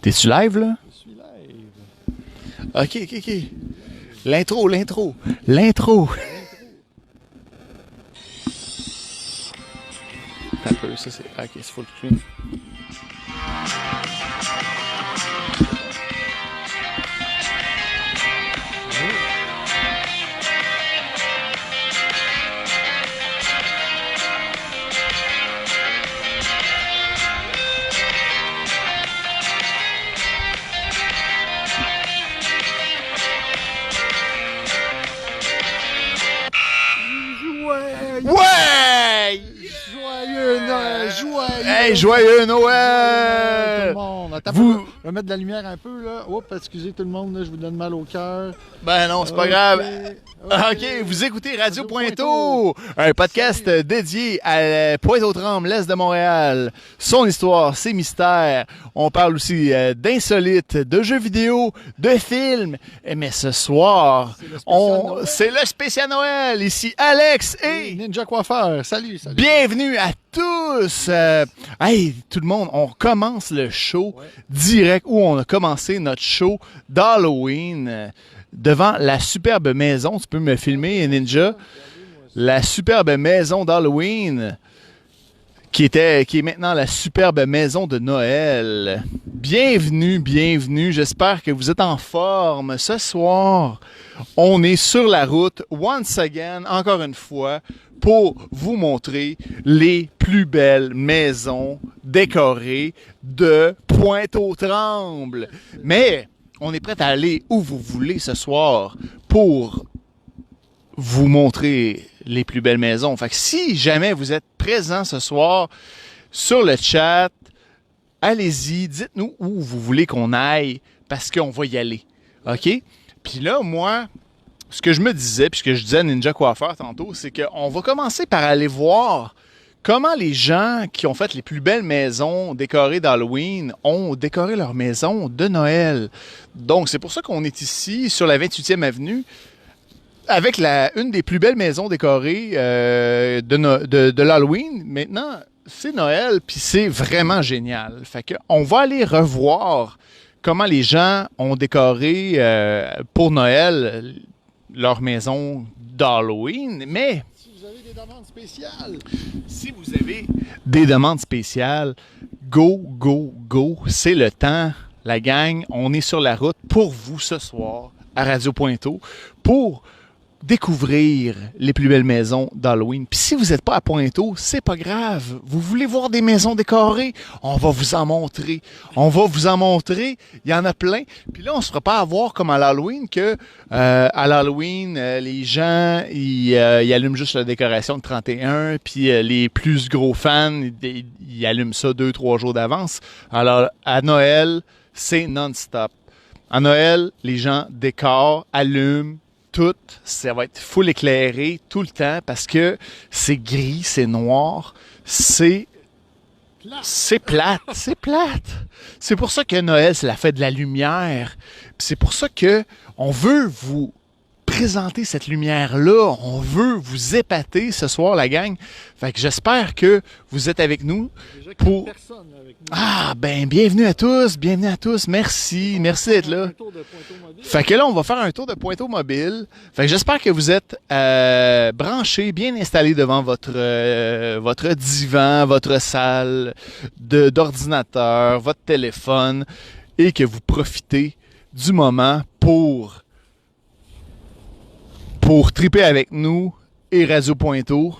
T'es-tu live, là? Je suis live. Ok. L'intro. Un peu, ça c'est... Ok, c'est full screen. Ouais! Joyeux Noël! Hey, joyeux Tout Noël! le monde! Attends, Vous- je vais mettre de la lumière un peu, là. Oups, excusez tout le monde, là, je vous donne mal au cœur. Ben non, c'est pas grave. Ok, vous écoutez Radio Pointeau, un podcast dédié à Pointe-aux-Trembles, l'Est de Montréal. Son histoire, ses mystères. On parle aussi d'insolites, de jeux vidéo, de films. Mais ce soir, c'est le spécial Noël. Ici Alex et Ninja Coiffeur, salut! bienvenue à tous. Hey, tout le monde, on commence le show direct où on a commencé notre show d'Halloween. Devant la superbe maison, tu peux me filmer, Ninja, la superbe maison d'Halloween, qui est maintenant la superbe maison de Noël. Bienvenue, j'espère que vous êtes en forme. Ce soir, on est sur la route, once again, encore une fois, pour vous montrer les plus belles maisons décorées de Pointe-aux-Trembles. Mais... on est prêt à aller où vous voulez ce soir pour vous montrer les plus belles maisons. Fait que si jamais vous êtes présent ce soir sur le chat, allez-y, dites-nous où vous voulez qu'on aille parce qu'on va y aller. OK? Puis là, moi, ce que je me disais, puis ce que je disais à Ninja Coiffeur tantôt, c'est qu'on va commencer par aller voir comment les gens qui ont fait les plus belles maisons décorées d'Halloween ont décoré leur maison de Noël. Donc, c'est pour ça qu'on est ici, sur la 28e avenue, avec une des plus belles maisons décorées de l'Halloween. Maintenant, c'est Noël, puis c'est vraiment génial. Fait que on va aller revoir comment les gens ont décoré pour Noël leur maison d'Halloween, mais... si vous avez des demandes spéciales, go, c'est le temps. La gang, on est sur la route pour vous ce soir à Radio Pointeau pour découvrir les plus belles maisons d'Halloween. Puis si vous n'êtes pas à Pointeau, c'est pas grave. Vous voulez voir des maisons décorées? On va vous en montrer. Il y en a plein. Puis là, on se fera pas avoir comme à l'Halloween que à l'Halloween, les gens, ils allument juste la décoration de 31, puis les plus gros fans, ils allument ça 2-3 jours d'avance. Alors, à Noël, c'est non-stop. À Noël, les gens décorent, allument, tout, ça va être full éclairé tout le temps parce que c'est gris, c'est noir, c'est plate. C'est pour ça que Noël, c'est la fête de la lumière. Puis c'est pour ça que on veut vous présenter cette lumière-là. On veut vous épater ce soir, la gang. Fait que j'espère que vous êtes avec nous. Pour... Ah, ben, bienvenue à tous. Merci d'être là. Fait que là, on va faire un tour de Pointeau mobile. Fait que j'espère que vous êtes branchés, bien installés devant votre divan, votre salle d'ordinateur, votre téléphone et que vous profitez du moment pour triper avec nous et Radio Pointeau.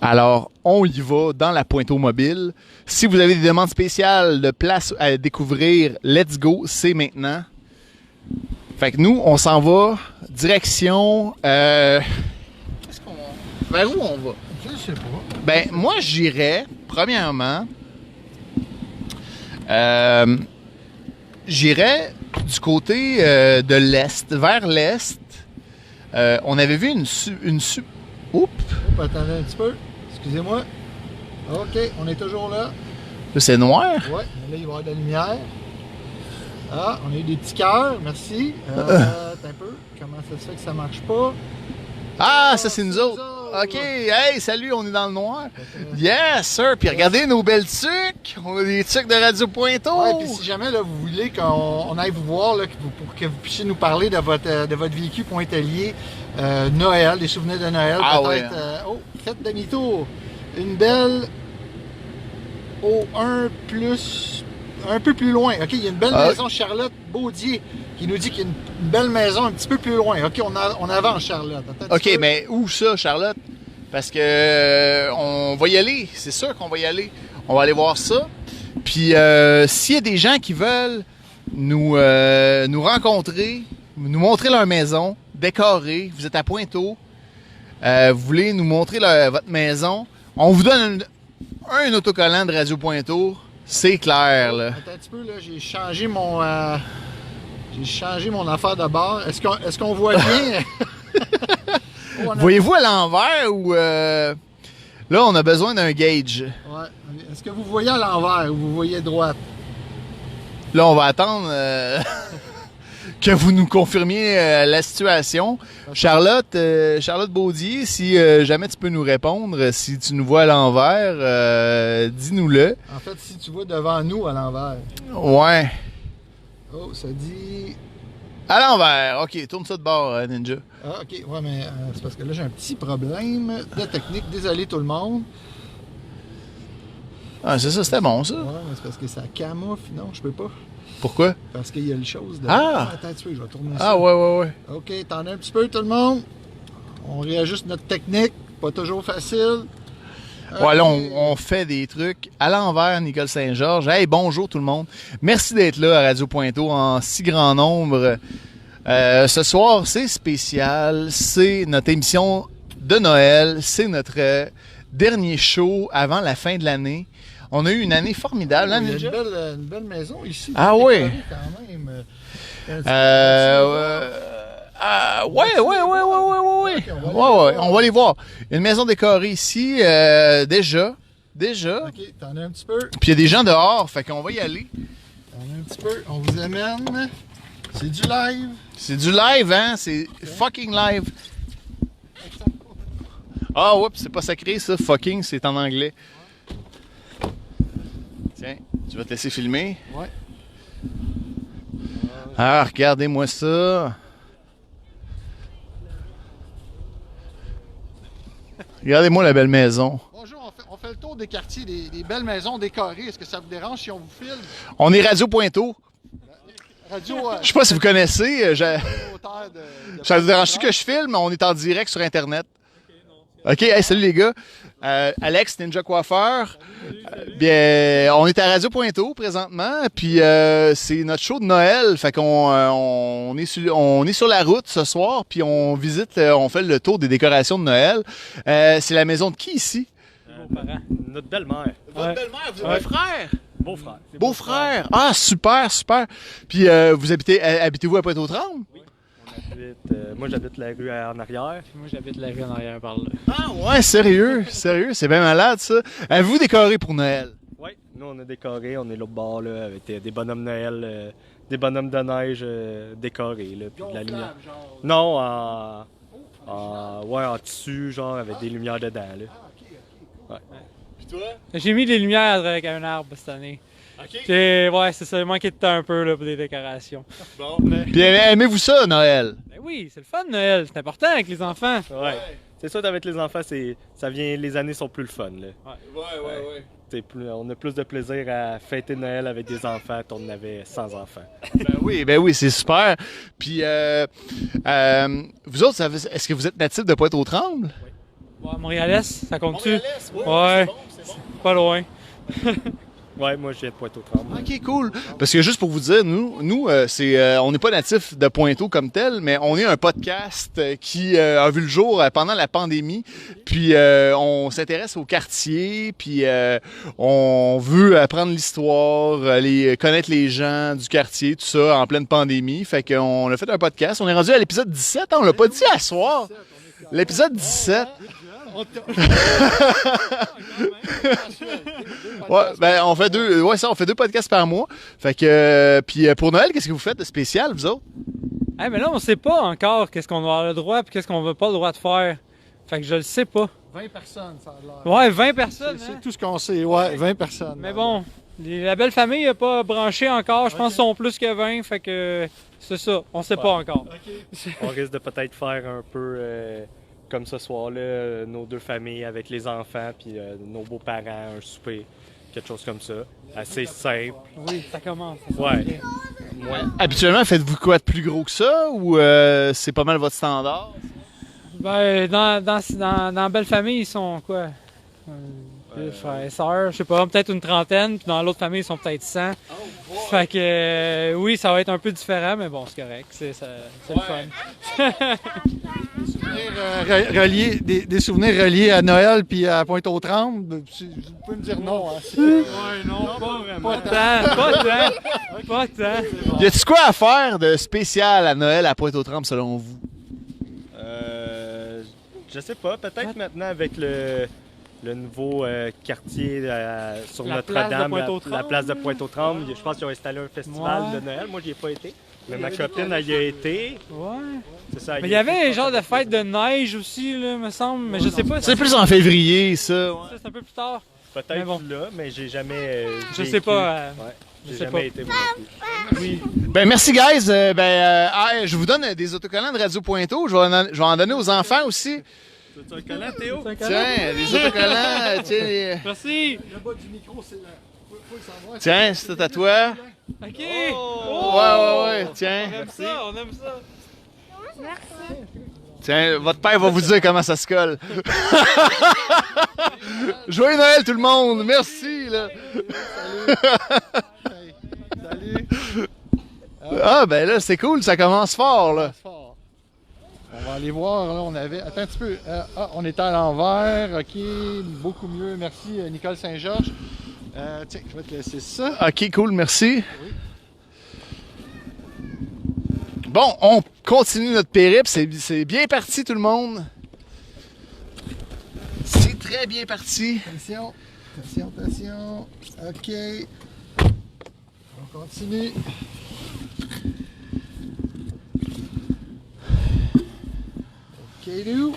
Alors, on y va dans la Pointeau mobile. Si vous avez des demandes spéciales de places à découvrir, let's go, c'est maintenant. Fait que nous, on s'en va direction... Vers où on va? Je sais pas. Ben, moi, j'irais, premièrement... j'irais du côté de l'Est, vers l'Est. On avait vu Oups! Attendez un petit peu. Excusez-moi. OK, on est toujours là. Là, c'est noir. Ouais, mais là, il va y avoir de la lumière. Ah, on a eu des petits cœurs, merci. Attends un peu. Comment ça se fait que ça marche pas? Ah, ça, c'est nous autres. OK. Hey, salut, on est dans le noir. Yes, sir. Puis regardez nos belles tuques. On a des tuques de Radio Pointeau. Ouais, puis si jamais là, vous voulez qu'on aille vous voir là, pour que vous puissiez nous parler de votre véhicule pointelier Noël, des souvenirs de Noël, Ah peut-être. ouais. Faites demi-tour. Une belle un peu plus loin. OK, il y a une belle maison Charlotte Baudier qui nous dit qu'il y a une belle maison un petit peu plus loin. OK, on avance Charlotte. Attends, OK, mais où ça, Charlotte? Parce que on va y aller. C'est sûr qu'on va y aller. On va aller voir ça. Puis s'il y a des gens qui veulent nous rencontrer, nous montrer leur maison, décorée, vous êtes à Pointeau, vous voulez nous montrer votre maison, on vous donne un autocollant de Radio Pointeau, c'est clair, là. Attends un petit peu, là, j'ai changé mon affaire de bord. Est-ce qu'on voit bien? Voyez-vous à l'envers ou... là, on a besoin d'un gauge. Ouais. Est-ce que vous voyez à l'envers ou vous voyez droite? Là, on va attendre que vous nous confirmiez la situation. Charlotte Baudier, si jamais tu peux nous répondre, si tu nous vois à l'envers, dis-nous-le. En fait, si tu vois devant nous à l'envers. Ouais. Oh, ça dit... À l'envers. OK, tourne ça de bord, Ninja. Ah, OK. Ouais, mais c'est parce que là, j'ai un petit problème de technique. Désolé tout le monde. Ah, c'est ça, c'était bon, ça. Ouais, mais c'est parce que ça camoufle. Non, je peux pas. Pourquoi? Parce qu'il y a le chose de... Ah! Attends un petit peu, je vais tourner ça. Ah, ouais. OK, attendez un petit peu tout le monde. On réajuste notre technique. Pas toujours facile. Ouais, là, on fait des trucs à l'envers, Nicole Saint-Georges. Hey, bonjour tout le monde. Merci d'être là à Radio Pointeau en si grand nombre. Ce soir, c'est spécial. C'est notre émission de Noël. C'est notre dernier show avant la fin de l'année. On a eu une année formidable, hein, Il y a Ninja? une belle maison ici. Ah oui? Quand même. Ouais. On va aller voir. Il y a une maison décorée ici, déjà. OK, t'en as un petit peu. Puis il y a des gens dehors, fait qu'on va y aller. T'en as un petit peu. On vous amène. C'est du live. C'est du live, hein? C'est fucking live. Ah, ouais, c'est pas sacré, ça. Fucking, c'est en anglais. Tiens, tu vas te laisser filmer? Ouais. Ah, regardez-moi ça. Regardez-moi la belle maison. Bonjour, on fait le tour des quartiers, des belles maisons décorées. Est-ce que ça vous dérange si on vous filme? On est Radio Pointeau. Radio... Je sais pas si vous connaissez. Ça vous dérange-tu que je filme? On est en direct sur Internet. OK, hey, salut les gars. Alex, Ninja Coiffeur. Bien, on est à Radio Pointeau présentement, puis c'est notre show de Noël. Fait qu'on on est sur la route ce soir, puis on visite, on fait le tour des décorations de Noël. C'est la maison de qui ici? Beaux-parents. Notre belle-mère. Votre belle-mère, vous avez un frère? Beau-frère. Beau-frère. Ah, super. Puis vous habitez-vous à Pointe-aux-Trembles? Oui. Moi, j'habite la rue en arrière. Moi, j'habite la rue en arrière par là. Ah ouais, sérieux, c'est bien malade ça. Avez-vous décoré pour Noël? Oui. Nous, on a décoré. On est l'autre bord, là, avec des bonhommes Noël, des bonhommes de neige décorés, là, puis de la lumière. Non, en tissu, genre, avec des lumières dedans, là. Ouais. Puis toi? J'ai mis des lumières avec un arbre cette année. OK. Ouais, c'est ça, il manquait de temps un peu là, pour des décorations. Bon. Puis aimez-vous ça, Noël? Ben oui, c'est le fun Noël, c'est important avec les enfants. Ouais. C'est ça, avec les enfants, les années sont plus le fun, là. Ouais. On a plus de plaisir à fêter Noël avec des enfants qu'on avait sans enfants. Ben oui, c'est super. Puis vous autres, est-ce que vous êtes natifs de Pointe-aux-Trembles? Ouais, Montréalais, ça compte-tu? Ouais. Pas loin. Ouais, moi, je viens de Pointe-aux-Trembles. OK, cool. Parce que juste pour vous dire, nous on n'est pas natifs de Pointeau comme tel, mais on est un podcast qui a vu le jour pendant la pandémie. Puis on s'intéresse au quartier, puis on veut apprendre l'histoire, connaître les gens du quartier, tout ça, en pleine pandémie. Fait qu'on a fait un podcast. On est rendu à l'épisode 17, hein, on l'a pas dit à soir. L'épisode 17. Ouais, ben on fait deux podcasts par mois. Fait que puis pour Noël, qu'est-ce que vous faites de spécial, vous autres? Mais là, on sait pas encore qu'est-ce qu'on va avoir le droit et qu'est-ce qu'on va pas le droit de faire. Fait que je le sais pas. 20 personnes, ça a l'air. Ouais, 20 personnes. C'est Hein? tout ce qu'on sait, ouais, 20 personnes. Mais bon, la belle famille n'a pas branché encore. Je pense qu'ils sont plus que 20. Fait que c'est ça. On sait pas encore. On risque de peut-être faire un peu comme ce soir-là, nos deux familles avec les enfants, puis nos beaux-parents, un souper, quelque chose comme ça. Assez simple. Oui, ça commence. Ouais. Habituellement, faites-vous quoi de plus gros que ça ou c'est pas mal votre standard? Ben, dans Belle Famille, ils sont quoi? Deux frères et sœurs, je sais pas, peut-être une trentaine, puis dans l'autre famille, ils sont peut-être 100. Fait que oui, ça va être un peu différent, mais bon, c'est correct, c'est le fun. Des souvenirs reliés à Noël puis à Pointe-aux-Trembles, vous pouvez me dire non. Hein, Ouais, non, pas vraiment. Pas tant. Y a-t-il quoi à faire de spécial à Noël à Pointe-aux-Trembles selon vous? Je sais pas, peut-être maintenant avec le nouveau quartier sur Notre-Dame, la place de Pointe-aux-Trembles. Je pense qu'ils ont installé un festival de Noël. Moi, j'y ai pas été. Mais ma copine, elle y a été. Ouais. C'est ça. Mais il y avait un genre de fête de neige aussi, là, me semble. Mais je sais pas. C'est plus en février, ça. Ça, c'est un peu plus tard. Peut-être Mais bon. là, mais j'ai jamais. Je sais pas. Ouais. Je J'ai sais jamais pas. été moi non plus. Oui. Ben merci guys. Je vous donne des autocollants de Radio Pointeau. Je vais en donner aux enfants aussi. Tu as un collant, Théo? Tiens, des autocollants. Tiens, Merci. Le bas du micro, c'est là. Faut le savoir. tiens, c'est à toi. OK. Ouais, tiens. On aime ça, on aime ça. Tiens, votre père va vous dire comment ça se colle. Joyeux Noël tout le monde. Merci là. Salut. Ah ben là, c'est cool, ça commence fort là. On va aller voir, là, on avait... Attends un petit peu. On était à l'envers, ok, beaucoup mieux. Merci, Nicole Saint-Georges. Tiens, je vais te laisser ça. Ok, cool, merci. Bon, on continue notre périple. C'est bien parti tout le monde. C'est très bien parti. Attention. Ok. On continue. Ok, Lou.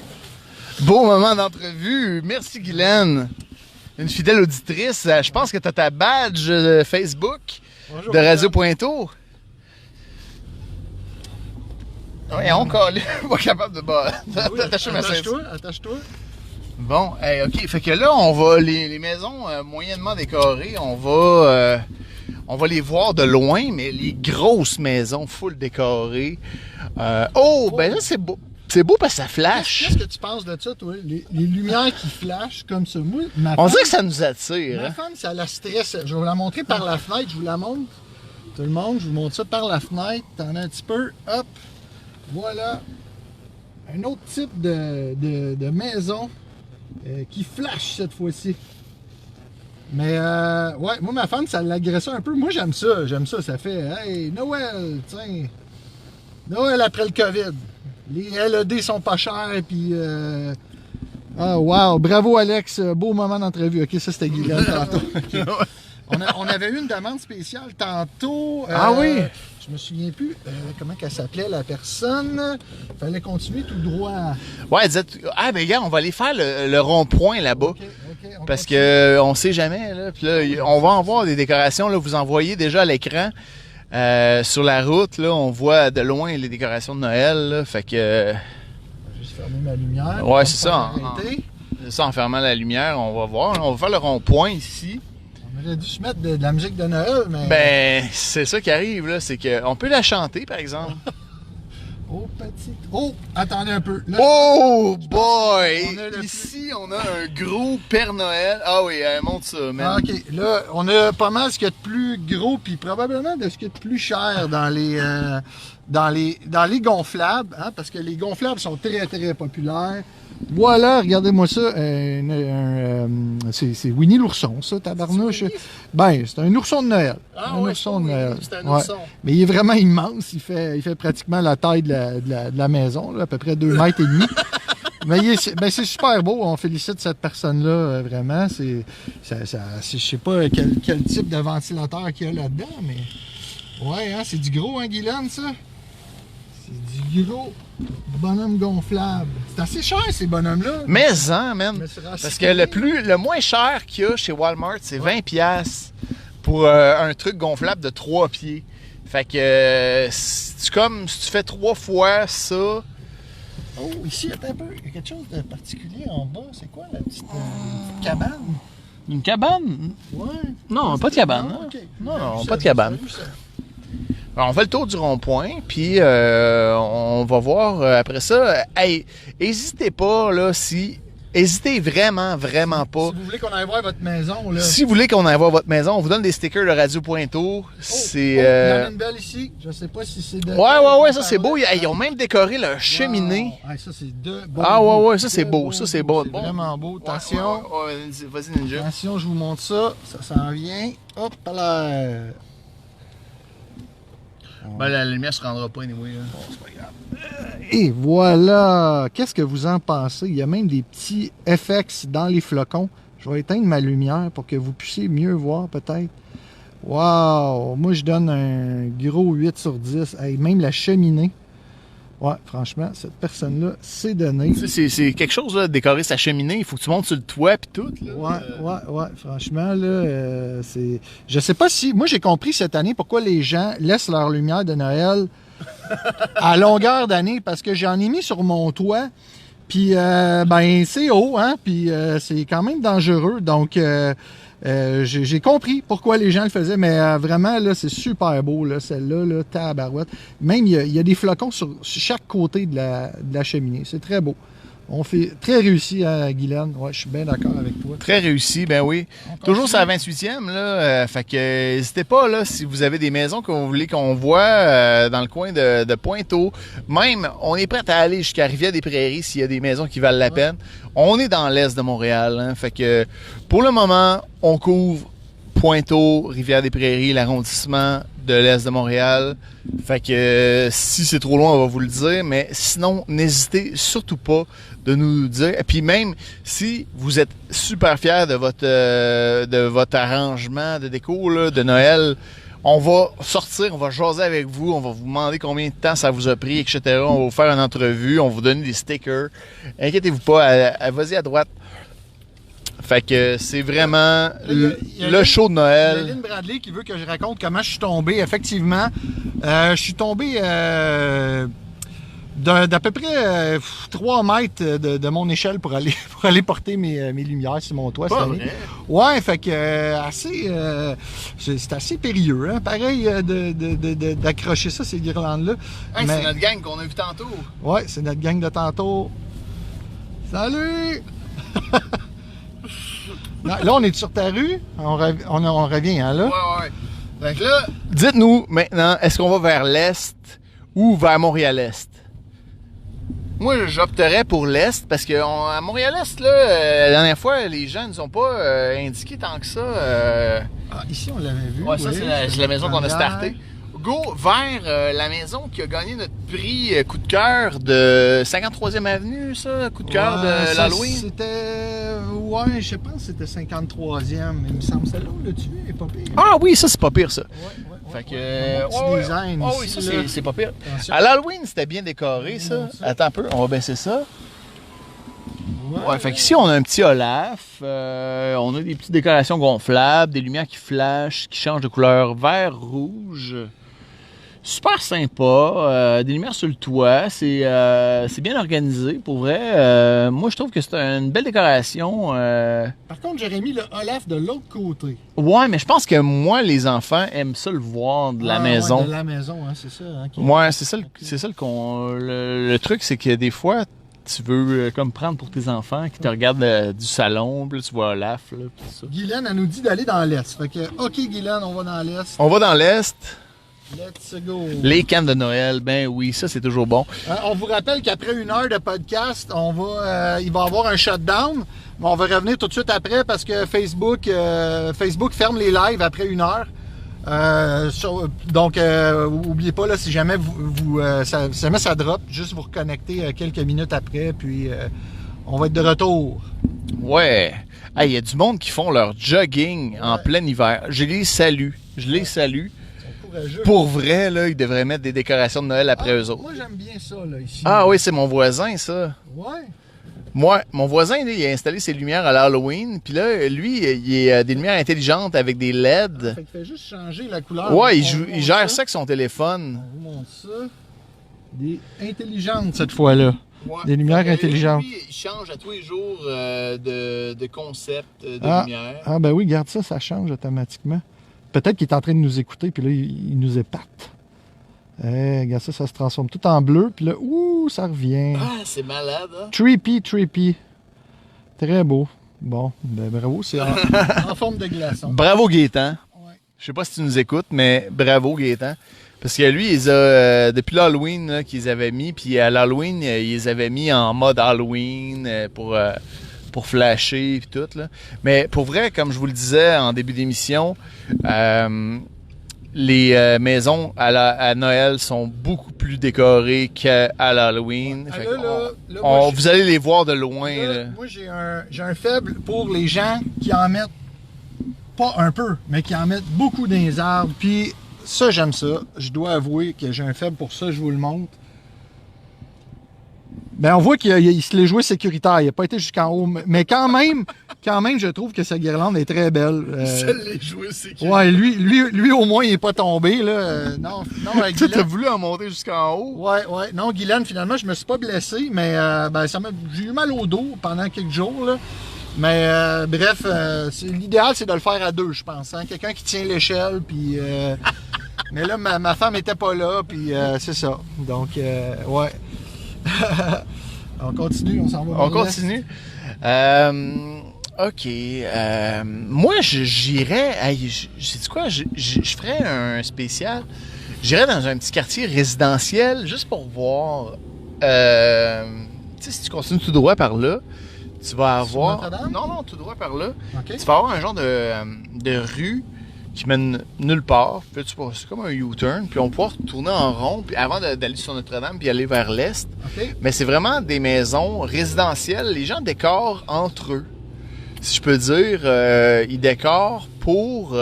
Beau moment d'entrevue. Merci Guylaine. Une fidèle auditrice. Je pense que tu as ta badge Facebook Bonjour, de Radio Pointeau. Oui, on colle. Pas capable de d'attacher ma ceinture. Attache-toi. Bon, ok. Fait que là, on va les maisons moyennement décorées, on va les voir de loin, mais les grosses maisons full décorées. Ben là, c'est beau. C'est beau parce que ça flash. Qu'est-ce que tu penses de ça, toi? Les lumières qui flashent comme ça. Moi, On dirait que ça nous attire. Ma Hein? femme, ça la stresse. Je vais vous la montrer par la fenêtre. Je vous la montre. Tout le monde, je vous montre ça par la fenêtre. T'en as un petit peu. Hop. Voilà. Un autre type de maison qui flash cette fois-ci. Mais ouais, moi, ma femme, ça l'agressait un peu. Moi, j'aime ça. Ça fait, hey, Noël, tiens. Noël après le COVID. Les LED sont pas chers, puis... Ah, wow! Bravo, Alex! Beau moment d'entrevue. OK, ça, c'était Guylaine tantôt. Okay. On avait eu une demande spéciale tantôt. Ah oui? Je me souviens plus comment qu'elle s'appelait, la personne. Fallait continuer tout droit. Ouais, elle disait, ah ben gars, on va aller faire le rond-point là-bas. OK, on Parce continue. que on sait jamais. Là. Puis là, on va en voir des décorations. Là, vous en voyez déjà à l'écran. Sur la route, là, on voit de loin les décorations de Noël. Là, fait que... Je vais juste fermer ma lumière. Ouais, c'est ça. Arrêter. Ça, en fermant la lumière, on va voir. On va faire le rond-point ici. On aurait dû se mettre de la musique de Noël, mais... Ben, c'est ça qui arrive, là. C'est qu'on peut la chanter, par exemple. Oh, petite... Oh, attendez un peu. Là, Oh boy! On a le Ici, on a un gros Père Noël. Ah oui, montre ça, man. Ah, OK. Là, on a pas mal ce qu'il y a de plus gros, puis probablement de ce qu'il y a de plus cher dans les gonflables, hein, parce que les gonflables sont très, très populaires. Voilà, regardez-moi ça. C'est Winnie l'ourson, ça, tabarnouche. Ben, c'est un ourson de Noël. Ah un ouais, ourson de Noël. c'est un Ouais. ourson. Mais il est vraiment immense. Il fait pratiquement la taille de la maison, là, à peu près 2 mètres et demi. Mais c'est super beau. On félicite cette personne-là, vraiment. Je sais pas quel type de ventilateur qu'il y a là-dedans, mais... Ouais, hein, c'est du gros, hein, Guylaine, ça? C'est du gros bonhomme gonflable. C'est assez cher, ces bonhommes-là. Mais man. Mais c'est Parce que le moins cher qu'il y a chez Walmart, c'est 20$ pour un truc gonflable de 3 pieds. Fait que c'est comme si tu fais 3 fois ça. Oh, ici, attends un peu. Il y a quelque chose de particulier en bas. C'est quoi la petite cabane? Une cabane? Ouais. Non, pas de cabane. Non, hein. ok. Non, pas de cabane. Alors, on fait le tour du rond-point, puis on va voir après ça. Hey, n'hésitez pas, là, Hésitez vraiment, vraiment pas. Si vous voulez qu'on aille voir votre maison, là. Si vous voulez qu'on aille voir votre maison, on vous donne des stickers de Radio Pointeau. Il y en a une belle ici. Je sais pas si c'est de... Ouais, ça c'est beau. Ils ont même décoré leur cheminée. Wow. Ouais, ça c'est de beau. Ah ouais, ça c'est beau. Ça c'est beau. C'est vraiment beau. Attention. Ouais, vas-y, Ninja. Attention, je vous montre ça. Ça s'en vient. Hop là. Ben, la lumière se rendra pas, anyway. Bon, c'est pas grave. Et voilà! Qu'est-ce que vous en pensez? Il y a même des petits FX dans les flocons. Je vais éteindre ma lumière pour que vous puissiez mieux voir peut-être. Wow! Moi, je donne un gros 8 sur 10. Hey, même la cheminée. Ouais, franchement, cette personne-là, c'est donné. C'est quelque chose, là, de décorer sa cheminée. Il faut que tu montes sur le toit puis tout. Là. Ouais. Franchement, là, c'est... Je sais pas si... Moi, j'ai compris cette année pourquoi les gens laissent leur lumière de Noël à longueur d'année, parce que j'en ai mis sur mon toit, puis c'est haut, hein, puis c'est quand même dangereux, donc j'ai compris pourquoi les gens le faisaient, mais vraiment, là, c'est super beau, là, celle-là, là, tabarouette. Même, il y a des flocons sur chaque côté de la cheminée, c'est très beau. On fait très réussi à Guylaine. Ouais, je suis bien d'accord avec toi. Très réussi, ben oui. Toujours sur la 28e, là. Fait que n'hésitez pas, là, si vous avez des maisons que vous voulez qu'on voit dans le coin de Pointeau. Même, on est prêt à aller jusqu'à Rivière-des-Prairies s'il y a des maisons qui valent la peine. On est dans l'est de Montréal, hein. Fait que pour le moment, on couvre Pointeau, Rivière-des-Prairies, l'arrondissement de l'est de Montréal. Fait que si c'est trop loin, on va vous le dire. Mais sinon, n'hésitez surtout pas de nous dire. Et puis même si vous êtes super fiers de votre arrangement de déco là, de Noël, on va sortir, on va jaser avec vous, on va vous demander combien de temps ça vous a pris, etc. On va vous faire une entrevue, on va vous donner des stickers. Inquiétez-vous pas, vas-y à droite. Fait que c'est vraiment le show de Noël. Il y a Lynn Bradley qui veut que je raconte comment je suis tombé. Effectivement, je suis tombé d'à peu près 3 mètres de mon échelle pour aller porter mes lumières sur mon toit cette année. Ouais, fait que c'est assez périlleux, hein? Pareil d'accrocher ça, ces guirlandes-là. Hey, c'est notre gang qu'on a vu tantôt. Ouais, c'est notre gang de tantôt. Salut! Là, on est sur ta rue, on revient, hein, là? Ouais. Fait que là, dites-nous maintenant, est-ce qu'on va vers l'est ou vers Montréal-Est? Moi, j'opterais pour l'est parce qu'à Montréal-Est, là, la dernière fois, les gens ne nous ont pas indiqué tant que ça. Ici, on l'avait vu. Ouais, ça, c'est la maison qu'on a startée. Go vers la maison qui a gagné notre prix coup de cœur de 53e Avenue, ça, coup de cœur de l'Halloween. Ouais, je pense que c'était 53e, mais il me semble celle-là, là-tu vu, elle est pas pire. Ah oui, ça, c'est pas pire, ça. Ouais. Fait que. Petit design ici, oui, ça, là. c'est pas pire. Attention. À l'Halloween, c'était bien décoré, ça. Attends un peu, on va baisser ça. Ouais, fait qu'ici, on a un petit Olaf. On a des petites décorations gonflables, des lumières qui flashent, qui changent de couleur vert-rouge. Super sympa, des lumières sur le toit, c'est bien organisé pour vrai. Moi je trouve que c'est une belle décoration. Par contre, j'aurais mis le Olaf de l'autre côté. Ouais, mais je pense que moi les enfants aiment ça le voir de la maison. Ouais, de la maison, hein, c'est ça. Hein, Ouais, c'est ça le truc, c'est que des fois tu veux comme prendre pour tes enfants qui te regardent du salon, puis là, tu vois Olaf là, puis ça. Guylaine, elle nous dit d'aller dans l'est. Fait que OK Guylaine, on va dans l'est. On va dans l'est. Let's go! Les cannes de Noël, ben oui, ça c'est toujours bon. On vous rappelle qu'après 1 heure de podcast, il va y avoir un shutdown. Mais on va revenir tout de suite après parce que Facebook ferme les lives après 1 heure. Donc, n'oubliez pas, là, si jamais ça drop, juste vous reconnecter quelques minutes après, puis on va être de retour. Ouais! Il y a du monde qui font leur jogging en plein hiver. Je les salue. courageux. Pour vrai, là, ils devraient mettre des décorations de Noël après eux autres. Moi, j'aime bien ça, là, ici. Ah oui, c'est mon voisin, ça. Ouais. Moi, mon voisin, là, il a installé ses lumières à l'Halloween. Puis là, lui, il a des lumières intelligentes avec des LED. Fait qu'il fait juste changer la couleur. Ouais, On il gère ça avec son téléphone. On vous montre ça. Des intelligentes, cette fois-là. Ouais. Des lumières intelligentes. Lui, il change à tous les jours de concept de lumière. Ah, ben oui, regarde ça, ça change automatiquement. Peut-être qu'il est en train de nous écouter, puis là, il nous épate. Regarde ça, ça se transforme tout en bleu, puis là, ouh, ça revient. Ah, c'est malade, hein? Trippy. Très beau. Bon, ben bravo, c'est en forme de glaçon. Bravo, Gaétan. Ouais. Je sais pas si tu nous écoutes, mais bravo, Gaétan. Parce que lui, il les a, depuis l'Halloween là, qu'ils avaient mis, puis à l'Halloween, ils les avaient mis en mode Halloween pour flasher et tout. Là. Mais pour vrai, comme je vous le disais en début d'émission, les maisons à Noël sont beaucoup plus décorées qu'à l'Halloween. Ah, Fait là, qu'on- vous allez les voir de loin. Là. Moi, j'ai un faible pour les gens qui en mettent, pas un peu, mais qui en mettent beaucoup dans les arbres. Puis ça, j'aime ça. Je dois avouer que j'ai un faible pour ça, je vous le montre. Ben, on voit qu'il se l'est joué sécuritaire. Il n'a pas été jusqu'en haut. Mais quand même, je trouve que sa guirlande est très belle. Ça les jouer, c'est que... Ouais, lui, au moins, il n'est pas tombé. Là. Non, avec Tu as Guylaine. voulu en monter jusqu'en haut? Ouais. Non, Guylaine, finalement, je me suis pas blessé, mais ben, j'ai eu mal au dos pendant quelques jours. Là. Mais bref, l'idéal, c'est de le faire à deux, je pense. Hein? Quelqu'un qui tient l'échelle, puis... mais là, ma femme était pas là, puis c'est ça. Donc, ouais. On continue, on s'en va. On continue. OK. Moi, j'irais... Hey, sais-tu quoi? Je ferais un spécial. J'irais dans un petit quartier résidentiel juste pour voir... tu sais, si tu continues tout droit par là, tu vas avoir... Notre-Dame? Non, tout droit par là. OK. Tu vas avoir un genre de rue qui mène nulle part. Puis là, c'est comme un U-turn. Puis on peut pouvoir tourner en rond puis avant d'aller sur Notre-Dame puis aller vers l'est. OK. Mais c'est vraiment des maisons résidentielles. Les gens décorent entre eux. Si je peux dire, ils décorent pour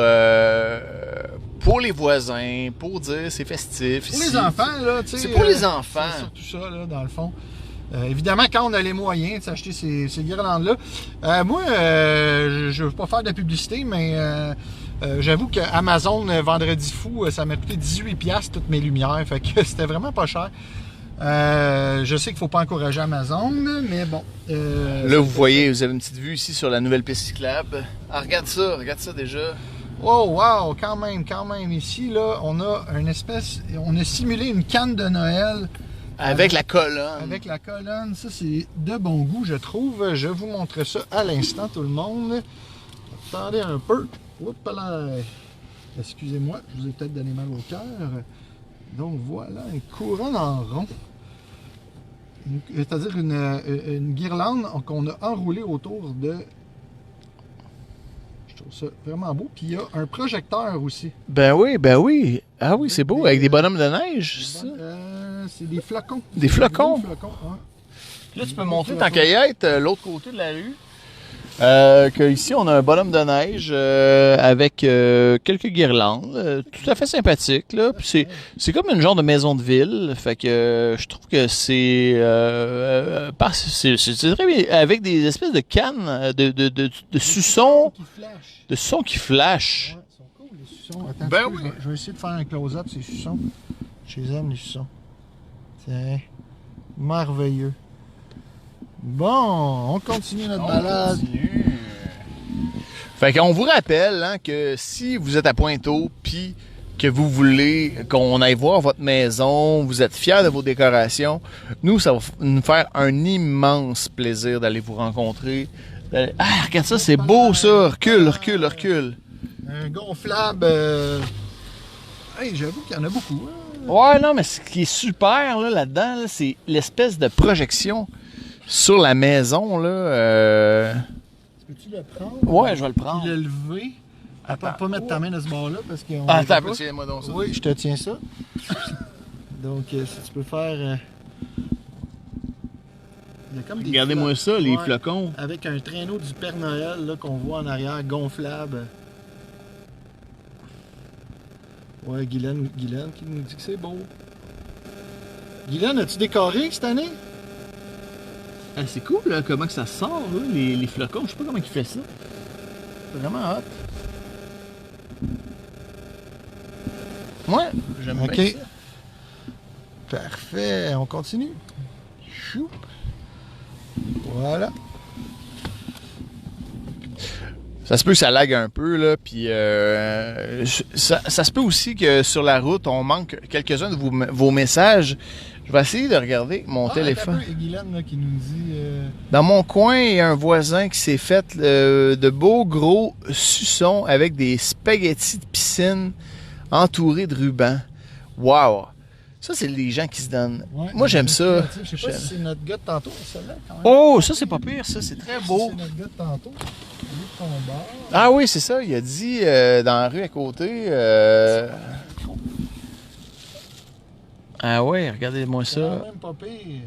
les voisins, pour dire c'est festif. Pour ici. les enfants, là, tu sais. C'est pour les enfants. C'est surtout ça, là, dans le fond. Évidemment, quand on a les moyens de s'acheter ces guirlandes-là. Moi, je ne veux pas faire de publicité, mais j'avoue que Amazon Vendredi Fou, ça m'a coûté 18$ toutes mes lumières. Fait que c'était vraiment pas cher. Je sais qu'il ne faut pas encourager Amazon, mais bon. Là, vous voyez, vous avez une petite vue ici sur la nouvelle piste cyclable. Ah, regarde ça déjà. Oh, wow, quand même. Ici, là, on a simulé une canne de Noël. Avec la colonne. Avec la colonne, ça c'est de bon goût, je trouve. Je vous montre ça à l'instant, tout le monde. Attendez un peu. Oups là. Excusez-moi, je vous ai peut-être donné mal au cœur. Donc voilà, une couronne en rond. C'est-à-dire une guirlande qu'on a enroulée autour de... Je trouve ça vraiment beau. Puis il y a un projecteur aussi. Ben oui. Ah oui, c'est beau, avec des bonhommes de neige, ça. C'est des flocons. Des flocons? Des flocons, ouais. Là, tu peux montrer tant qu'à y être, l'autre côté de la rue. Que ici, on a un bonhomme de neige avec quelques guirlandes. Tout à fait sympathique, là. Puis c'est comme une genre de maison de ville. Fait que je trouve que c'est très bien. Avec des espèces de cannes de suçons. De suçons qui flashent. Ouais, ils sont cool, les suçons. Attends, Ben oui. Je vais essayer de faire un close-up, ces suçons. Je les aime, les suçons. Tiens, merveilleux. Bon, on continue notre balade. Fait qu'on vous rappelle hein, que si vous êtes à Pointe-aux puis que vous voulez qu'on aille voir votre maison, vous êtes fiers de vos décorations, nous, ça va nous faire un immense plaisir d'aller vous rencontrer. Ah, regarde ça, c'est beau ça! Recule! Un gonflable. Hey, j'avoue qu'il y en a beaucoup. Hein? Ouais, non, mais ce qui est super là-dedans, là, c'est l'espèce de projection sur la maison. Là, Peux-tu le prendre? Ouais, je vais le prendre. Puis le lever. Attends. Pas mettre ta main dans ce bord-là parce qu'on. Attends, tiens-moi donc ça. Oui, je te tiens ça. Donc, si tu peux faire. Il y a comme des Regardez-moi ça, les flocons. Avec un traîneau du Père Noël là, qu'on voit en arrière, gonflable. Ouais, Guylaine qui nous dit que c'est beau. Guylaine, as-tu décoré cette année? Ah, c'est cool, là, comment que ça sort, là, les flocons. Je sais pas comment il fait ça. C'est vraiment hot. Ouais, j'aime bien ça. Parfait, on continue. Chou. Voilà. Ça se peut que ça lag un peu, là, puis ça se peut aussi que sur la route, on manque quelques-uns de vos messages. Je vais essayer de regarder mon téléphone. Il y a Guylaine là, qui nous dit... Dans mon coin, il y a un voisin qui s'est fait de beaux gros suçons avec des spaghettis de piscine entourés de rubans. Wow! Ça, c'est les gens qui se donnent. Ouais, moi, j'aime ça. Je sais pas si c'est notre gars de tantôt, celle-là, quand même. Oh, ça, c'est pas pire, ça. C'est très beau. C'est notre gars de tantôt. Ah oui, c'est ça. Il a dit dans la rue à côté... Ah ouais, regardez-moi ça. C'est même pas pire.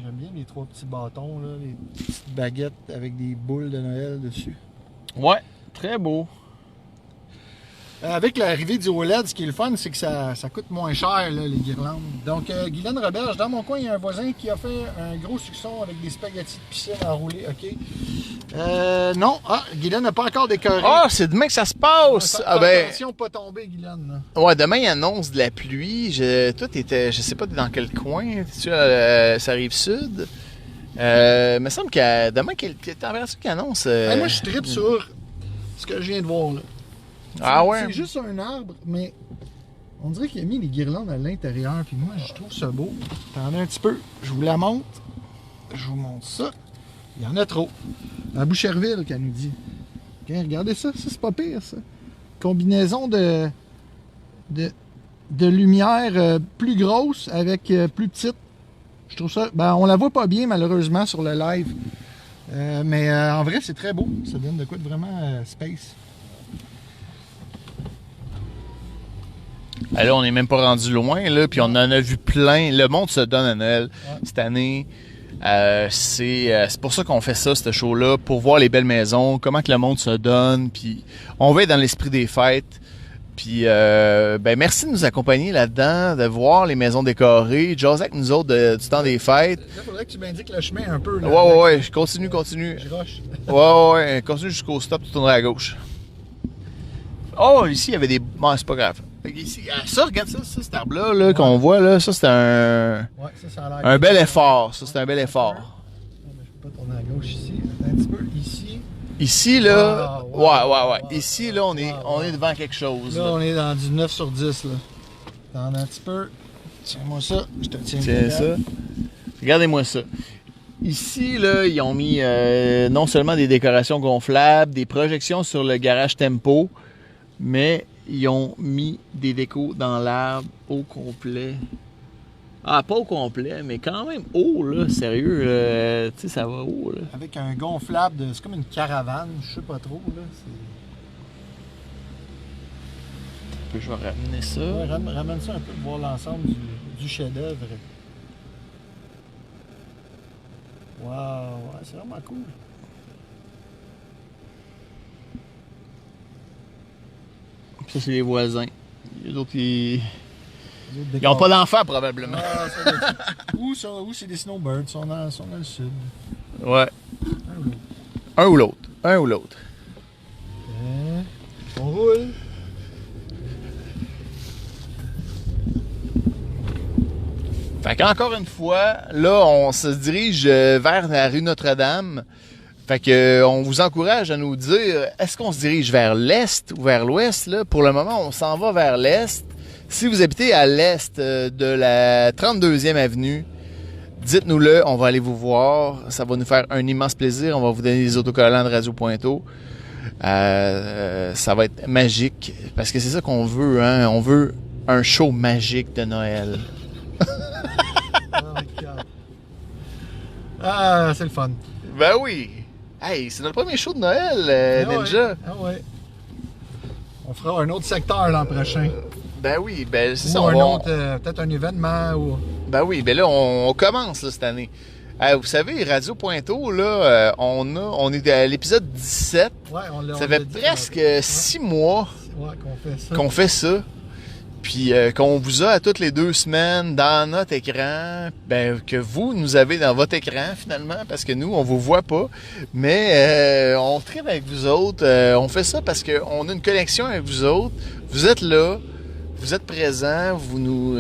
J'aime bien les 3 petits bâtons, là, les petites baguettes avec des boules de Noël dessus. Ouais, très beau. Avec l'arrivée du OLED, ce qui est le fun, c'est que ça coûte moins cher, là, les guirlandes. Donc, Guylaine Roberge, dans mon coin, il y a un voisin qui a fait un gros sucçon avec des spaghettis de piscine enroulés, OK? Non, Guylaine n'a pas encore décoré. Ah, c'est demain que ça se passe! Attention, pas tomber, Guylaine. Là. Ouais, demain, il annonce de la pluie. Toi, t'étais, je sais pas dans quel coin. Tu ça arrive sud? Il me semble que demain, quelle température qu'il annonce? Moi, je tripe sur ce que je viens de voir, là. Ah ouais? C'est juste un arbre, mais on dirait qu'il a mis les guirlandes à l'intérieur, puis moi, je trouve ça beau. Attendez un petit peu, je vous la montre. Je vous montre ça. Il y en a trop. À Boucherville, qu'elle nous dit. Okay, regardez ça, c'est pas pire, ça. Combinaison de lumière plus grosse avec plus petite. Je trouve ça... Ben, on la voit pas bien, malheureusement, sur le live. Mais en vrai, c'est très beau. Ça donne de quoi de vraiment space. Là, on n'est même pas rendu loin, là, puis on en a vu plein. Le monde se donne à Noël cette année. C'est pour ça qu'on fait ça, ce show-là, pour voir les belles maisons, comment que le monde se donne, puis on va être dans l'esprit des fêtes. Puis, merci de nous accompagner là-dedans, de voir les maisons décorées, jaser avec nous autres du temps des fêtes. Il faudrait que tu m'indiques le chemin un peu. Là, ouais, je continue. Je rush. ouais, continue jusqu'au stop, tu tourneras à gauche. Oh, ici, il y avait des... Bon, c'est pas grave. Ici, ça, regarde ça, cet arbre-là là, qu'on voit, là, ça, c'est ça a l'air un bel effort. Ça, c'est un bel effort. Je peux pas tourner à gauche ici. Un petit peu ici. Ici, là, ouais. Ici, là, on est devant quelque chose. Là, on est dans du 9 sur 10, là. Attends un petit peu. Tiens-moi ça. Je te tiens. Tiens ça. Regardez-moi ça. Ici, là, ils ont mis non seulement des décorations gonflables, des projections sur le garage Tempo, mais ils ont mis des décos dans l'arbre au complet. Ah, pas au complet, mais quand même haut, là, sérieux. Tu sais, ça va haut, là. Avec un gonflable, c'est comme une caravane, je sais pas trop, là. Je vais ramener ça. Ouais, ramène ça un peu pour voir l'ensemble du chef-d'œuvre. Wow, ouais, c'est vraiment cool. Ça, c'est les voisins. Les autres, ils n'ont pas d'enfants, probablement. Ou c'est des snowbirds, ils sont dans le sud. Ouais. Un ou l'autre. On roule. Fait qu'encore une fois, là, on se dirige vers la rue Notre-Dame. Fait que on vous encourage à nous dire, est-ce qu'on se dirige vers l'est ou vers l'ouest? Là? Pour le moment, on s'en va vers l'est. Si vous habitez à l'est de la 32e avenue, dites-nous-le, on va aller vous voir. Ça va nous faire un immense plaisir. On va vous donner les autocollants de Radio Pointeau. Ça va être magique, parce que c'est ça qu'on veut, hein? On veut un show magique de Noël. Ah, c'est le fun. Ben oui! Hey, c'est notre premier show de Noël, Ninja. Ah ouais. On fera un autre secteur l'an prochain. Ben oui, ben c'est ou ça. Peut-être un événement. Ou... Ben oui, ben là, on commence là, cette année. Vous savez, Radio Pointeau, là, on est à l'épisode 17. Ouais, ça fait presque 6 mois Ouais, qu'on fait ça. Puis qu'on vous a à toutes les 2 semaines dans notre écran, ben que vous nous avez dans votre écran finalement, parce que nous, on vous voit pas, mais on tripe avec vous autres. On fait ça parce qu'on a une connexion avec vous autres. Vous êtes là, vous êtes présents, vous nous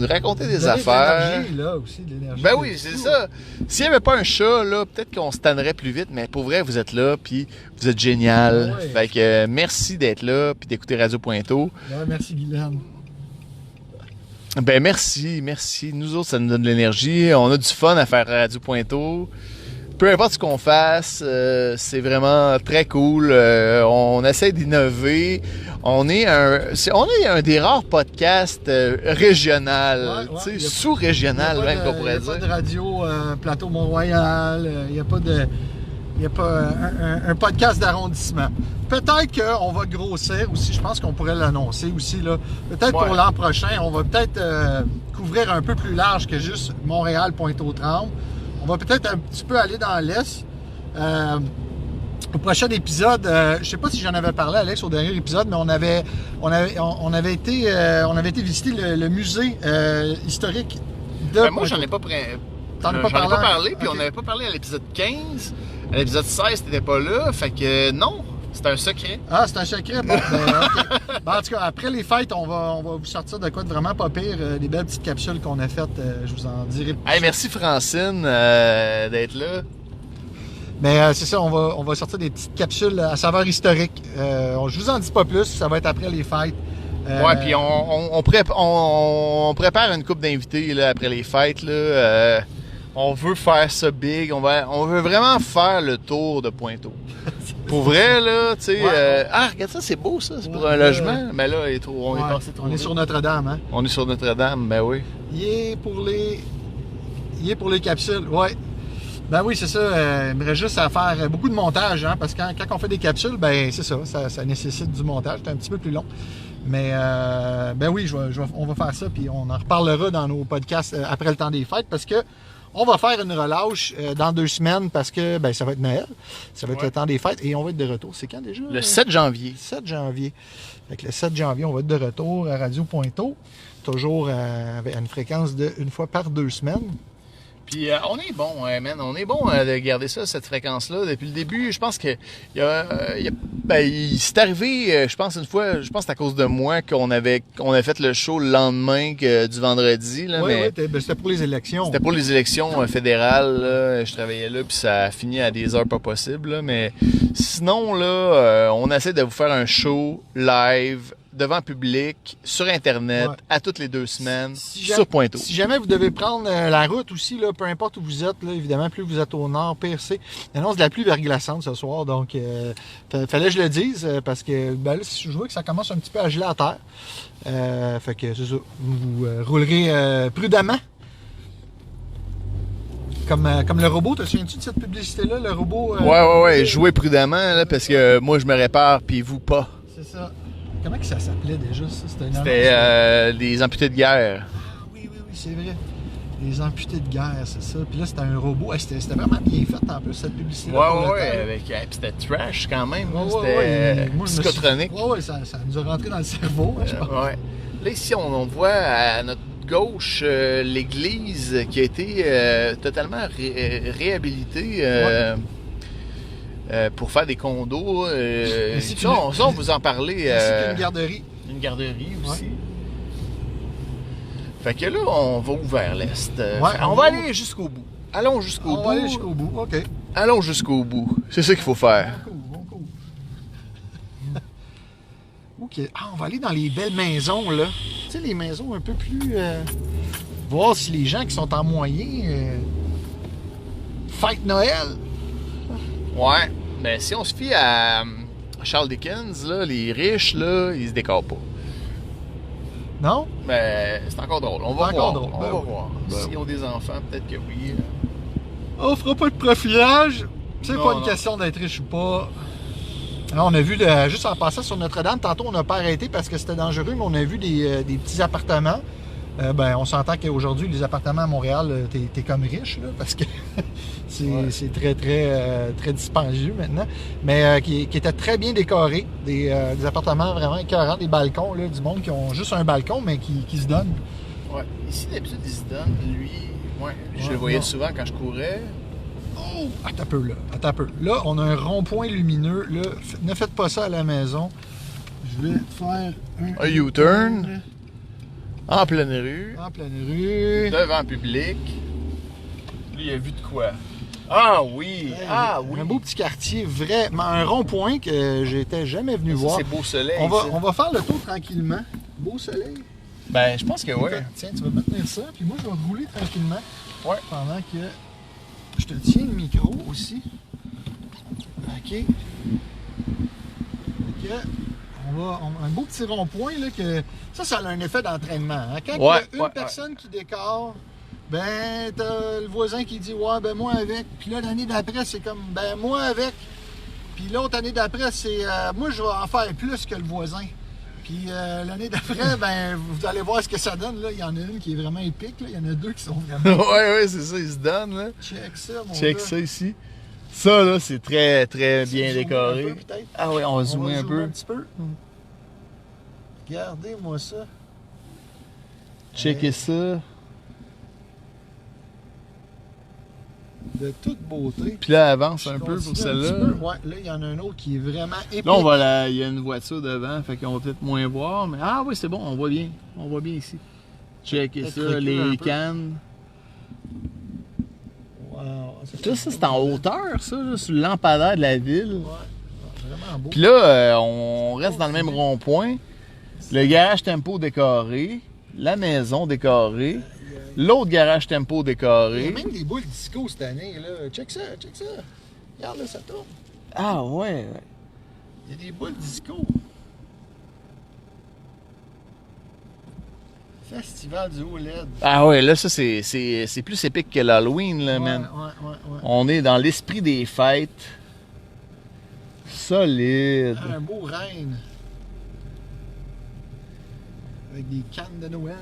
racontez des affaires. De l'énergie, là, aussi, de l'énergie. Ben oui, c'est ça. S'il n'y avait pas un chat, là, peut-être qu'on se tannerait plus vite, mais pour vrai, vous êtes là, puis vous êtes génial. Ouais. Fait que merci d'être là, puis d'écouter Radio Pointeau. Ouais, merci, Guylaine. Ben merci. Nous autres, ça nous donne de l'énergie. On a du fun à faire Radio Pointeau. Peu importe ce qu'on fasse, c'est vraiment très cool. On essaie d'innover. On est un des rares podcasts régional, Ouais, sous-régional même qu'on pourrait dire. Il n'y a pas de radio Plateau Mont-Royal, il n'y a pas un podcast d'arrondissement. Peut-être qu'on va grossir aussi, je pense qu'on pourrait l'annoncer aussi. Là. Peut-être pour l'an prochain, on va peut-être couvrir un peu plus large que juste Montréal, Pointe-aux-Trembles. On va peut-être un petit peu aller dans l'Est. Au prochain épisode, je ne sais pas si j'en avais parlé, Alex, au dernier épisode, mais on avait été visiter le musée historique de... Moi, j'en ai pas parlé, puis on n'avait pas parlé à l'épisode 15. À l'épisode 16, t'étais pas là, fait que non, c'est un secret. Ah, c'est un secret? Bon, okay. En tout cas, après les fêtes, on va vous sortir de quoi de vraiment pas pire, des belles petites capsules qu'on a faites, je vous en dirai plus. Hey, merci Francine d'être là. Mais c'est ça, on va sortir des petites capsules à saveur historique. Je vous en dis pas plus, ça va être après les fêtes. Ouais, puis on prépare une couple d'invités là, après les fêtes. Là, on veut faire ça big. On veut vraiment faire le tour de Pointeau. Pour vrai, là, tu sais... regarde ça, c'est beau, ça. C'est pour un logement. Mais là, on est passé trop. On est sur Notre-Dame, hein? On est sur Notre-Dame, ben oui. Il est pour les capsules, ouais. Ben oui, c'est ça. Il me reste juste à faire beaucoup de montage, hein, parce que quand on fait des capsules, ben c'est ça nécessite du montage. C'est un petit peu plus long. Mais ben oui, on va faire ça, puis on en reparlera dans nos podcasts après le temps des fêtes, parce que on va faire une relâche dans 2 semaines, parce que ben ça va être Noël, ça va être le temps des fêtes, et on va être de retour. C'est quand déjà? Le 7 janvier. 7 janvier. Fait que le 7 janvier, on va être de retour à Radio Pointeau, toujours à une fréquence de 1 fois par 2 semaines. Puis on est bon, man. On est bon de garder ça, cette fréquence-là. Depuis le début, je pense que il s'est arrivé, je pense une fois, je pense que c'est à cause de moi qu'on a fait le show le lendemain du vendredi. Là, oui, c'était pour les élections. C'était pour les élections fédérales. Là. Je travaillais là, puis ça a fini à des heures pas possibles. Là. Mais sinon, là, on essaie de vous faire un show live devant public, sur Internet, à toutes les 2 semaines, sur Pointeau. Si jamais vous devez prendre la route aussi, là, peu importe où vous êtes, là, évidemment, plus vous êtes au nord, pire c'est. Il annonce de la pluie verglaçante ce soir, donc fallait que je le dise, parce que là, je vois que ça commence un petit peu à geler à terre. Fait que c'est ça, vous roulerez prudemment. Comme le robot, te souviens-tu de cette publicité-là, le robot? Ouais, jouez prudemment, là, parce que moi, je me répare, puis vous pas. C'est ça. Comment que ça s'appelait déjà, ça? C'était les amputés de guerre. Ah oui, c'est vrai. Les amputés de guerre, c'est ça. Puis là, c'était un robot. C'était vraiment bien fait, en plus, cette publicité-là. Ouais. C'était trash, quand même. C'était psychotronique. Ouais, ça nous a rentré dans le cerveau, je pense. Ouais. Là, ici, on voit à notre gauche l'église qui a été totalement réhabilitée. Pour faire des condos. On vous en parler. Ainsi qu'une garderie. Une garderie aussi. Fait que là, on va vers l'est. On va aller jusqu'au bout. Allons jusqu'au bout. On va aller jusqu'au bout, OK. Allons jusqu'au bout. C'est ça qu'il faut faire. Cool. OK. On va aller dans les belles maisons, là. Tu sais, les maisons un peu plus... voir si les gens qui sont en moyen fêtent Noël. Ouais. Mais si on se fie à Charles Dickens, là, les riches, là, ils se décorent pas. Non? Mais c'est encore drôle. On va voir. On va voir. S'ils ont des enfants, peut-être que oui. On fera pas de profilage. C'est pas une question d'être riche ou pas. Alors, on a vu, juste en passant sur Notre-Dame, tantôt on n'a pas arrêté parce que c'était dangereux, mais on a vu des petits appartements Ben, on s'entend qu'aujourd'hui, les appartements à Montréal, t'es comme riche, là, parce que c'est très, très, très dispendieux maintenant. Mais qui étaient très bien décorés. Des appartements vraiment écœurants, des balcons, là, du monde qui ont juste un balcon, mais qui se donnent. Ouais. Ici, d'habitude, il se donne. Lui, je le voyais souvent quand je courais. Oh! Attends un peu, là. Attends un peu. Là, on a un rond-point lumineux. Là, ne faites pas ça à la maison. Je vais faire un U-turn. En pleine rue. En pleine rue. Devant le public. Lui, il a vu de quoi? Ah oui! Oui! Un beau petit quartier, vraiment. Un rond-point que j'étais jamais venu voir. C'est beau soleil. On va faire le tour tranquillement. Beau soleil. Ben, je pense que oui. Tiens, tu vas me tenir ça, puis moi, je vais rouler tranquillement. Ouais. Pendant que je te tiens le micro aussi. OK. OK. Un beau petit rond-point, là, que ça a un effet d'entraînement. Hein? Quand il y a une personne qui décore, ben, t'as le voisin qui dit, ouais, ben, moi avec. Puis là, l'année d'après, c'est comme, ben, moi avec. Puis l'autre année d'après, c'est, moi, je vais en faire plus que le voisin. Puis l'année d'après, ben, vous allez voir ce que ça donne. Là. Il y en a une qui est vraiment épique. Là. Il y en a deux qui sont vraiment. Ouais, c'est ça, ils se donnent. Là. Check ça, mon Check gars. ça ici. Ça, là, c'est très, très bien décoré. Un peu, ah oui, on va zoomer un peu. Un petit peu. Regardez-moi ça. Checkez ça. De toute beauté. Puis là, avance un peu pour celle-là. Ouais, là, il y en a un autre qui est vraiment épique. Là, il y a une voiture devant, fait qu'on va peut-être moins voir. Mais ah oui, c'est bon, on voit bien. On voit bien ici. Checkez ça, les cannes. Wow, ça c'est en hauteur, ça, là, sur le lampadaire de la ville. Ouais, vraiment beau. Puis là, on reste dans le même rond-point. Le garage tempo décoré, la maison décorée, l'autre garage tempo décoré. Il y a même des boules disco cette année, là. Check ça. Regarde, là, ça tourne. Ah ouais. Il y a des boules disco. Festival du OLED. Ah ouais, là, ça, c'est plus épique que l'Halloween, là, man. Ouais. On est dans l'esprit des fêtes. Solide. Un beau reine. Avec des cannes de Noël.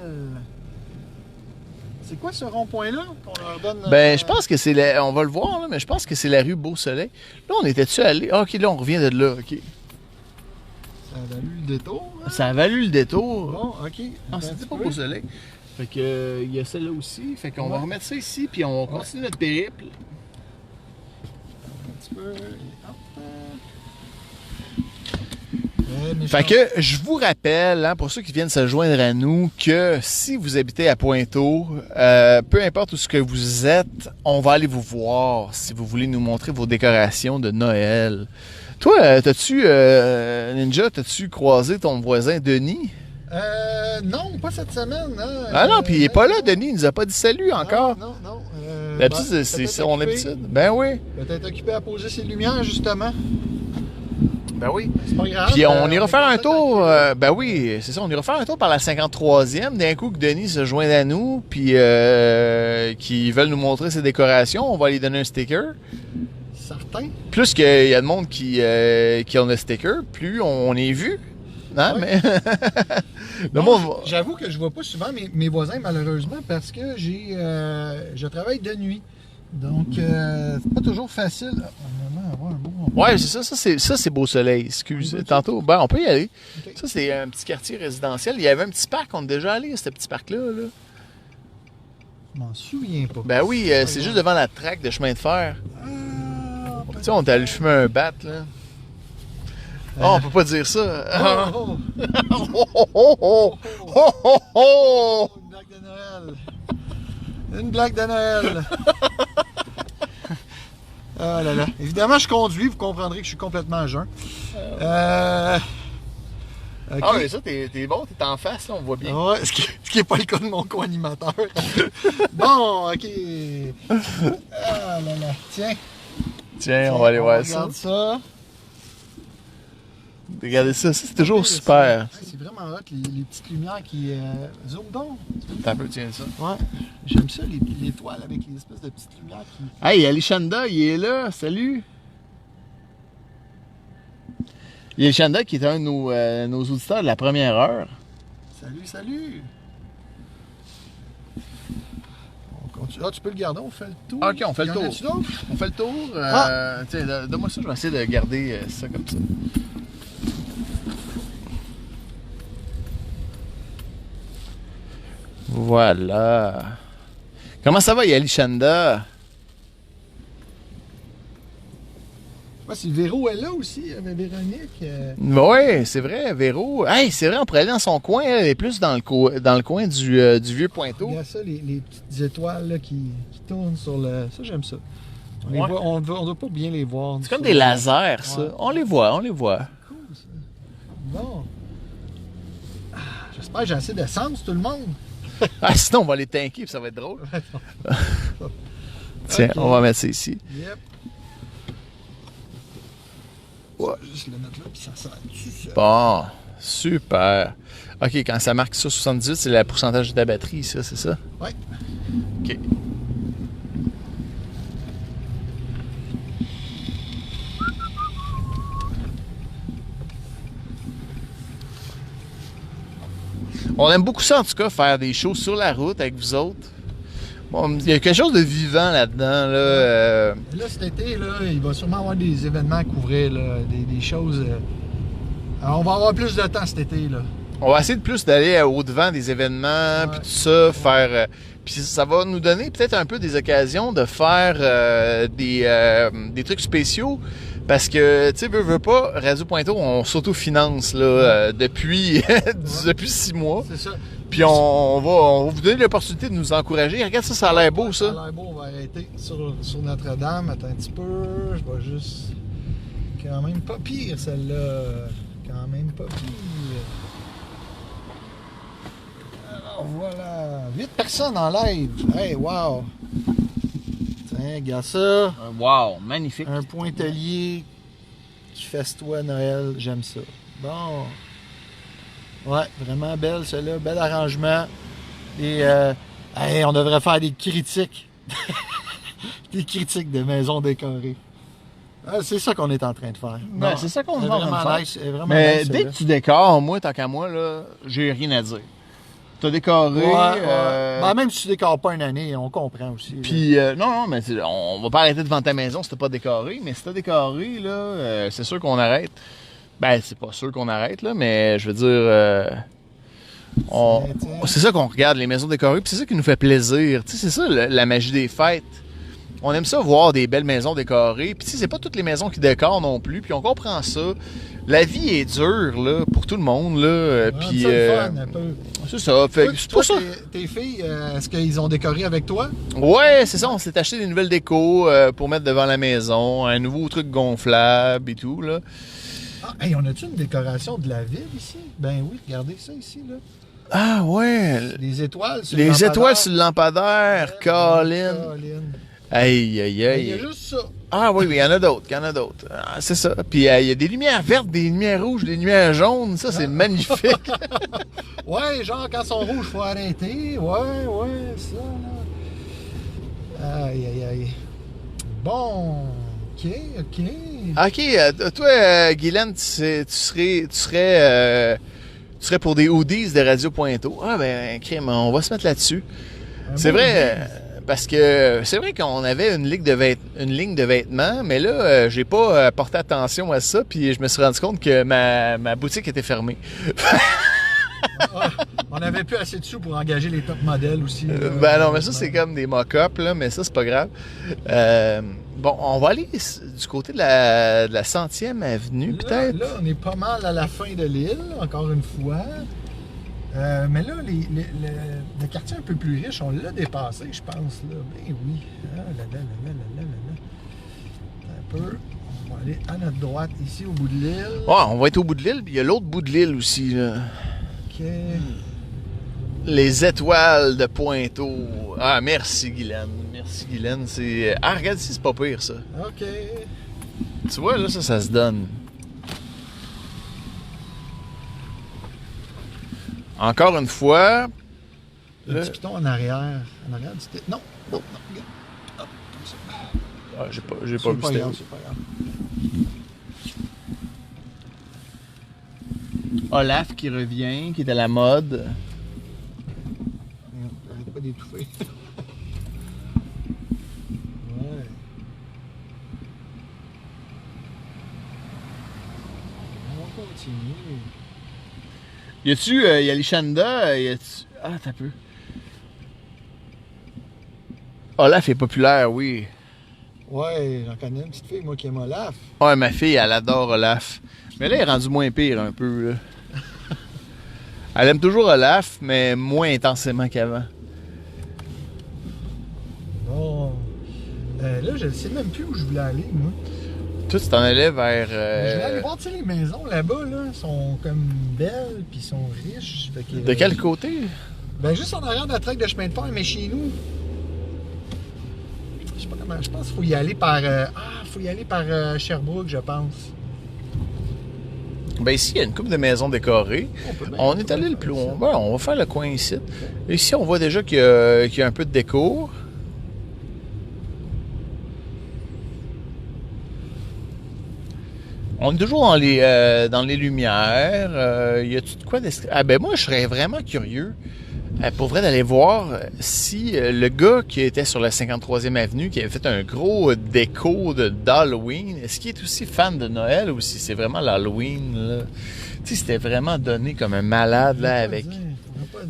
C'est quoi ce rond-point-là qu'on leur donne? Ben, je pense que c'est on va le voir, là, mais je pense que c'est la rue Beau-Soleil. Là, on était-tu allé? Ah, OK, là, on revient de là, OK. Ça a valu le détour, hein? Ça a valu le détour. Bon, OK. Ah, c'était pas Beau-Soleil. Fait que, il y a celle-là aussi. Fait qu'on va remettre ça ici, puis on continue notre périple. Un petit peu. Fait que je vous rappelle, hein, pour ceux qui viennent se joindre à nous, que si vous habitez à Pointeau, peu importe où ce que vous êtes, on va aller vous voir si vous voulez nous montrer vos décorations de Noël. Toi, Ninja, t'as-tu croisé ton voisin Denis? Non, pas cette semaine. Hein? Ah non, puis il est pas là, Denis, il nous a pas dit salut encore. Non. D'habitude, c'est son habitude. Ben oui. Peut-être occupé à poser ses lumières, justement. Ben oui. C'est pas grave. Puis on ira faire un tour, ben oui, c'est ça, on ira faire un tour par la 53e. D'un coup que Denis se joint à nous, puis qu'ils veulent nous montrer ses décorations, on va lui donner un sticker. Certain. Plus qu'il y a de monde qui ont un sticker, plus on est vu. Hein, ouais. Mais j'avoue que je vois pas souvent mes voisins, malheureusement, parce que je travaille de nuit. Donc, c'est pas toujours facile. Avoir un beau ouais, c'est ça, c'est Beau Soleil. Excuse. Tantôt, ben, on peut y aller. Okay. Ça, c'est un petit quartier résidentiel. Il y avait un petit parc, on est déjà allé à ce petit parc-là. Là. Je m'en souviens pas. Ben oui, c'est juste devant la traque de chemin de fer. Tu sais, on est allé fumer un bat, là. Oh, on peut pas dire ça. Une blague de Noël. Une blague de Noël. Ah là là. Évidemment, je conduis. Vous comprendrez que je suis complètement à jeun. Okay. Ah, mais ça, t'es bon, t'es en face, là, on voit bien. Ouais, ce qui n'est pas le cas de mon co-animateur. Bon, OK. Ah là là. Tiens, on va aller voir ça. Regarde ça. Regardez ça, c'est toujours super. C'est vraiment hot, les petites lumières qui zoom donc. T'as un peu, tiens ça. Ouais, j'aime ça, les toiles avec les espèces de petites lumières qui... Hey, Alishanda, il est là, salut! Il y a Alishanda qui est un de nos auditeurs de la première heure. Salut! tu peux le garder, on fait le tour. Ok, on fait le tour. On fait le tour. Tiens, donne-moi ça, je vais essayer de garder ça comme ça. Voilà. Comment ça va, Yalishanda? Ouais, si Véro est là aussi, avec Véronique. Oui, c'est vrai, Véro. Hey, c'est vrai, on pourrait aller dans son coin. Elle est plus dans le coin du vieux Pointeau. Regarde ça, les petites étoiles là, qui tournent sur le... Ça, j'aime ça. On les voit, on doit pas bien les voir. C'est comme des lasers, ça. Ouais. On les voit. Cool, ça. Bon. J'espère que j'ai assez d'essence, tout le monde. Ah, sinon, on va les tanker, puis ça va être drôle. Tiens, okay. On va mettre ça ici. Yep. Ouais. Juste le mettre là, puis ça sert dessus. Bon, super. OK, quand ça marque ça, 78, c'est le pourcentage de ta batterie, ça, c'est ça? Oui. OK. On aime beaucoup ça, en tout cas, faire des shows sur la route avec vous autres. Bon, il y a quelque chose de vivant là-dedans. Là, Là, cet été, là, il va sûrement avoir des événements à couvrir, là, des choses. Alors, on va avoir plus de temps cet été. Là. On va essayer de plus d'aller au-devant des événements, puis tout ça, faire... puis ça va nous donner peut-être un peu des occasions de faire des trucs spéciaux. Parce que, tu sais, veux pas, Radio Pointeau, on s'autofinance là, depuis 6 mois. C'est ça. Puis on va vous donner l'opportunité de nous encourager. Regarde ça, ça a l'air beau, ça. Ça a l'air beau, on va arrêter sur Notre-Dame. Attends un petit peu, je vais juste... Quand même pas pire, celle-là. Quand même pas pire. Alors, voilà. 8 personnes en live. Hey, wow. Tiens, regarde ça. Wow, magnifique. Un pointelier qui festoie Noël. J'aime ça. Bon. Ouais, vraiment belle, celle-là. Bel arrangement. Et, hey, on devrait faire des critiques. Des critiques de maisons décorées. Ah, c'est ça qu'on est en train de faire. Ouais, c'est ça qu'on est en train de faire. Nice, vraiment mais nice, dès que tu décores, moi, tant qu'à moi, là, j'ai rien à dire. T'as décoré. Ben, même si tu décores pas une année, on comprend aussi. Puis, non, mais on va pas arrêter devant ta maison si t'as pas décoré. Mais si t'as décoré, là, c'est sûr qu'on arrête. Ben, c'est pas sûr qu'on arrête, là, mais je veux dire. C'est ça qu'on regarde, les maisons décorées, puis c'est ça qui nous fait plaisir. Tu sais, c'est ça la magie des fêtes. On aime ça voir des belles maisons décorées. Puis tu sais, c'est pas toutes les maisons qui décorent non plus. Puis on comprend ça. La vie est dure là pour tout le monde là. Puis c'est ça. Fait, c'est pour ça. Tes filles, est-ce qu'ils ont décoré avec toi? Ouais, c'est ça. On s'est acheté des nouvelles décos pour mettre devant la maison, un nouveau truc gonflable et tout là. Ah, hey, on a-tu une décoration de la ville ici? Ben oui, regardez ça ici là. Ah ouais. Les étoiles sur le lampadaire. Les étoiles sur le Ouais, lampadaire. Colin. Aïe, aïe, aïe. Il y a juste ça. Ah oui, il y en a d'autres, Ah, c'est ça. Puis il y a des lumières vertes, des lumières rouges, des lumières jaunes. Ça, c'est magnifique. Ouais, genre, quand ils sont rouges, il faut arrêter. Ouais, ça, là. Aïe, aïe, aïe. Bon, OK. OK, toi, Guylaine, tu serais pour des hoodies de Radio Pointeau. Ah, ben, crème, on va se mettre là-dessus. C'est vrai... Parce que c'est vrai qu'on avait une ligne de vêtements, mais là, j'ai pas porté attention à ça, puis je me suis rendu compte que ma boutique était fermée. On n'avait plus assez de sous pour engager les top modèles aussi. Ben non, mais ça, c'est comme des mock-ups, là, mais ça, c'est pas grave. Bon, on va aller du côté de la 100e avenue, peut-être. Là, on est pas mal à la fin de l'île, encore une fois. Mais là, le quartier un peu plus riche, on l'a dépassé, je pense. Là. Ben oui. Ah, un peu. On va aller à notre droite, ici, au bout de l'île. Ouais, on va être au bout de l'île, puis il y a l'autre bout de l'île aussi. Là. OK. Les étoiles de Pointeau. Ah, merci, Guylaine. Merci, Guylaine. Ah, regarde ici, c'est pas pire, ça. OK. Tu vois, là, ça se donne. Encore une fois. Un petit piton en arrière. En arrière du stéréo. Non, regarde. Hop, comme ça. Ah, j'ai pas vu stéréo. C'est pas grave. Olaf qui revient, qui est à la mode. Arrête pas d'étouffer. Y a-tu Yalishanda? Ah, t'as peu. Olaf est populaire, oui. Ouais, j'en connais une petite fille, moi, qui aime Olaf. Ouais, ma fille, elle adore Olaf. Mais là, elle est rendue moins pire un peu, là. Elle aime toujours Olaf, mais moins intensément qu'avant. Bon. Là, je ne sais même plus où je voulais aller, moi. Toi, tu t'en allais vers... Je voulais aller voir, tu sais, les maisons là-bas, là, sont comme belles, puis sont riches. Fait que, De quel côté? Ben, juste en arrière de la traque de chemin de fer, mais chez nous. Je sais pas comment. Je pense qu'il faut y aller par. Faut y aller par Sherbrooke, je pense. Ben ici, il y a une couple de maisons décorées. On est allé le plus loin. Ben, on va faire le coin ici. Ici, on voit déjà qu'il y a un peu de déco. On est toujours dans les lumières. Y a-tu de quoi Ah ben moi, je serais vraiment curieux. Pour vrai, d'aller voir si le gars qui était sur la 53e avenue, qui avait fait un gros déco d'Halloween, est-ce qu'il est aussi fan de Noël ou si c'est vraiment l'Halloween, là? Tu sais, c'était vraiment donné comme un malade, là, avec...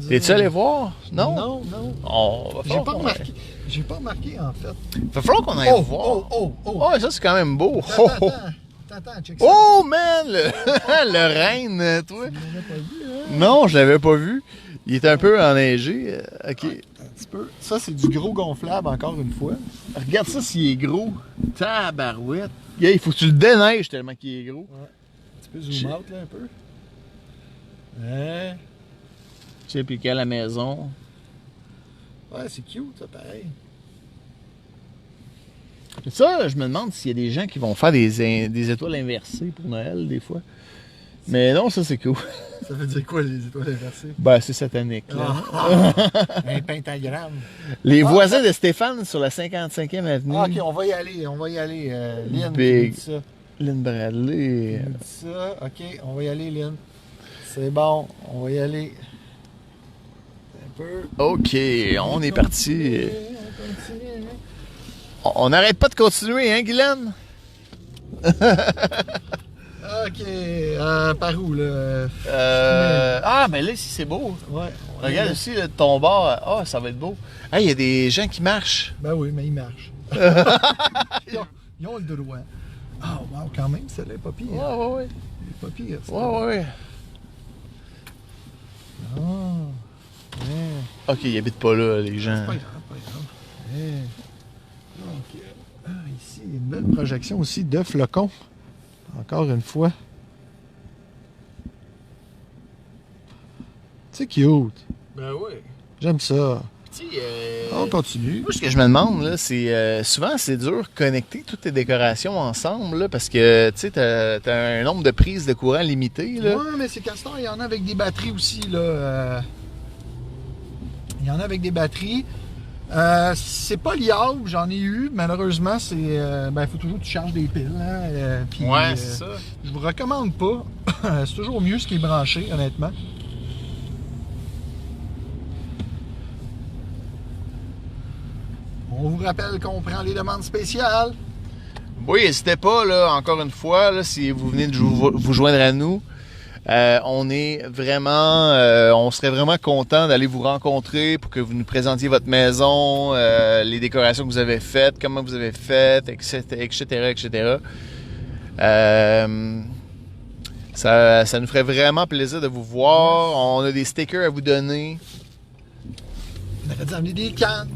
T'es-tu allé voir? Non? Non. On va J'ai pas remarqué. J'ai pas remarqué, en fait. Va falloir qu'on aille voir. Oh, ça, c'est quand même beau. Attends, check ça. Oh, man! Le renne, toi. Tu l'avais pas vu, hein? Non, je l'avais pas vu. Il est un peu enneigé. OK. Un petit peu. Ça, c'est du gros gonflable, encore une fois. Regarde ça s'il est gros. Tabarouette. Il faut que tu le déneiges tellement qu'il est gros. Ouais. Tu peux zoom out, là, un peu. Hein? Tu sais, puis qu'à la maison. Ouais, c'est cute, ça, pareil. Ça, je me demande s'il y a des gens qui vont faire des étoiles inversées pour Noël, des fois. Mais non, ça, c'est cool. Ça veut dire quoi, les étoiles inversées? Ben, c'est satanique, là. Un pentagramme. Les voisins de Stéphane sur la 55e avenue. Ah, OK, on va y aller. Lynn, Big. qui dit ça. Lynn Bradley. Elle dit ça. OK, on va y aller, Lynn. C'est bon, on va y aller. Un peu. OK, on est parti. On continue. On n'arrête pas de continuer, hein, Guylaine? OK, par où, là? Ah, ben là, ici, c'est beau. Ouais. Regarde aussi, là, de ton bord. Ah, ça va être beau. Hey, il y a des gens qui marchent. Ben oui, mais ils marchent. ils ont le droit. Ah, wow, quand même, celle-là est pas pire. Ouais. C'est pas pire, ça. Ouais. Ah, ouais. OK, ils habitent pas là, les gens. Pas grave. Ouais. Donc, ici, une belle projection aussi de flocons. Encore une fois. C'est cute. Ben oui. J'aime ça. Tu sais, On continue. moi, ce que je me demande, là, c'est souvent, c'est dur de connecter toutes tes décorations ensemble, là, parce que, tu sais, t'as un nombre de prises de courant limité, là. Ouais, mais c'est Castor, il y en a avec des batteries aussi, là. Il y en a avec des batteries. C'est pas liable, j'en ai eu. Malheureusement, c'est. Il faut toujours que tu charges des piles. Hein, puis, Ouais, c'est ça. Je vous recommande pas. C'est toujours mieux ce qui est branché, honnêtement. On vous rappelle qu'on prend les demandes spéciales. Oui, n'hésitez pas, là, encore une fois, là, si vous venez de vous joindre à nous. On est vraiment, on serait vraiment content d'aller vous rencontrer pour que vous nous présentiez votre maison, les décorations que vous avez faites, comment vous avez fait, etc. Ça nous ferait vraiment plaisir de vous voir. On a des stickers à vous donner. On aurait dû amener des cannes.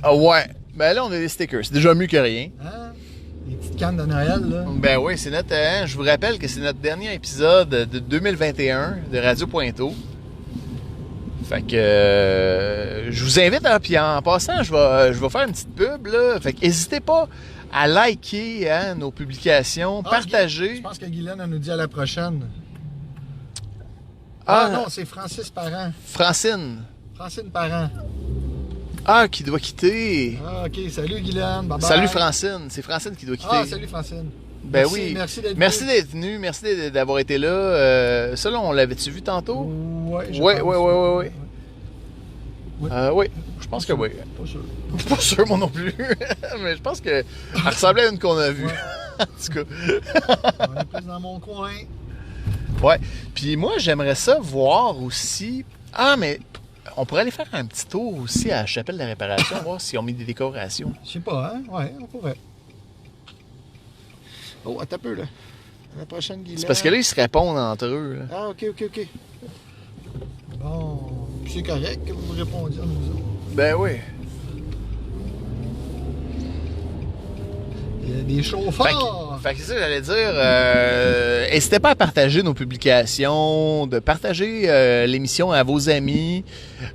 Ah ouais, ben là on a des stickers, c'est déjà mieux que rien. Hein? Des petites cannes de Noël, là. Ben oui, c'est notre. Je vous rappelle que c'est notre dernier épisode de 2021 de Radio Pointeau. Fait que je vous invite, puis en passant, je vais faire une petite pub là. Fait que n'hésitez pas à liker nos publications, partager. Je pense que Guylaine nous dit à la prochaine. Ah non, c'est Francis Parent. Francine. Francine Parent. Ah, qui doit quitter. Ah, OK. Salut, Guylaine. Bye bye. Salut Francine. C'est Francine qui doit quitter. Ah, salut, Francine. Ben Merci, oui. Merci d'être venu. Merci d'avoir été là. Ça, là, on l'avait-tu vu tantôt? Ouais, Oui. Ouais. Oui, je pense que oui. Pas sûr. Je suis pas sûr, moi non plus. Mais je pense qu'elle ressemblait à une qu'on a vue. Ouais. En tout cas. On est plus dans mon coin. Ouais. Puis moi, j'aimerais ça voir aussi... Ah, mais on pourrait aller faire un petit tour aussi à la chapelle de la réparation, voir s'ils ont mis des décorations. Je sais pas, hein? Ouais, on pourrait. Oh, attends un peu, là. La prochaine Guylaine. C'est parce que là, ils se répondent entre eux. Là. Ah, OK. Bon, c'est correct que vous répondiez à nous autres. Ben oui. Il y a des chauffeurs! Fait que c'est ça que j'allais dire. N'hésitez pas à partager nos publications, de partager l'émission à vos amis,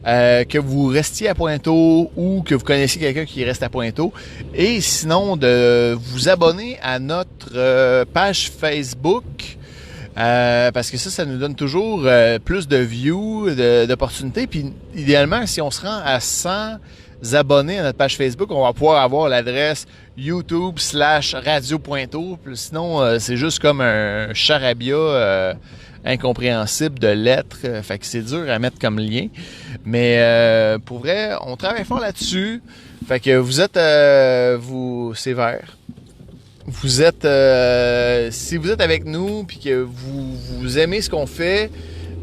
que vous restiez à Pointeau ou que vous connaissiez quelqu'un qui reste à Pointeau. Et sinon, de vous abonner à notre page Facebook. Parce que ça nous donne toujours plus de views, d'opportunités. Puis idéalement, si on se rend à 100 abonnés à notre page Facebook, on va pouvoir avoir l'adresse YouTube/Radio Pointeau. Sinon, c'est juste comme un charabia incompréhensible de lettres. Fait que c'est dur à mettre comme lien. Mais pour vrai, on travaille fort là-dessus. Fait que vous êtes... c'est vert. Vous êtes... si vous êtes avec nous puis que vous aimez ce qu'on fait,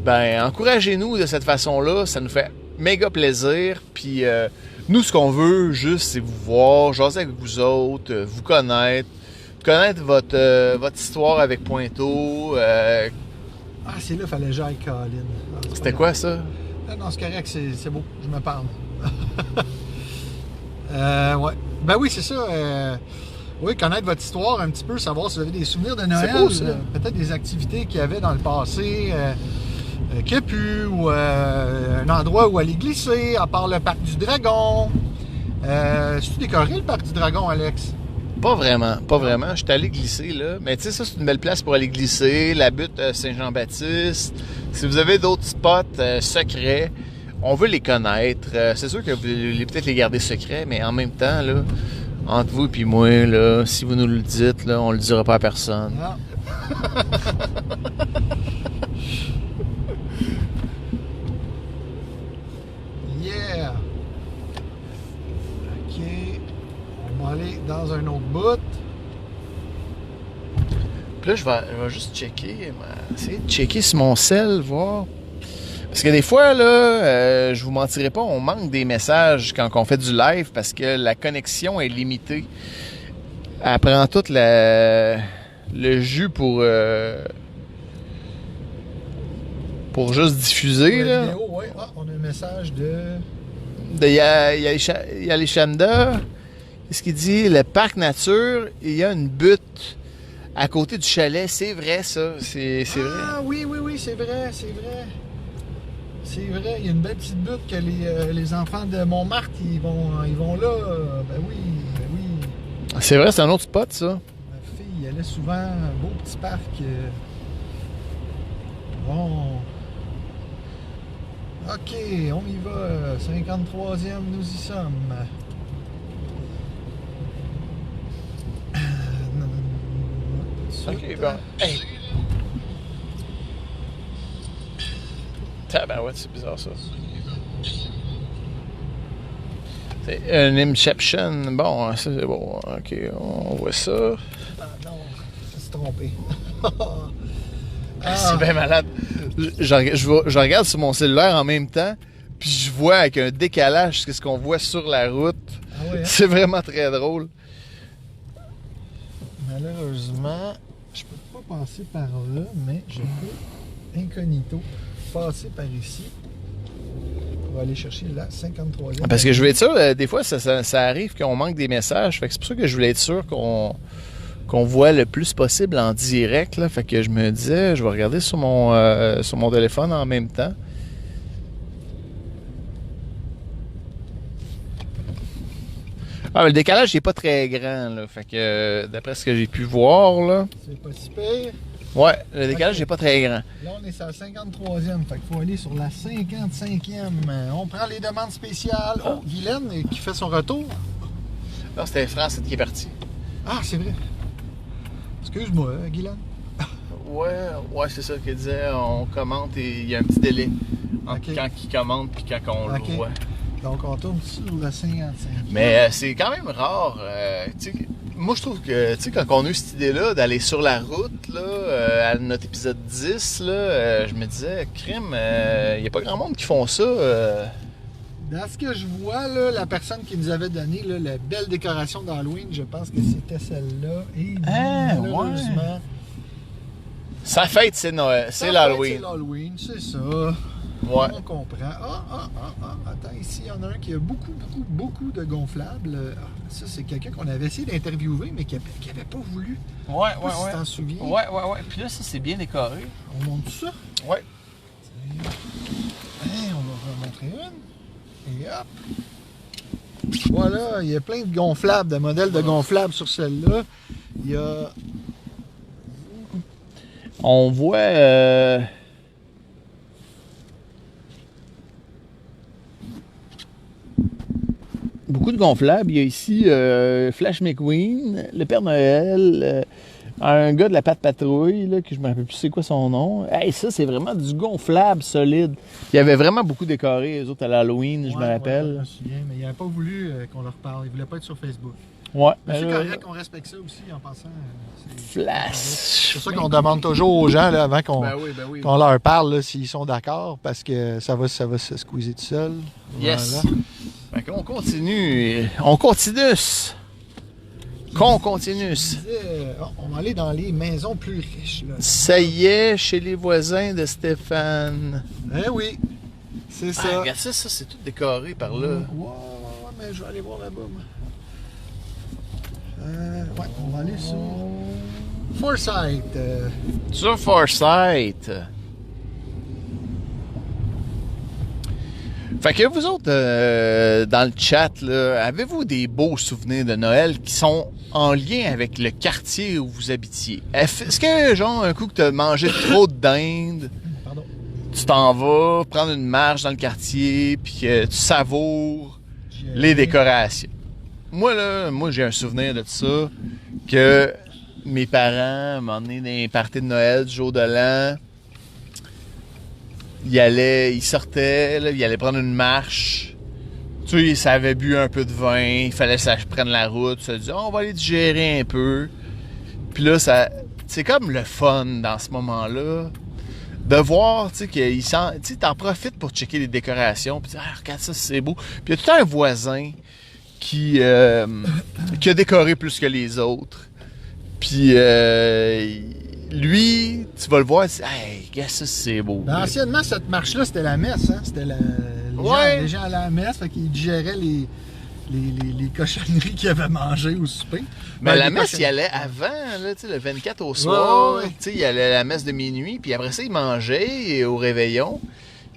ben encouragez-nous de cette façon-là. Ça nous fait méga plaisir. Puis nous, ce qu'on veut juste, c'est vous voir, jaser avec vous autres, vous connaître votre histoire avec Pointeau. Ah, c'est là, fallait que j'aille Colin. C'était quoi ça? Non, c'est correct, c'est beau, je me parle. Ouais. Ben oui, c'est ça. Oui, connaître votre histoire un petit peu, savoir si vous avez des souvenirs de Noël. C'est beau, ça. Peut-être des activités qu'il y avait dans le passé qu'il n'y a plus, ou un endroit où aller glisser, à part le parc du Dragon. C'est-tu décoré, le parc du Dragon, Alex? Pas vraiment. Je suis allé glisser, là. Mais tu sais, ça, c'est une belle place pour aller glisser. La butte Saint-Jean-Baptiste. Si vous avez d'autres spots secrets, on veut les connaître. C'est sûr que vous voulez peut-être les garder secrets, mais en même temps, là, entre vous et moi, là, si vous nous le dites, là, on le dira pas à personne. Non. Yeah! OK. On va aller dans un autre bout. Puis là, je vais juste checker. Essayer de checker sur mon cell, voir. Parce que des fois, là, je vous mentirai pas, on manque des messages quand on fait du live parce que la connexion est limitée. Elle prend tout le jus pour juste diffuser. Là. Vidéo, ouais. Ah, on a un message de... Il y a les Chanda. Qu'est-ce qu'il dit? Le parc nature, il y a une butte à côté du chalet. C'est vrai, ça. C'est vrai. Ah oui, c'est vrai. C'est vrai, il y a une belle petite butte que les enfants de Montmartre, ils vont là. Ben oui. C'est vrai, c'est un autre spot, ça. Ma fille, elle allait souvent, un beau petit parc. Bon. OK, on y va. 53e, nous y sommes. OK, bon. Hey! Tabarouette, c'est bizarre, ça. C'est un Inception. Bon, ça, c'est bon. OK, on voit ça. Ah non, je me suis trompé. C'est bien malade. Je regarde sur mon cellulaire en même temps, puis je vois avec un décalage ce qu'on voit sur la route. Ah ouais, hein? C'est vraiment très drôle. Malheureusement, je peux pas passer par là, mais je peux incognito passer par ici pour aller chercher la 53e. Parce que je veux être sûr, des fois, ça arrive qu'on manque des messages. Fait que c'est pour ça que je voulais être sûr qu'on voit le plus possible en direct. Là. Fait que je me disais, je vais regarder sur mon téléphone en même temps. Ah, mais le décalage n'est pas très grand. Là. Fait que d'après ce que j'ai pu voir, là. C'est pas si pire. Ouais, le décalage n'est pas très grand. Là, on est sur la 53e, fait qu'il faut aller sur la 55e. On prend les demandes spéciales. Oh, Guylaine qui fait son retour. Non, c'était France qui est parti. Ah, c'est vrai. Excuse-moi, Guylaine. Ouais, c'est ça qu'il disait. On commente et il y a un petit délai entre Ok. quand il commente puis quand on Ok. le voit. Donc, on tourne sur la 55e. Mais c'est quand même rare. Tu sais, moi, je trouve que, tu sais, quand on a eu cette idée-là d'aller sur la route, là, à notre épisode 10, là, je me disais, crime, il n'y a pas grand monde qui font ça. Dans ce que je vois, là, la personne qui nous avait donné là, la belle décoration d'Halloween, je pense que c'était celle-là. Et malheureusement... Sa fête, c'est Noël, c'est l'Halloween. C'est l'Halloween, c'est ça. Ouais. On comprend. Attends, ici, il y en a un qui a beaucoup de gonflables. Ça, c'est quelqu'un qu'on avait essayé d'interviewer, mais qui n'avait pas voulu. Ouais. Si tu t'en souviens. Ouais. Puis là, ça, c'est bien décoré. On monte ça? Ouais. On va en montrer une. Et hop. Voilà, il y a plein de gonflables, de modèles de gonflables sur celle-là. Il y a... On voit... beaucoup de gonflables. Il y a ici Flash McQueen, le Père Noël, un gars de la Patte Patrouille, là, que je me rappelle plus c'est quoi son nom. Hey, ça, c'est vraiment du gonflable solide. Il y avait vraiment beaucoup décoré, les autres, à l'Halloween, je me rappelle. Je me souviens, mais il n'avait pas voulu qu'on leur parle. Il ne voulait pas être sur Facebook. Ouais. Mais c'est correct qu'on respecte ça aussi, en passant. Flash. C'est ça qu'on demande toujours aux gens là, avant qu'on qu'on leur parle s'ils sont d'accord, parce que ça va se squeezer tout seul. Yes. Voilà. Fait qu'on continue. On continue. On va aller dans les maisons plus riches. Là. Ça y est, chez les voisins de Stéphane. Eh oui, c'est ça. Regarde ça, c'est tout décoré par là. Ouais, mais je vais aller voir là-bas. On va aller sur Forsyth. Sur Forsyth. Fait que vous autres, dans le chat, là, avez-vous des beaux souvenirs de Noël qui sont en lien avec le quartier où vous habitiez? Est-ce que, genre, un coup que tu as mangé trop de dinde, tu t'en vas prendre une marche dans le quartier, puis que tu savoures les décorations? Moi, j'ai un souvenir de ça, que mes parents m'ont emmené dans les parties de Noël du jour de l'an. Ils sortaient, là, ils allaient prendre une marche. Tu sais, ça avait bu un peu de vin, il fallait que ça prenne la route. Ça dit, on va aller digérer un peu. Puis là, c'est comme le fun dans ce moment-là. De voir, tu sais, t'en profites pour checker les décorations. Puis regarde ça, c'est beau. Puis il y a tout un voisin qui a décoré plus que les autres. Puis lui, tu vas le voir, tu dis, hey, gars, ça c'est beau. Ben, anciennement, cette marche-là, c'était la messe. Hein? C'était les gens allaient à la messe, fait qu'ils digéraient les cochonneries qu'ils avaient mangées au souper. Mais la messe, il allait avant, là, le 24 au soir. Il allait à la messe de minuit, puis après ça, il mangeait au réveillon.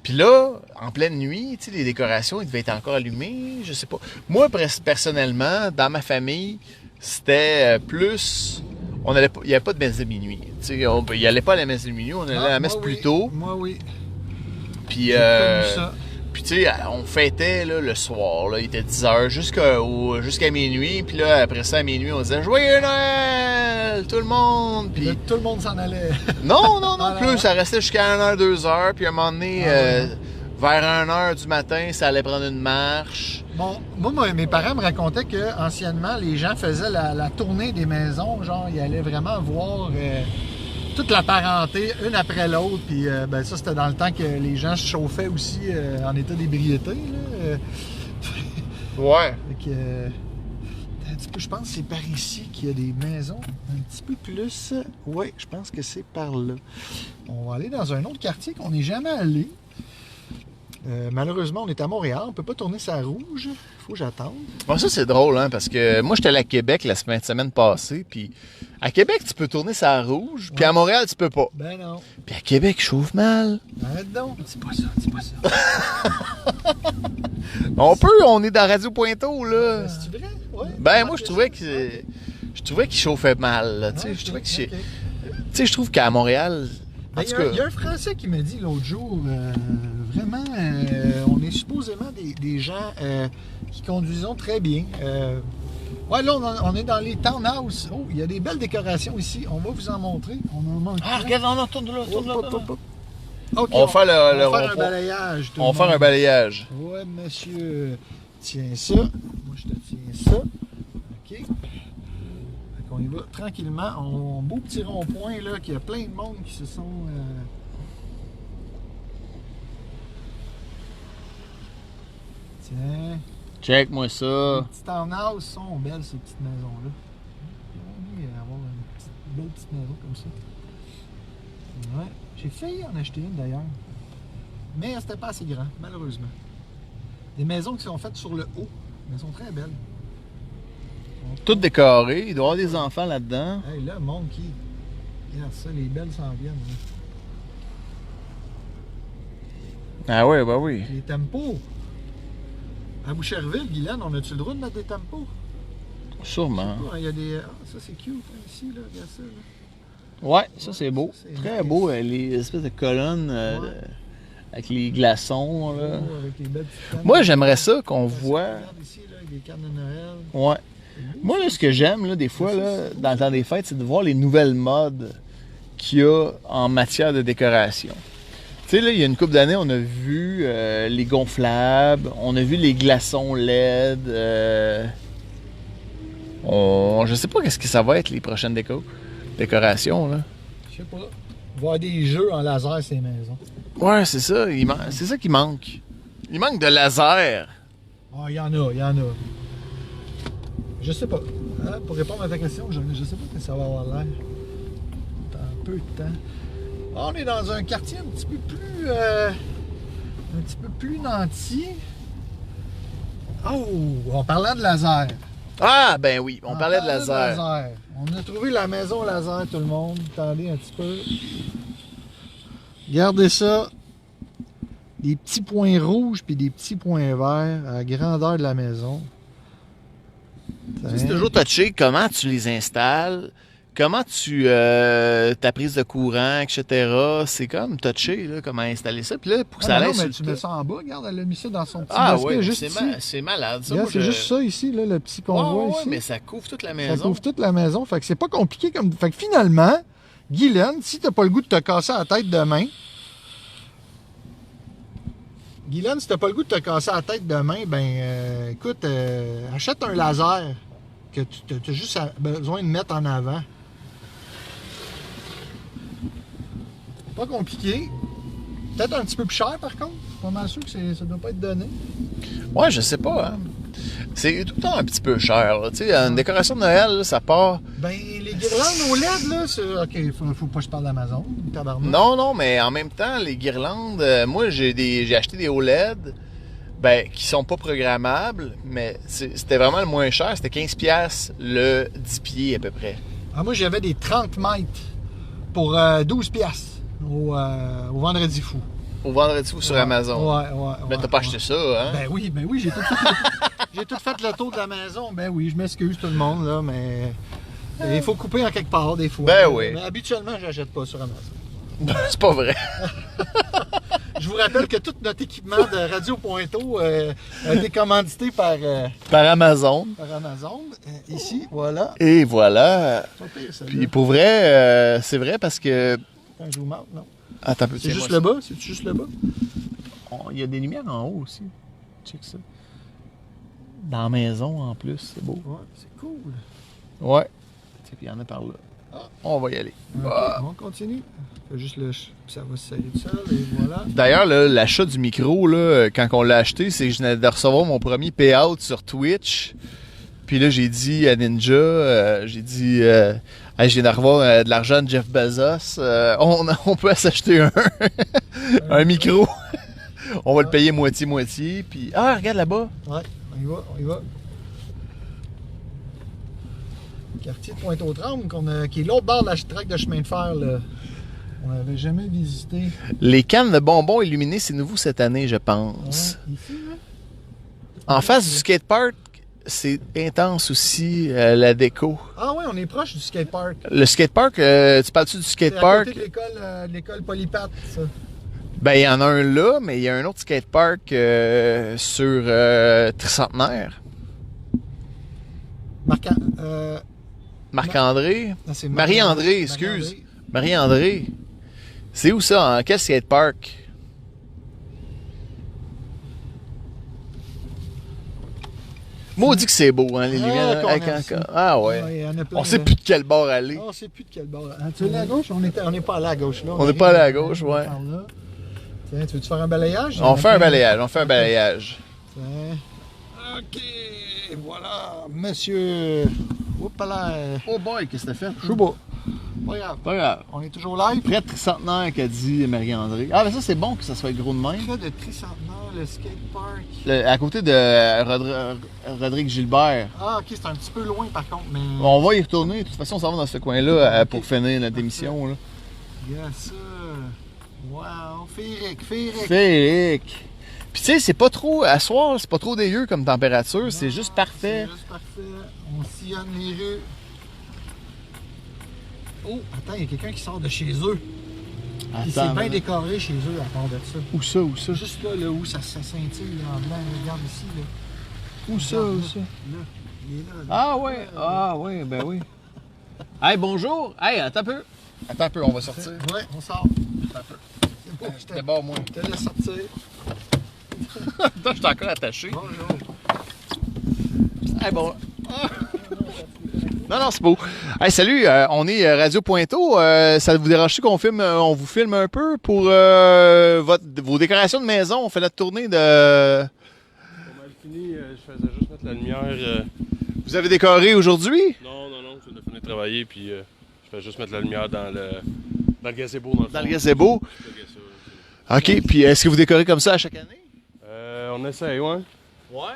Puis là, en pleine nuit, les décorations, ils devaient être encore allumées, je sais pas. Moi, personnellement, dans ma famille, c'était plus... Il n'y avait pas de messe de minuit. Il n'y allait pas à la messe de minuit, on allait à la messe plus tôt. Moi, oui. Puis, tu sais, on fêtait là, le soir. Là, il était 10h jusqu'à minuit. Puis là, après ça, à minuit, on disait « Joyeux Noël! Tout le monde! » Puis tout le monde s'en allait. Non, plus. Ça restait jusqu'à 1h, 2h. Puis à un moment donné, vers 1h du matin, ça allait prendre une marche. Bon, moi, mes parents me racontaient qu'anciennement, les gens faisaient la tournée des maisons. Genre, ils allaient vraiment voir toute la parenté, une après l'autre. Puis ça, c'était dans le temps que les gens se chauffaient aussi en état d'ébriété. Ouais. Fait que, un petit peu, je pense que c'est par ici qu'il y a des maisons un petit peu plus. Oui, je pense que c'est par là. On va aller dans un autre quartier qu'on n'est jamais allé. Malheureusement, on est à Montréal, on peut pas tourner sa rouge, faut que j'attende. Bon, ça c'est drôle, hein, parce que moi j'étais allé à Québec la semaine passée, puis à Québec tu peux tourner sa rouge, puis à Montréal tu peux pas. Ben non. Puis à Québec je chauffe mal. Arrête donc. C'est pas ça. On est dans Radio Pointeau là. C'est vrai? Ouais. Ben moi je trouvais qu'il chauffait mal, là, tu sais, je trouvais que tu sais, je trouve qu'à Montréal. Il y a un Français qui m'a dit l'autre jour, vraiment, on est supposément des gens qui conduisons très bien. Ouais, là, on est dans les townhouses. Oh, il y a des belles décorations ici. On va vous en tourner. Regarde, on tourne là. Okay, on va faire un balayage. On va faire un balayage. Ouais, monsieur. Tiens ça. Moi, je te tiens ça. OK. qu'on y va tranquillement. On beau petit rond-point là, qu'il y a plein de monde qui se sont... Tiens. Check-moi ça. Les petites townhouses sont belles, ces petites maisons-là. On va avoir une belle petite maison comme ça. Ouais. J'ai failli en acheter une d'ailleurs. Mais c'était pas assez grand, malheureusement. Des maisons qui sont faites sur le haut, mais elles sont très belles. Toutes décorées. Il doit y avoir des enfants là-dedans. Hey, là, le monde qui... Regarde ça, les belles s'en viennent. Là. Ah ouais, bah oui. Les tempos. À Boucherville, Guylaine, on a-tu le droit de mettre des tempos? Sûrement. Il y a des... Ah, ça c'est cute, hein, ici, là, regarde ça. Là. Ouais, ça c'est beau. C'est Très nice. beau, les espèces de colonnes avec les glaçons. Là. Oh, avec les belles petites cannes. Moi, j'aimerais ça qu'on voit. Regarde ici, là, avec des cannes de Noël. Ouais. Moi, là, ce que j'aime, là, des fois, là, dans le temps des fêtes, c'est de voir les nouvelles modes qu'il y a en matière de décoration. Tu sais, là, il y a une couple d'années, on a vu les gonflables, on a vu les glaçons LED. Je sais pas qu'est-ce que ça va être, les prochaines décorations, là. Je sais pas. Voir des jeux en laser, ces maisons. Ouais, c'est ça. C'est ça qui manque. Il manque de laser. Ah, il y en a, il y en a. Je sais pas. Hein, pour répondre à ta question, je sais pas que ça va avoir l'air. Dans un peu de temps. On est dans un quartier un petit peu plus nanti. Oh, en parlant de laser. Ah, ben oui, on En parlait de parlant laser. On a trouvé la maison laser, tout le monde. Attendez un petit peu. Regardez ça. Des petits points rouges puis des petits points verts à la grandeur de la maison. C'est toujours touché comment tu les installes, comment tu ta prise de courant, etc. C'est comme touché, là, comment installer ça. Puis là, pour que ça aille non, sur mais le tu tas. mets ça en bas, regarde, elle a mis ça dans son petit Ah basket, oui, juste ici. c'est malade. Ça, Regarde, moi, c'est juste ça ici, là, le petit qu'on voit ici. mais ça couvre toute la Ça maison. couvre toute la maison. Fait que c'est pas compliqué comme. Fait que finalement, Guylaine, si t'as pas le goût de te casser la tête demain. Guylaine, si t'as pas le goût de te casser la tête demain, ben écoute, achète un laser que tu as juste besoin de mettre en avant. Pas compliqué. Peut-être un petit peu plus cher par contre. Pas mal sûr que ça doit pas être donné. Ouais, je sais pas. Hein. C'est tout le temps un petit peu cher. Tu sais, une décoration de Noël, là, ça part. Ben, les guirlandes au LED, là, c'est. Ok, faut pas que je parle d'Amazon, tabarnak. Non, mais en même temps, les guirlandes, moi, j'ai acheté des OLED, ben, qui sont pas programmables, mais c'était vraiment le moins cher. C'était 15$ le 10 pieds à peu près. Ah, moi, j'avais des 30 mètres pour 12$ au Vendredi fou. Au vendredi ou sur Amazon. Ouais. Ben, t'as pas acheté ça, hein? Ben oui, j'ai tout fait. J'ai tout fait le tour de la maison. Ben oui, je m'excuse tout le monde, là, mais. Il faut couper en quelque part, des fois. Ben oui. Mais habituellement, j'achète pas sur Amazon. C'est pas vrai. Je vous rappelle que tout notre équipement de Radio Pointeau a été commandité par Par Amazon. Amazon. Ici, voilà. Et voilà. Pas pire, celle-là. Puis pour vrai, c'est vrai parce que. Attends, je vous montre, non? Attends un peu. C'est tiens, juste moi, le bas? C'est juste le bas? Il y a des lumières en haut aussi. Check ça. Dans la maison en plus, c'est beau. Ouais, c'est cool. Ouais. Puis il y en a par là. Ah. On va y aller. Ok, Ah. on continue. Fait juste ça va se serrer tout seul et voilà. D'ailleurs, là, l'achat du micro, là, quand on l'a acheté, c'est que je venais de recevoir mon premier payout sur Twitch. Puis là, j'ai dit à Ninja, j'ai dit, hey, je viens de revoir de l'argent de Jeff Bezos. On peut s'acheter un micro. On va le payer moitié-moitié. Puis, regarde là-bas. Ouais, on y va. Quartier de Pointe-aux-Trembles, qui est l'autre bord de la traque de chemin de fer, là. On n'avait jamais visité. Les cannes de bonbons illuminées, c'est nouveau cette année, je pense. Ouais, ici, là. En face du skatepark, c'est intense aussi, la déco. Ah oui, on est proche du skatepark. Le skatepark, tu parles-tu du C'est à skatepark? côté de l'école Polypat, ça. Ben, il y en a un là, mais il y a un autre skatepark sur Tricentenaire. Marc-André? Non, c'est Marie-André, excuse. Marie-André. C'est où ça? En quel skatepark? Maudit que c'est beau, hein, les Ah, lumières. qu'on Ah, aime ça. ah ouais. Il y en a plein, On sait plus de quel bord aller. On sait plus de quel bord. Ah, tu es allé à gauche? On n'est pas allé à gauche, là. On n'est pas allé à gauche, ouais. Par là. Tiens, tu veux-tu faire un balayage? On fait un balayage. Tiens. OK, voilà, monsieur. Oups là. Oh boy, qu'est-ce que t'as fait? Je sais pas. Pas grave. Pas grave. On est toujours live. Près de tricentenaire qu'a dit Marie-André. Ah, ben ça, c'est bon que ça soit gros de même. Près de Tricentenaire, le skatepark. À côté de Rodrigue Gilbert. Ah, OK, c'est un petit peu loin par contre, mais. On va y retourner. De toute façon, on s'en va dans ce coin-là pour finir notre émission. Là. Yes, ça. Wow, féerique. Féerique. Puis tu sais, c'est pas trop, à soir, c'est pas trop dégueu comme température, c'est juste parfait. C'est juste parfait. On sillonne les rues. Oh, attends, il y a quelqu'un qui sort de chez eux. Puis c'est bien décoré chez eux à part de ça. Où ça, où ça? Juste là où ça scintille en blanc. Regarde ici, là. Où ça, où ça? Là, il est là. Ah ouais, ben oui. Hey, bonjour! Hey, attends un peu, on va sortir. Ouais, on sort. Attends un peu. C'est beau, C'était bon, moi. je te laisse sortir. Attends, je suis encore attaché. Bonjour. Hey, bon. Non, c'est beau. Hey, salut, on est Radio Pointeau. Ça vous dérange qu'on filme, on vous filme un peu pour vos décorations de maison? On fait notre tournée de... Pas mal fini, je faisais juste mettre la lumière. Vous avez décoré aujourd'hui? Non, je viens de finir de travailler, puis je fais juste mettre la lumière dans le gazebo. Dans le gazebo? OK, puis est-ce que vous décorez comme ça à chaque année? On essaye, ouais. Ouais.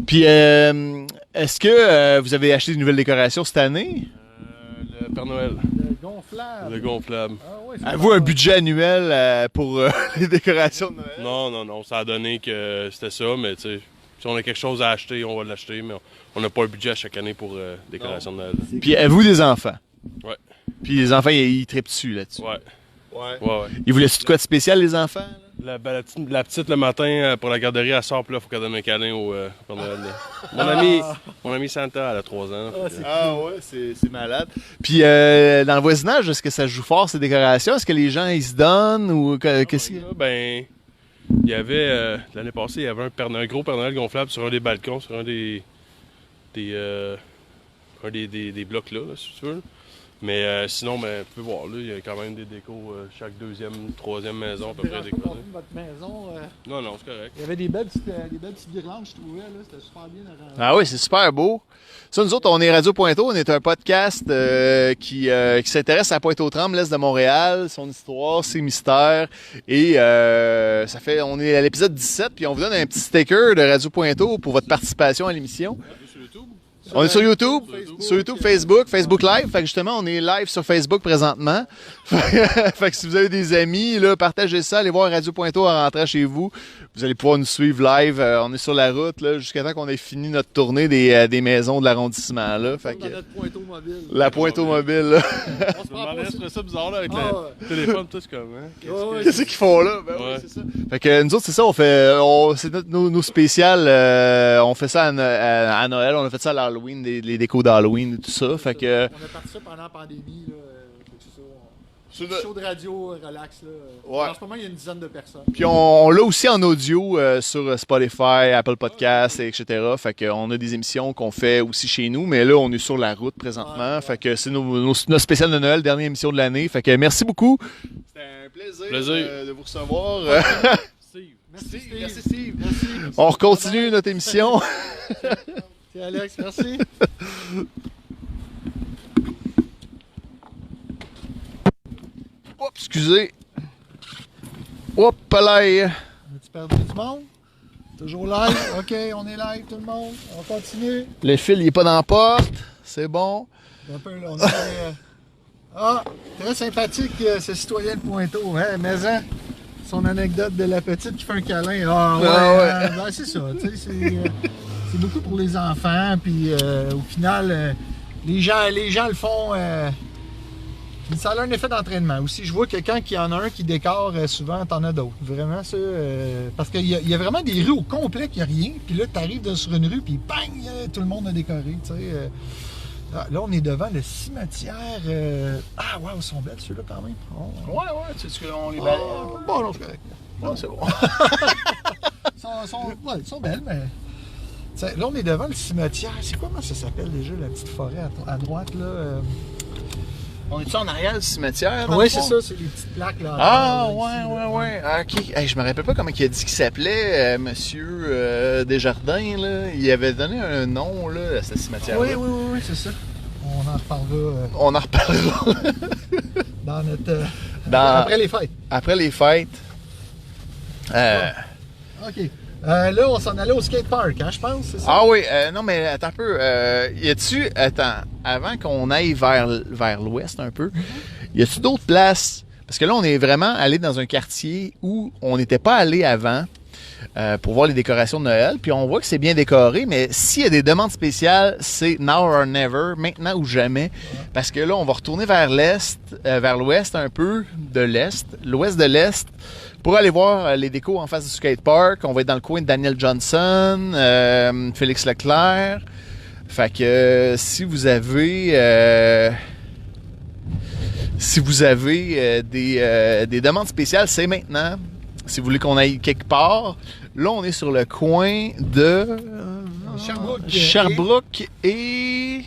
Puis est-ce que vous avez acheté de nouvelles décorations cette année? Le Père Noël. Le gonflable. Le gonflable. Ah ouais, Avez-vous un budget annuel pour les décorations de Noël? Non, ça a donné que c'était ça, mais tu sais, si on a quelque chose à acheter, on va l'acheter, mais on n'a pas un budget à chaque année pour décoration de Noël. Puis avez-vous des enfants? Ouais. Puis les enfants, ils trippent dessus là-dessus. Ouais. Ils voulaient-tu de quoi de spécial, les enfants? Là? La petite, le matin, pour la garderie, elle sort, puis là, il faut qu'elle donne un câlin au Père Noël. Là. Mon ami Santa, elle a 3 ans. Ouais, c'est malade. Puis dans le voisinage, est-ce que ça joue fort, ces décorations? Est-ce que les gens, ils se donnent? Ou qu'est-ce qu'il y a? Ben, il y avait, l'année passée, il y avait un gros Père Noël gonflable sur un des balcons, sur un des blocs là, si tu veux. Mais sinon, ben, tu peux voir, là, il y a quand même des décos chaque deuxième, troisième maison à peu près décorée. Votre maison. Non, c'est correct. Il y avait des belles petites guirlandes, je trouvais. Là. C'était super bien arrangé. Ah oui, c'est super beau. Ça, nous autres, on est Radio Pointeau. On est un podcast qui s'intéresse à Pointe-aux-Trembles, l'Est de Montréal, son histoire, ses mystères. Et on est à l'épisode 17, puis on vous donne un petit sticker de Radio Pointeau pour votre participation à l'émission. On est sur YouTube, Facebook Live. Fait que justement, on est live sur Facebook présentement. Fait que si vous avez des amis, là, partagez ça, allez voir Radio Pointeau en rentrant chez vous. Vous allez pouvoir nous suivre live. On est sur la route là, jusqu'à temps qu'on ait fini notre tournée des maisons de l'arrondissement. Là. Fait que, Dans notre Pointeau mobile. la Pointeau mobile. Là. On se demandait si c'était ça bizarre là, avec le téléphone, tout comme, hein? Qu'est-ce qu'ils font là? Ben oui, c'est ça. Fait que nous autres, c'est ça, c'est nos spéciales. On fait ça à Noël, on a fait ça à l'Halloween, les décos d'Halloween et tout ça. Fait que. On a parti ça pendant la pandémie. Là, Sur le show de radio relax. Là. Ouais. En ce moment, il y a une dizaine de personnes. Puis on l'a aussi en audio sur Spotify, Apple Podcasts, etc. Fait qu'on a des émissions qu'on fait aussi chez nous, mais là, on est sur la route présentement. Fait que c'est notre spécial de Noël, dernière émission de l'année. Fait que merci beaucoup. C'était un plaisir. De vous recevoir. Merci Steve. Merci. On continue notre émission. C'est Alex, merci. Oups, excusez. Hop là. As-tu perdu du monde? Toujours live? OK, on est live tout le monde. On continue. Le fil, il n'est pas dans la porte. C'est bon. Un peu, là, on est, très sympathique ce citoyen de Pointeau. Hein? Mais hein, son anecdote de la petite qui fait un câlin. Ouais. Ben, c'est ça. C'est beaucoup pour les enfants. Puis au final, les gens le font. Ça a un effet d'entraînement. Aussi, je vois que quand il y en a un qui décore, souvent, t'en as d'autres. Vraiment, ça. Parce qu'il y a vraiment des rues au complet qu'il n'y a rien. Puis là, tu arrives sur une rue, puis bang, tout le monde a décoré. Là, on est devant le cimetière. Ah, wow, ils sont belles, ceux-là, quand même. Oh. Ouais, tu sais qu'on les balaye. Bon, non, c'est correct. Bon, c'est bon. Ils sont belles, mais. Tu Là, on est devant le cimetière. C'est comment ça s'appelle déjà, la petite forêt à droite, là? On est-tu en arrière du cimetière? Oui, c'est ça, c'est les petites plaques, là. Ah, là, ouais. ici, Ah, OK. Hey, je me rappelle pas comment il a dit qu'il s'appelait, Monsieur Desjardins, là. Il avait donné un nom, là, à ce cimetière-là. Oui, c'est ça. On en reparlera. On en reparlera. Dans notre. Après les fêtes. Après les fêtes. OK. Là, on s'en allait au skatepark, hein, je pense, c'est ça? Ah oui, non, mais attends un peu. Attends, avant qu'on aille vers l'ouest un peu, y a-tu d'autres places? Parce que là, on est vraiment allé dans un quartier où on n'était pas allé avant pour voir les décorations de Noël. Puis on voit que c'est bien décoré, mais s'il y a des demandes spéciales, c'est now or never, maintenant ou jamais. Parce que là, on va retourner vers l'est, vers l'ouest un peu de l'ouest de l'est, pour aller voir les décos en face du skatepark. On va être dans le coin de Daniel Johnson, Félix Leclerc. Fait que si vous avez des demandes spéciales, c'est maintenant. Si vous voulez qu'on aille quelque part, là on est sur le coin de Sherbrooke et...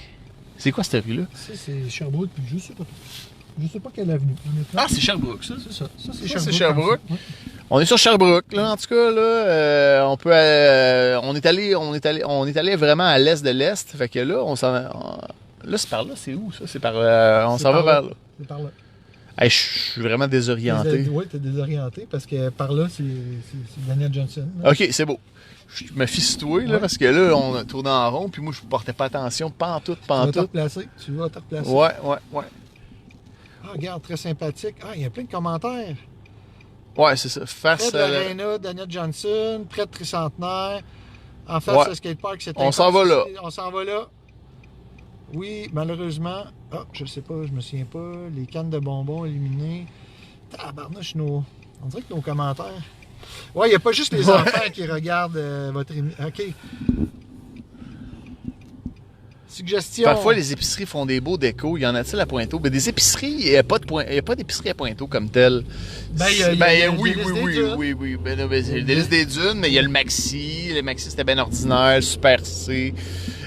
C'est quoi cette rue-là? C'est Sherbrooke, puis je sais pas quelle avenue. Ah, c'est Sherbrooke, ça? C'est ça. Ça, C'est Sherbrooke. Ouais. On est sur Sherbrooke, là, en tout cas, là, on est allé vraiment à l'est de l'est, fait que là, là, c'est par là, c'est où, ça? C'est par, on s'en va vers là. C'est par là. Hey, je suis vraiment désorienté. Oui, t'es désorienté, parce que par là, c'est Daniel Johnson. Là. OK, c'est beau. Je me fie sur toi, là, parce que là, on a tourné en rond, puis moi, je ne portais pas attention, pantoute. Tu vas te replacer. Ouais. Ah, regarde, très sympathique. Ah, il y a plein de commentaires. Ouais, c'est ça. Face près de l'Arena, Daniel Johnson, près de Tricentenaire, en face Ouais. du skatepark, c'est On s'en va là. On s'en va là. Oui, malheureusement. Ah, je sais pas, je me souviens pas. Les cannes de bonbons éliminées. Tabarnouche, on dirait que nos commentaires. Ouais, il n'y a pas juste les enfants qui regardent votre émission. OK. Suggestion. Parfois, les épiceries font des beaux décos. Il y en a-t-il à Pointeau? Mais des épiceries, il n'y a pas d'épicerie à Pointeau comme telle. Ben, il y a oui. Ben, non, ben, c'est le délice des dunes, mais il y a le Maxi. Le Maxi, c'était bien ordinaire. Super C.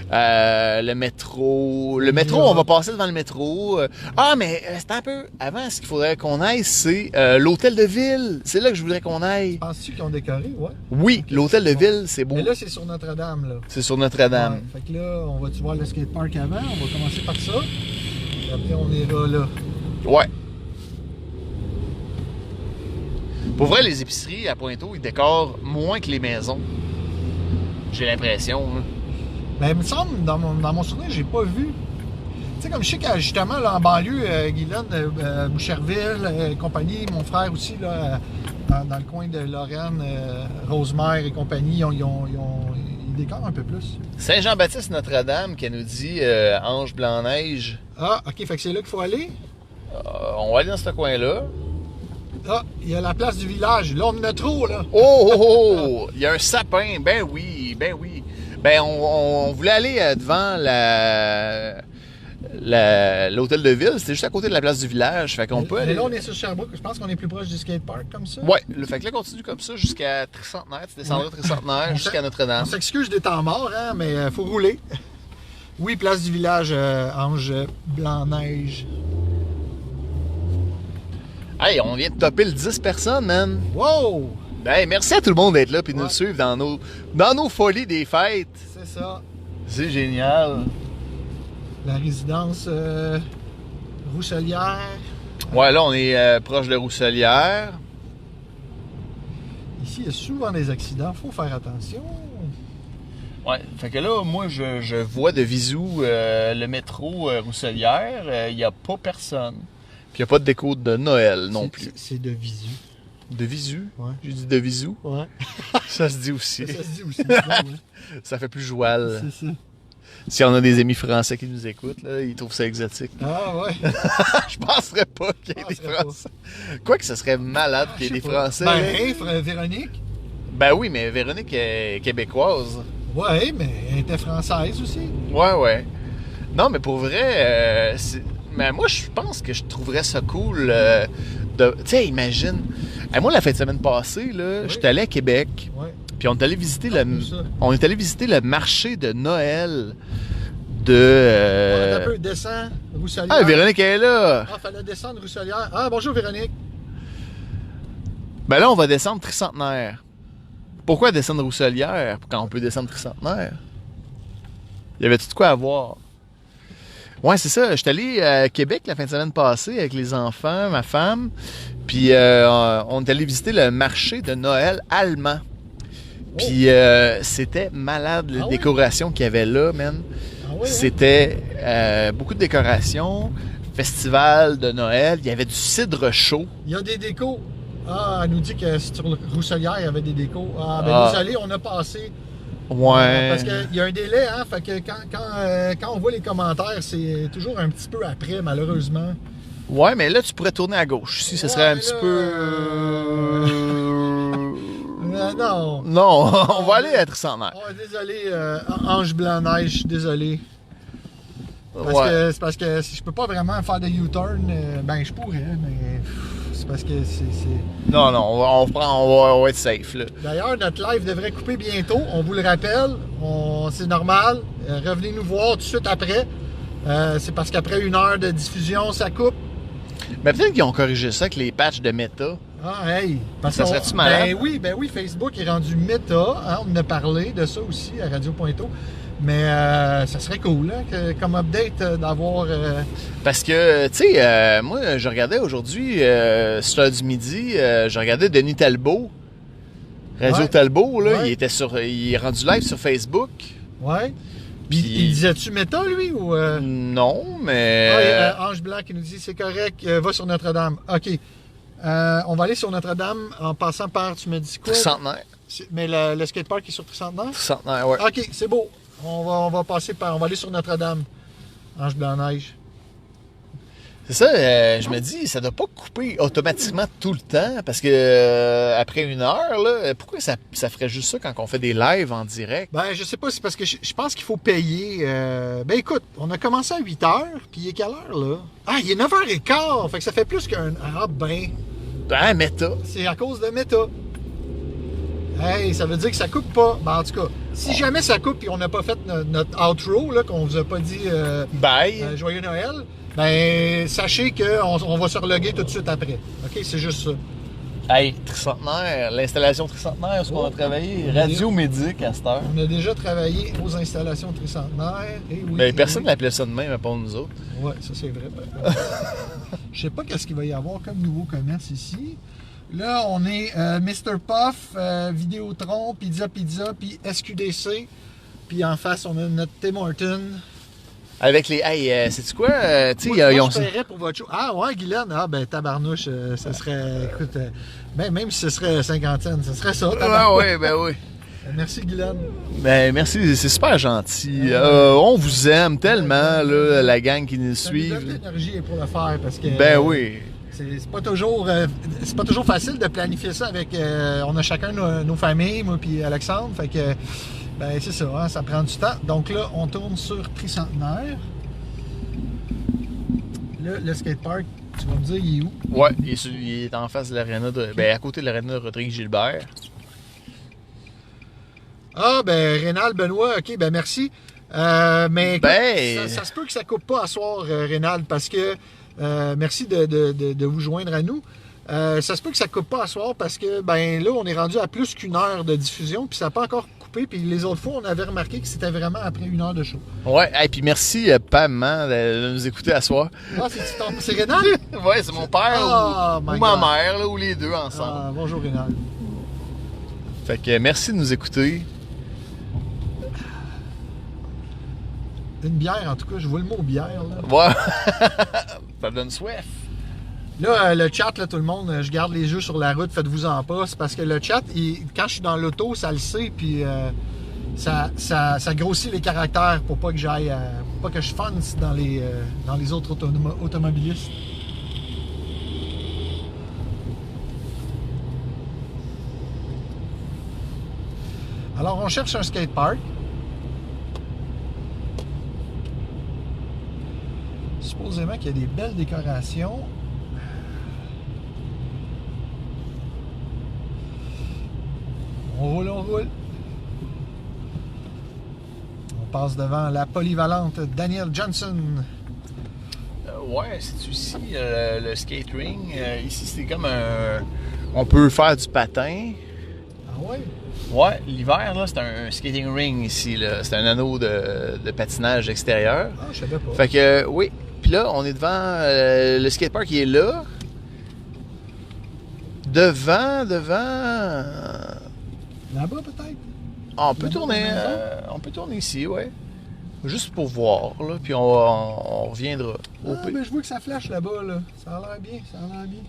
Le métro. Le métro, on va passer devant le métro. Mais c'est un peu... Avant, ce qu'il faudrait qu'on aille, c'est l'hôtel de ville. C'est là que je voudrais qu'on aille. Penses-tu qu'ils ont décoré? Ouais. Oui, l'hôtel de ville, c'est beau. Mais là, c'est sur Notre-Dame, là. C'est sur Notre-Dame. Ouais, fait que là, on va-tu voir le skatepark avant? On va commencer par ça. Et après, on ira là. Ouais. Pour vrai, les épiceries à Pointeau, ils décorent moins que les maisons. J'ai l'impression. Hein. Ben, il me semble, dans mon souvenir, j'ai pas vu. Tu sais, comme je sais que justement, là, en banlieue, Guylaine, Boucherville et compagnie, mon frère aussi, là, dans le coin de Lorraine, Rosemère et compagnie, ils décorent un peu plus. Saint-Jean-Baptiste Notre-Dame, qui nous dit Ange Blanc-Neige. Ah, OK, fait que c'est là qu'il faut aller? On va aller dans ce coin-là. Ah, il y a la place du village. Là, on en a trop, là. Oh! Il y a un sapin. Ben oui. Ben, on voulait aller devant l'hôtel de ville. C'était juste à côté de la place du village. Fait qu'on peut aller... Mais là, on est sur Sherbrooke. Je pense qu'on est plus proche du skatepark, comme ça. Ouais. Fait que là, continue comme ça jusqu'à Tricentenaire. Tu descendras Tricentenaire jusqu'à Notre-Dame. On s'excuse des temps morts, hein, mais faut rouler. Oui, place du village, Ange Blanc-Neige. Hey, on vient de topper le 10 personnes, man. Wow! Ben, merci à tout le monde d'être là et de nous suivre dans nos folies des fêtes. C'est ça. C'est génial. La résidence Rousselière. Ouais, là, on est proche de Rousselière. Ici, il y a souvent des accidents. Faut faire attention. Ouais, fait que là, moi, je vois de visu le métro Rousselière. Il n'y a pas personne. Puis il n'y a pas de déco de Noël non plus. C'est de visu. De visu? Ouais. J'ai dit de visu? Ouais. Ça se dit aussi. Ça se dit aussi. Ouais. Ça fait plus joual. C'est ça. Si on a des amis français qui nous écoutent, là, ils trouvent ça exotique. Ah ouais. Je penserais pas qu'il y ait des Français. Quoique ce serait malade qu'il y ait des Français. Ben, Véronique. Ben oui, mais Véronique est québécoise. Ouais, mais elle était française aussi. Ouais. Non, mais pour vrai, mais moi, je pense que je trouverais ça cool Tu sais, imagine. Moi, la fin de semaine passée, là, j'étais allé à Québec. Ouais. Puis on est allé visiter ça. on est allé visiter le marché de Noël de... On a un peu descend, Rousselière. Ah, Véronique est là! Ah, fallait descendre Rousselière. Ah, bonjour Véronique. Ben là, on va descendre Tricentenaire. Pourquoi descendre Rousselière quand on peut descendre Tricentenaire? Y avait-tu de quoi à voir? Ouais, c'est ça. J'étais allé à Québec la fin de semaine passée avec les enfants, ma femme. Puis on est allé visiter le marché de Noël allemand. Puis c'était malade, les décorations qu'il y avait là, man. Ah oui, C'était beaucoup de décorations, festival de Noël. Il y avait du cidre chaud. Il y a des décos. Ah, elle nous dit que sur le Rousselière, il y avait des décos. Ah, ben désolé, on a passé. Ouais. Parce qu'il y a un délai, hein. Fait que quand on voit les commentaires, c'est toujours un petit peu après, malheureusement. Ouais, mais là, tu pourrais tourner à gauche. Si ce serait un petit peu... Non. Non, on va aller à Tricentenaire. Oh, désolé, Ange Blanc-Neige, désolé. Ouais. C'est parce que si je peux pas vraiment faire de U-turn, ben je pourrais, mais c'est parce que c'est... Non, on va être safe, là. D'ailleurs, notre live devrait couper bientôt, on vous le rappelle, c'est normal. Revenez nous voir tout de suite après. C'est parce qu'après 1 heure de diffusion, ça coupe. Mais peut-être qu'ils ont corrigé ça avec les patchs de méta. Ah, hey! Parce Ça serait-tu malade? Ben oui, Facebook est rendu méta. Hein, on en a parlé de ça aussi à Radio Pointeau. Mais ça serait cool, hein, comme update, d'avoir... Parce que, tu sais, moi, je regardais aujourd'hui, sur l'heure du midi, je regardais Denis Talbot, Radio Ouais. Talbot, là, Ouais. il est rendu live sur Facebook. Ouais. Puis- Il disait-tu méta, lui, ou... Non, Ah, mais... il y a, Ange Blanc qui nous dit c'est correct, va sur Notre-Dame. OK. On va aller sur Notre-Dame en passant par, tu me dis quoi? Tricentenaire. Mais le skatepark est sur Tricentenaire? Tricentenaire, ouais. OK, c'est beau. On va passer par. On va aller sur Notre-Dame. Ange Blanc-Neige. C'est ça, je me dis, ça doit pas couper automatiquement tout le temps, parce que après 1 heure, là, pourquoi ça ferait juste ça quand on fait des lives en direct? Ben, je sais pas, c'est parce que je pense qu'il faut payer. Ben, écoute, on a commencé à 8 h, puis il est quelle heure, là? Ah, il est 9 h 15, fait que ça fait plus qu'un. Ah, ben, Ah, méta. c'est à cause de méta. Hey, ça veut dire que ça coupe pas. Ben, en tout cas, si jamais ça coupe et on n'a pas fait notre outro, là, qu'on vous a pas dit Bye. Joyeux Noël, ben, sachez qu'on va se reloguer tout de suite après. OK, c'est juste ça. Hey, Tricentenaire, l'installation Tricentenaire, ce qu'on a travaillé, Radio Médic à cette heure. On a déjà travaillé aux installations tricentenaires. Et oui, Ben, et personne oui. n'appelait ça de même, à part nous autres. Ouais, ça c'est vrai. Je sais pas qu'est-ce qu'il va y avoir comme nouveau commerce ici. Là, on est Mr. Puff, Vidéotron, Pizza, puis SQDC. Puis en face, on a notre Tim Horton. Avec les... Hey, sais-tu quoi? Tu sais, Moi, ils ont... je paierais pour votre show. Ah ouais, Guylaine? Ah ben tabarnouche, ça serait... Écoute, ben, même si ce serait 50 cents, ça serait ça. tabarnouche. ouais, ben oui. Merci Guylaine. Ben, merci, c'est super gentil. On vous aime tellement, là, la gang qui nous suit. L'énergie est pour le faire parce que... Ben oui. C'est pas toujours facile de planifier ça avec... on a chacun nos familles, moi puis Alexandre, fait que... Ben c'est ça, hein, ça prend du temps. Donc là, on tourne sur Tricentenaire. Là, le skatepark, tu vas me dire, il est où? Ouais, il est en face de l'aréna de... Ben, à côté de l'aréna de Rodrigue-Gilbert. Ah, ben Rénal, Benoît, OK, ben merci. Mais écoute, Ben- ça se peut que ça coupe pas à soir, Rénal, parce que... merci de vous joindre à nous. Ça se peut que ça coupe pas à soir parce que ben là, on est rendu à plus qu'1 heure de diffusion, puis ça n'a pas encore coupé. Puis les autres fois, on avait remarqué que c'était vraiment après 1 heure de show. Ouais, et puis merci, Pam, hein, de nous écouter à soir. Ah, c'est Rénal? Ouais, c'est mon père Oh, ou my ma God. mère, là, ou les deux ensemble. Ah, bonjour Rénal. Fait que merci de nous écouter. Une bière, en tout cas, je vois le mot bière. Là, Ouais. Ça donne soif. là le chat, là, tout le monde, je garde les yeux sur la route, faites-vous en pas. C'est parce que le chat, quand je suis dans l'auto, ça le sait, puis ça grossit les caractères pour pas que j'aille, pour pas que je fonce dans les autres automobilistes. Alors, on cherche un skatepark. Supposément qu'il y a des belles décorations. On roule, on roule. On passe devant la polyvalente Daniel Johnson. Ouais, c'est ici le skate ring. Ici, c'est comme un... On peut faire du patin. Ah ouais? Ouais, l'hiver, là, c'est un skating ring ici. Là. C'est un anneau de patinage extérieur. Ah, je savais pas. Fait que, oui. Puis là, on est devant le skatepark qui est là. Devant... Là-bas, peut-être? On peut Devant tourner, la maison? on peut tourner ici, ouais. Juste pour voir, là. Puis on reviendra. Au Ah, pire. ben je vois que ça flash là-bas, là. Ça a l'air bien, ça a l'air bien.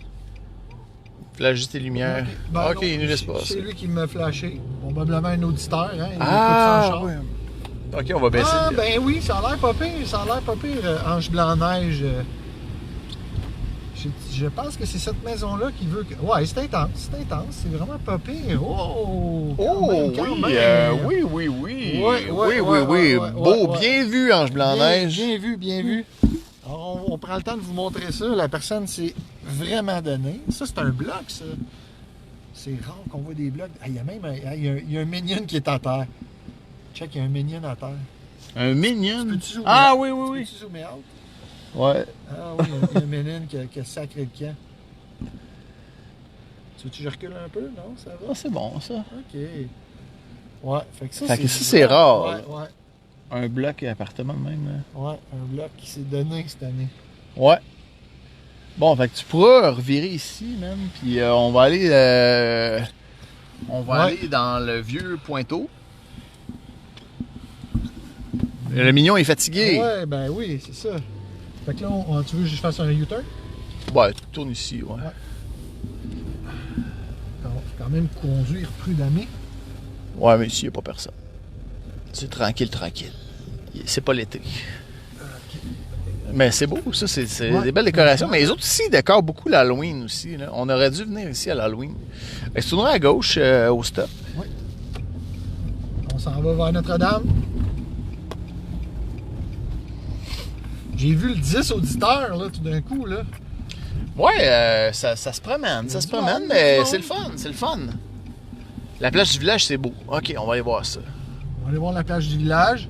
Flash juste les lumières. Ben Ok, non, il nous laisse pas. c'est lui qui m'a flashé. Probablement un auditeur, hein. Il Ah, écoute ça en char. ouais. Ok, on va baisser. Ah, ben oui, ça a l'air pas pire, ça a l'air pas pire, Ange Blanc-Neige. Je pense que c'est cette maison-là qui veut que... Ouais, c'est intense, c'est vraiment pas pire. Oh! Oh, quand oui, même. oui. Ouais, Beau, ouais. bien vu, Ange Blanc-Neige. Bien vu, bien vu. Alors, on prend le temps de vous montrer ça. La personne s'est vraiment donnée. Ça, c'est un bloc, ça. C'est rare qu'on voit des blocs. Ah, il y a même il y a un minion qui est à terre. Check, il y a un minion à terre. Un minion. Peux-tu zoomer Ah out? oui, oui, oui. Peux-tu zoomer out? Ouais. Ah oui, il y a un minion qui a sacré le camp. Tu veux que je recule un peu? Non, ça va? Ah, c'est bon, ça. OK. Ouais, fait que ça, Fait que ça, c'est rare, Ouais, là. ouais. Un bloc appartement même. Là. Ouais, un bloc qui s'est donné cette année. Ouais. Bon, fait que tu pourras revirer ici, même. Puis on va aller... aller dans le vieux Pointeau. Le mignon est fatigué. Ouais, ben oui, c'est ça. Fait que là, tu veux que je fasse un U-turn? Ouais, tu tournes ici, ouais. Quand même conduire prudemment. Ouais, mais ici, il n'y a pas personne. C'est tranquille, tranquille. C'est pas l'été. Mais c'est beau, ça, c'est des belles décorations. Mais les autres ici, ils décorent beaucoup l'Halloween aussi. Là. On aurait dû venir ici à l'Halloween. Fait que tu tourneras à gauche au stop. Oui. On s'en va vers Notre-Dame. J'ai vu le 10 auditeurs, là, tout d'un coup, là. Ouais, ça se promène, ça se du promène, monde, mais du monde. c'est le fun, c'est le fun. La plage du village, c'est beau. OK, on va aller voir ça. On va aller voir la plage du village.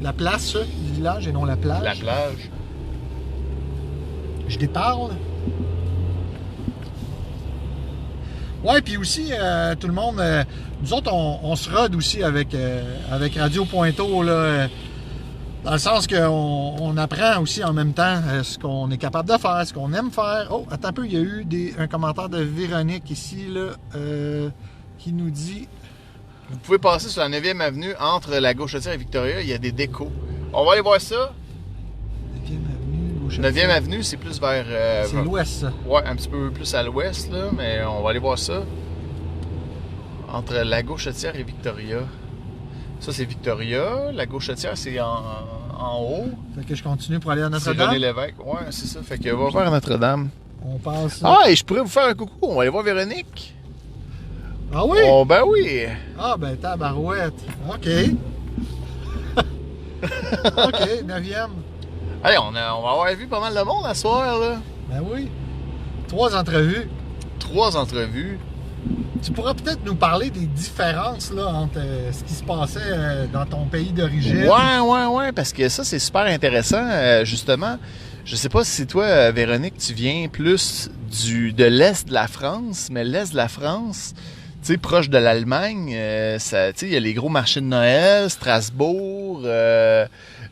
La place du village et non la plage. La plage. Je déparle. Ouais, puis aussi, tout le monde, nous autres, on se rode aussi avec Radio Pointeau, là, dans le sens qu'on apprend aussi en même temps ce qu'on est capable de faire, ce qu'on aime faire. Oh, attends un peu, il y a eu un commentaire de Véronique ici, là, qui nous dit... Vous pouvez passer sur la 9e avenue entre la Gauchetière et Victoria, il y a des décos. On va aller voir ça. 9e avenue, Gauchetière. 9e avenue, c'est plus vers... C'est l'ouest, ça. Ouais, un petit peu plus à l'ouest, là, mais on va aller voir ça. Entre la Gauchetière et Victoria. Ça, c'est Victoria. La Gauchetière, c'est en haut. Fait que je continue pour aller à C'est Notre-Dame. René Lévesque. Ouais, c'est ça. Fait que va vers Notre-Dame. On passe... Ah, et je pourrais vous faire un coucou. On va aller voir Véronique. Ah oui? Oh, ben oui. Ah, ben tabarouette. OK. OK, 9e. Allez, on va avoir vu pas mal de monde à ce soir, là. Ben oui. 3 entrevues. 3 entrevues. Tu pourras peut-être nous parler des différences là, entre ce qui se passait dans ton pays d'origine. Ouais, parce que ça, c'est super intéressant, justement. Je sais pas si toi, Véronique, tu viens plus de l'Est de la France, mais l'Est de la France, tu sais, proche de l'Allemagne, tu sais, il y a les gros marchés de Noël, Strasbourg,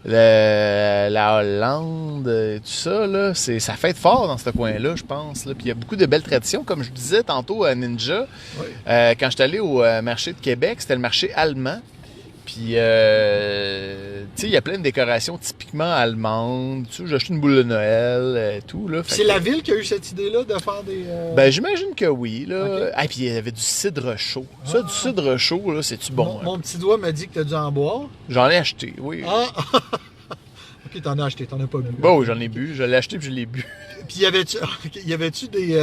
la Hollande, tout ça, là, ça fête fort dans ce coin-là, je pense. Là. Puis il y a beaucoup de belles traditions. Comme je disais tantôt à Ninja, Oui. quand je suis allé au marché de Québec, c'était le marché allemand. Puis, tu sais, il y a plein de décorations typiquement allemandes. Tu sais, j'ai acheté une boule de Noël, tout. Là. Fait C'est que- la ville qui a eu cette idée-là de faire des... Ben, j'imagine que oui, là. Ok. Ah, puis il y avait du cidre chaud. Ça, du cidre chaud, là, c'est-tu bon? Mon petit doigt me dit que tu as dû en boire. J'en ai acheté, oui. Ah! OK, t'en as acheté, t'en as pas bu. Bon, oui, j'en ai bu. Je l'ai acheté puis je l'ai bu. Puis y avait-tu des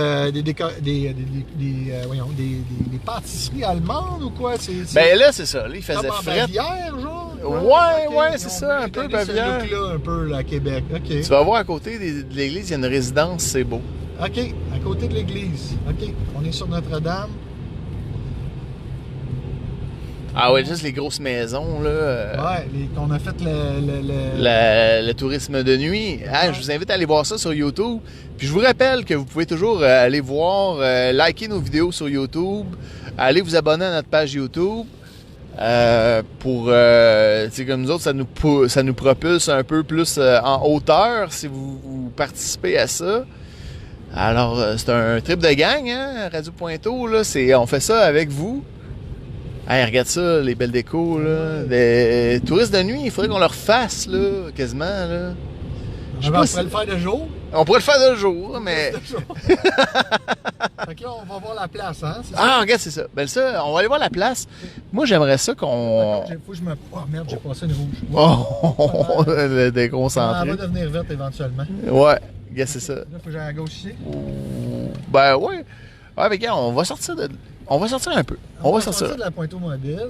pâtisseries allemandes ou quoi? Ben là, c'est ça. Là, il faisait comme en fret. Bavière, genre? Ouais, ok. ouais, Ils c'est ont ça, voulu un peu donner ce Bavière. look-là, un peu, là, à Québec. OK. Tu vas voir à côté de l'église, il y a une résidence, c'est beau. OK, à côté de l'église. OK, on est sur Notre-Dame. Ah ouais, juste les grosses maisons, là. Ouais, qu'on a fait le Le tourisme de nuit. Ah, je vous invite à aller voir ça sur YouTube. Puis je vous rappelle que vous pouvez toujours aller voir, liker nos vidéos sur YouTube, aller vous abonner à notre page YouTube. Pour, tu sais, comme nous autres, ça nous propulse un peu plus en hauteur si vous participez à ça. Alors, c'est un trip de gang, hein, Radio Pointeau, là. On fait ça avec vous. Hey, regarde ça, les belles décos, là. Les touristes de nuit, il faudrait qu'on leur fasse, là, quasiment, là. On pourrait le faire de jour. On pourrait le faire de jour, mais... Fait que là, on va voir la place, hein? Ah, regarde, c'est ça. Ben ça, on va aller voir la place. Moi, j'aimerais ça qu'on... Faut que je me... Oh merde, j'ai passé une rouge. Oh, déconcentré. Elle va devenir verte éventuellement. Ouais, regarde, c'est ça. Là, faut que j'aille à gauche ici. Ben ouais. Ouais, mais regarde, on va sortir de... On va sortir un peu. On va sortir de la Pointeau mobile.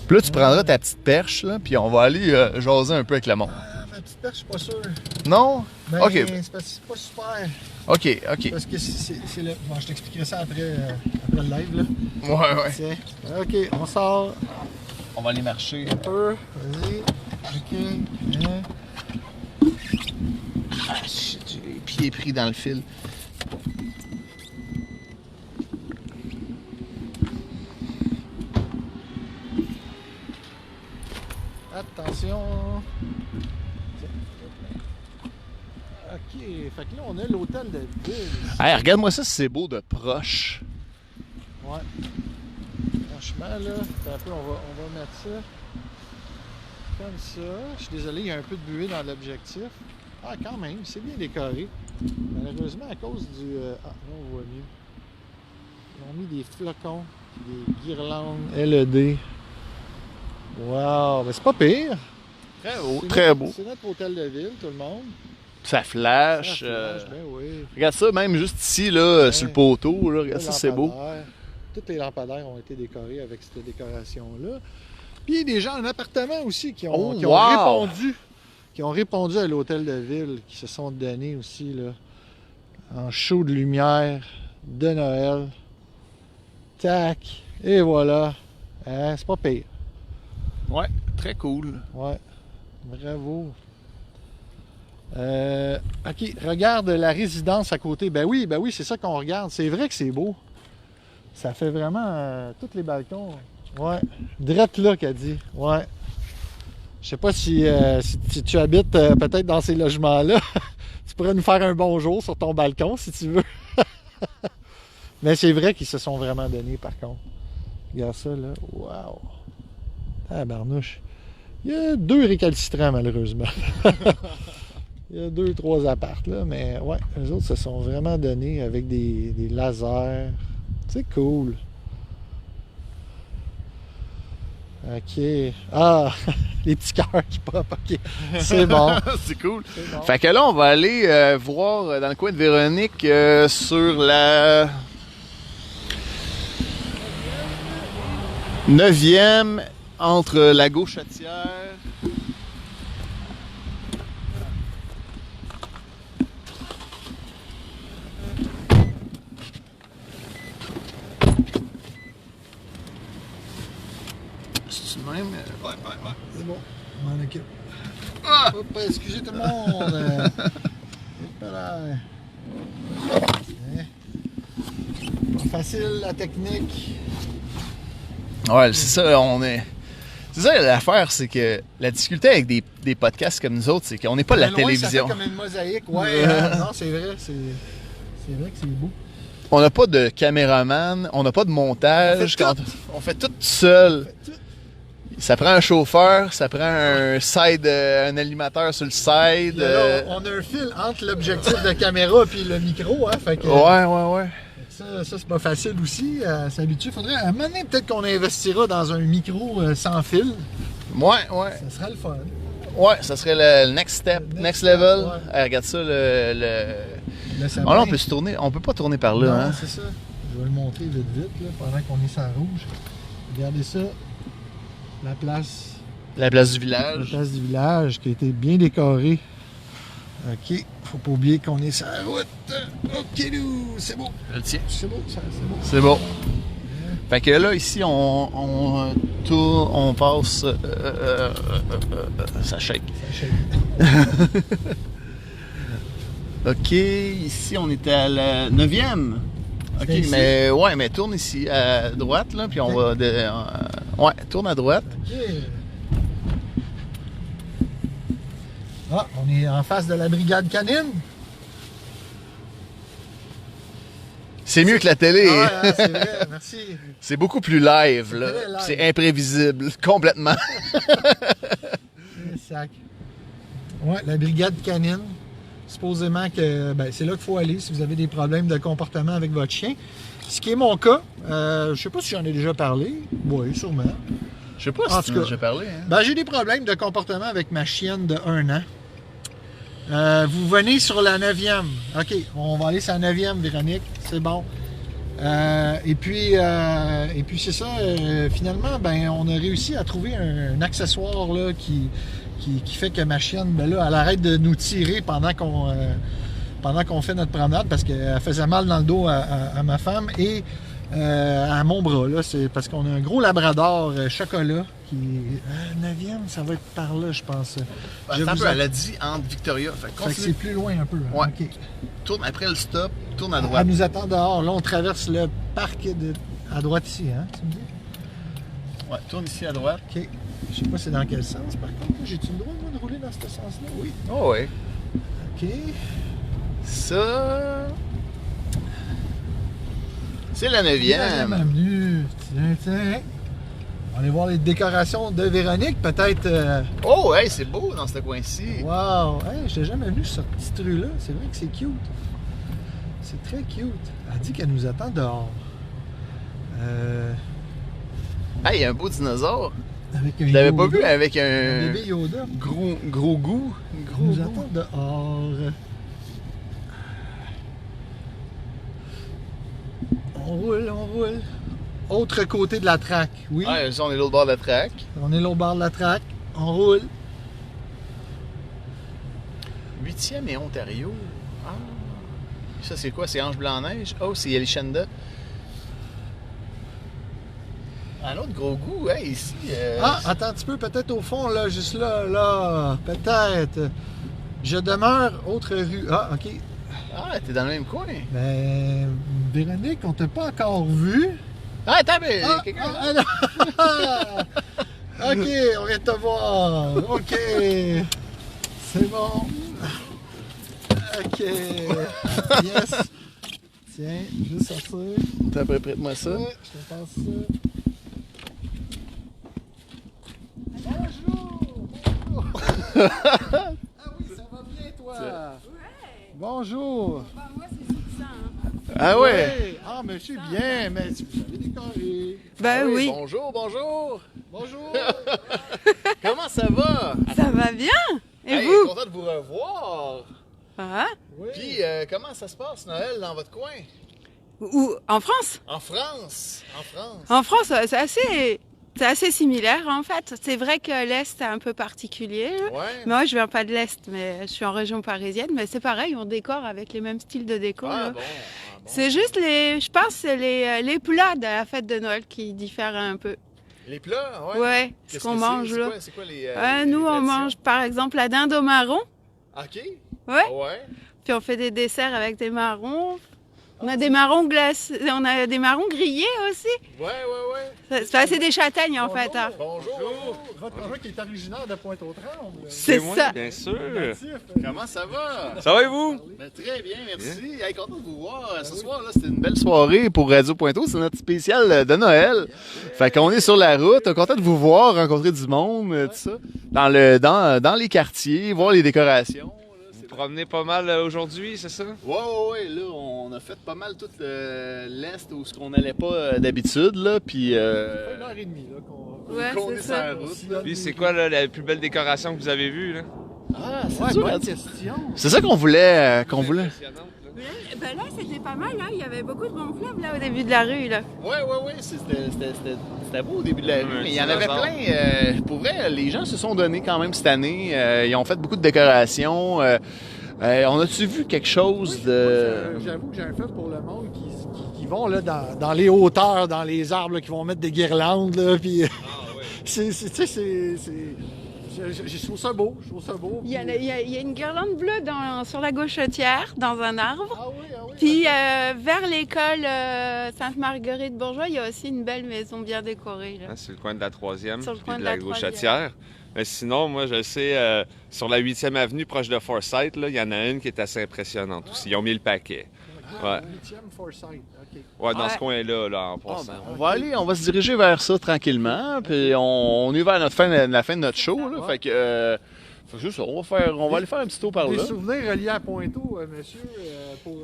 Puis là, tu prendras ta petite perche, là, puis on va aller jaser un peu avec le monde. Ah, ma petite perche, je suis pas sûr. Non? Ben, OK. c'est pas super. OK. Parce que c'est le... Bon, je t'expliquerai ça après le live, là. Ouais. Tiens. OK, on sort. On va aller marcher. Un peu. Vas-y. OK. Ah, shit, j'ai les pieds pris dans le fil. Attention. OK, fait que là, on a l'hôtel de ville. Hey, regarde-moi ça si c'est beau de proche. Ouais. Franchement, là, un peu, on va mettre ça comme ça. Je suis désolé, il y a un peu de buée dans l'objectif. Ah, quand même, c'est bien décoré. Malheureusement, à cause du... Ah, là, on voit mieux. Ils ont mis des flocons, des guirlandes LED. Wow, mais c'est pas pire. Très beau, très beau. C'est notre hôtel de ville, tout le monde. Ça flash. Ben oui. Regarde ça, même juste ici, là, sur le poteau. Là, regarde ça, c'est beau. Tous les lampadaires ont été décorés avec cette décoration-là. Puis il y a des gens en appartement aussi qui ont répondu à l'hôtel de ville, qui se sont donnés aussi là, en show de lumière de Noël. Tac, et voilà. Hein, c'est pas pire. Ouais, très cool. Ouais, bravo. OK, regarde la résidence à côté. Ben oui, c'est ça qu'on regarde. C'est vrai que c'est beau. Ça fait vraiment tous les balcons. Ouais, drette là qu'elle dit. Ouais. Je sais pas si tu habites peut-être dans ces logements-là. Tu pourrais nous faire un bonjour sur ton balcon si tu veux. Mais c'est vrai qu'ils se sont vraiment donnés par contre. Regarde ça là. Wow. Ah, barnouche. Il y a 2 récalcitrants malheureusement. Il y a 2-3 apparts là, mais ouais, les autres se sont vraiment donnés avec des lasers. C'est cool. OK. Ah, les petits cœurs qui pop. OK. C'est bon. C'est cool. C'est bon. Fait que là, on va aller voir dans le coin de Véronique sur la 9e entre la Gauchetière. C'est même. Ouais. C'est bon. On m'en occupe. Ah! Hop, excusez tout le monde. Voilà. Pas facile la technique. Ouais, c'est ça, c'est ça l'affaire, c'est que la difficulté avec des podcasts comme nous autres, c'est qu'on n'est pas la télévision. Ça fait comme une mosaïque. Ouais, non, c'est vrai. C'est vrai que c'est beau. On n'a pas de caméraman, on n'a pas de montage. On fait tout seul. Ça prend un chauffeur, ça prend un animateur sur le side. Là, on a un fil entre l'objectif de caméra et le micro. Hein, fait que, ouais. Ça c'est pas facile aussi à s'habituer. Faudrait, à un moment donné, peut-être qu'on investira dans un micro sans fil. Ouais. Ça serait le fun. Ouais, ça serait le next step, next level. Ouais. Hey, regarde ça, Le sapin. là, on peut se tourner. On peut pas tourner par là, Non, hein? c'est ça. Je vais le montrer vite là, pendant qu'on est sur la rouge. Regardez ça. La place Du village. La place du village qui a été bien décorée. OK. Faut pas oublier qu'on est sur la route. OK, nous. C'est beau. Je le tiens. C'est beau, ça. C'est beau. C'est bon. Fait que là, ici, tourne, on passe... ça shake. OK, ici, on était à la 9e. OK, mais ouais, mais tourne ici, à droite, là, puis on va... ouais, tourne à droite. OK. Ah, on est en face de la brigade canine. C'est mieux que la télé. Ah, ouais, c'est vrai, merci. C'est beaucoup plus live, là. très live. C'est imprévisible, complètement. Sac. Ouais, la brigade canine. Supposément que c'est là qu'il faut aller si vous avez des problèmes de comportement avec votre chien. Ce qui est mon cas. Je sais pas si j'en ai déjà parlé. Oui, sûrement. Je sais pas En si tout tu en as cas, déjà parlé. Hein? J'ai des problèmes de comportement avec ma chienne de 1 an. Vous venez sur la 9e. OK, on va aller sur la 9e, Véronique. C'est bon. Et puis c'est ça. Finalement, on a réussi à trouver un accessoire là, qui fait que ma chienne, elle arrête de nous tirer pendant qu'on fait notre promenade parce qu'elle faisait mal dans le dos à ma femme et à mon bras. Là, c'est parce qu'on a un gros labrador chocolat qui est 9e, ça va être par là, je pense. Elle a dit entre Victoria. Fait que c'est plus loin un peu. Hein? Ouais. Okay. Tourne après le stop, tourne à droite. Elle nous attend dehors. Là, on traverse le parc à droite ici, hein, tu me dis? Ouais, tourne ici à droite. OK. Je sais pas c'est dans quel sens, par contre. J'ai-tu le droit, moi, de rouler dans ce sens-là? Oui. Oh, ouais. OK. Ça... C'est la 9e. Avenue. Tiens. On va aller voir les décorations de Véronique, peut-être. Oh, hey, c'est beau dans ce coin-ci. Wow! Hey, je n'ai jamais vu cette petite rue-là. C'est vrai que c'est cute. C'est très cute. Elle dit qu'elle nous attend dehors. Hey, il y a un beau dinosaure. Je l'avais pas vu avec un bébé Yoda. Gros goût. Elle nous attend dehors. On roule. Autre côté de la traque, oui. Ah, on est l'autre bord de la traque. On est l'autre bord de la traque. On roule. 8e et Ontario. Ah. Ça, c'est quoi? C'est Ange Blanc-Neige? Oh, c'est Yelishanda. Un autre gros goût, hein, ici. Attends un petit peu, peut-être au fond, là, juste là. Peut-être. Je demeure, autre rue. Ah, OK. Ah, t'es dans le même coin. Véronique, on t'a pas encore vu. Ah, attends, mais quelqu'un... OK, on vient de te voir. OK. C'est bon. OK. Yes. Tiens, juste sortir. T'as à peu près prête-moi ça. Ouais, je te passe ça. Bonjour. Ah oui, ça va bien, toi? Ouais. Bonjour. Moi, c'est suffisant. Ah ouais? Ah, mais je suis bien, mais vous avez décoré. Ben oui. Bonjour. Bonjour. Comment ça va? Ça va bien. Et Hey, vous? content de vous revoir. Ah. Oui. Puis, comment ça se passe, Noël, dans votre coin? Ou en France? En France. En France, c'est assez similaire en fait. C'est vrai que l'Est est un peu particulier. Là. Ouais. Moi, je viens pas de l'Est, mais je suis en région parisienne. Mais c'est pareil, on décore avec les mêmes styles de déco. Ah là. bon. C'est juste je pense, c'est les plats de la fête de Noël qui diffèrent un peu. Les plats, ouais. Ouais, ce Qu'est-ce qu'on que mange c'est? là. C'est quoi les Nous, on traditions? mange par exemple la dinde au marron. OK. Ouais. Ouais. Puis on fait des desserts avec des marrons. On a des marrons glacés, on a des marrons grillés aussi. Ouais. C'est des châtaignes en fait. Hein. Bonjour. Votre conjoint qui est originaire de Pointe-aux-Trembles. C'est ça. Bien sûr. Comment ça va? Ça va et vous? Ben, très bien, merci. Hey, content de vous voir. Ce soir, là, c'était une belle soirée pour Radio Pointeau. C'est notre spécial de Noël. Fait qu'on est sur la route. Content de vous voir, rencontrer du monde, tout ça. Dans les quartiers, voir les décorations. Vous promenez pas mal aujourd'hui, c'est ça? Ouais. Là, on a fait pas mal tout l'Est où on n'allait pas d'habitude, là. Puis... 1h30 là, qu'on Ouais, est c'est sur ça. la route. Puis c'est quoi là, la plus belle décoration que vous avez vue? Là? Ah, c'est Ouais, dur bonne à dire. question. C'est ça qu'on voulait. Impressionnante, là. Ben là, c'était pas mal. Hein. Il y avait beaucoup de bons clubs là, au début de la rue. Là. Ouais. C'était beau au début de la rue. Mais il y en avait dinosaure. plein. Pour vrai, les gens se sont donnés quand même cette année. Ils ont fait beaucoup de décorations. On a-tu vu quelque chose de... J'avoue que j'ai un fait pour le monde qui vont là, dans les hauteurs, dans les arbres, là, qui vont mettre des guirlandes. Là, puis, je trouve ça beau. Il y a une guirlande bleue sur la gauchetière, dans un arbre. Ah oui, ah oui. Puis vers l'école Sainte-Marguerite-Bourgeois, il y a aussi une belle maison bien décorée. Là. C'est le coin de la 3e Sur le puis coin de de la la Gauchetière. Mais sinon, moi, je sais, sur la 8e avenue, proche de Forsyth, il y en a une qui est assez impressionnante aussi. Ils ont mis le paquet. Ouais. 8e Forsyth, OK. Ouais, dans Ouais. ce coin-là, là, en passant. On va se diriger vers ça tranquillement, puis on est vers la fin de notre show, là, Ouais. fait que juste ça, on va aller faire un petit tour par Des là. souvenirs reliés à Pointeau, monsieur, pour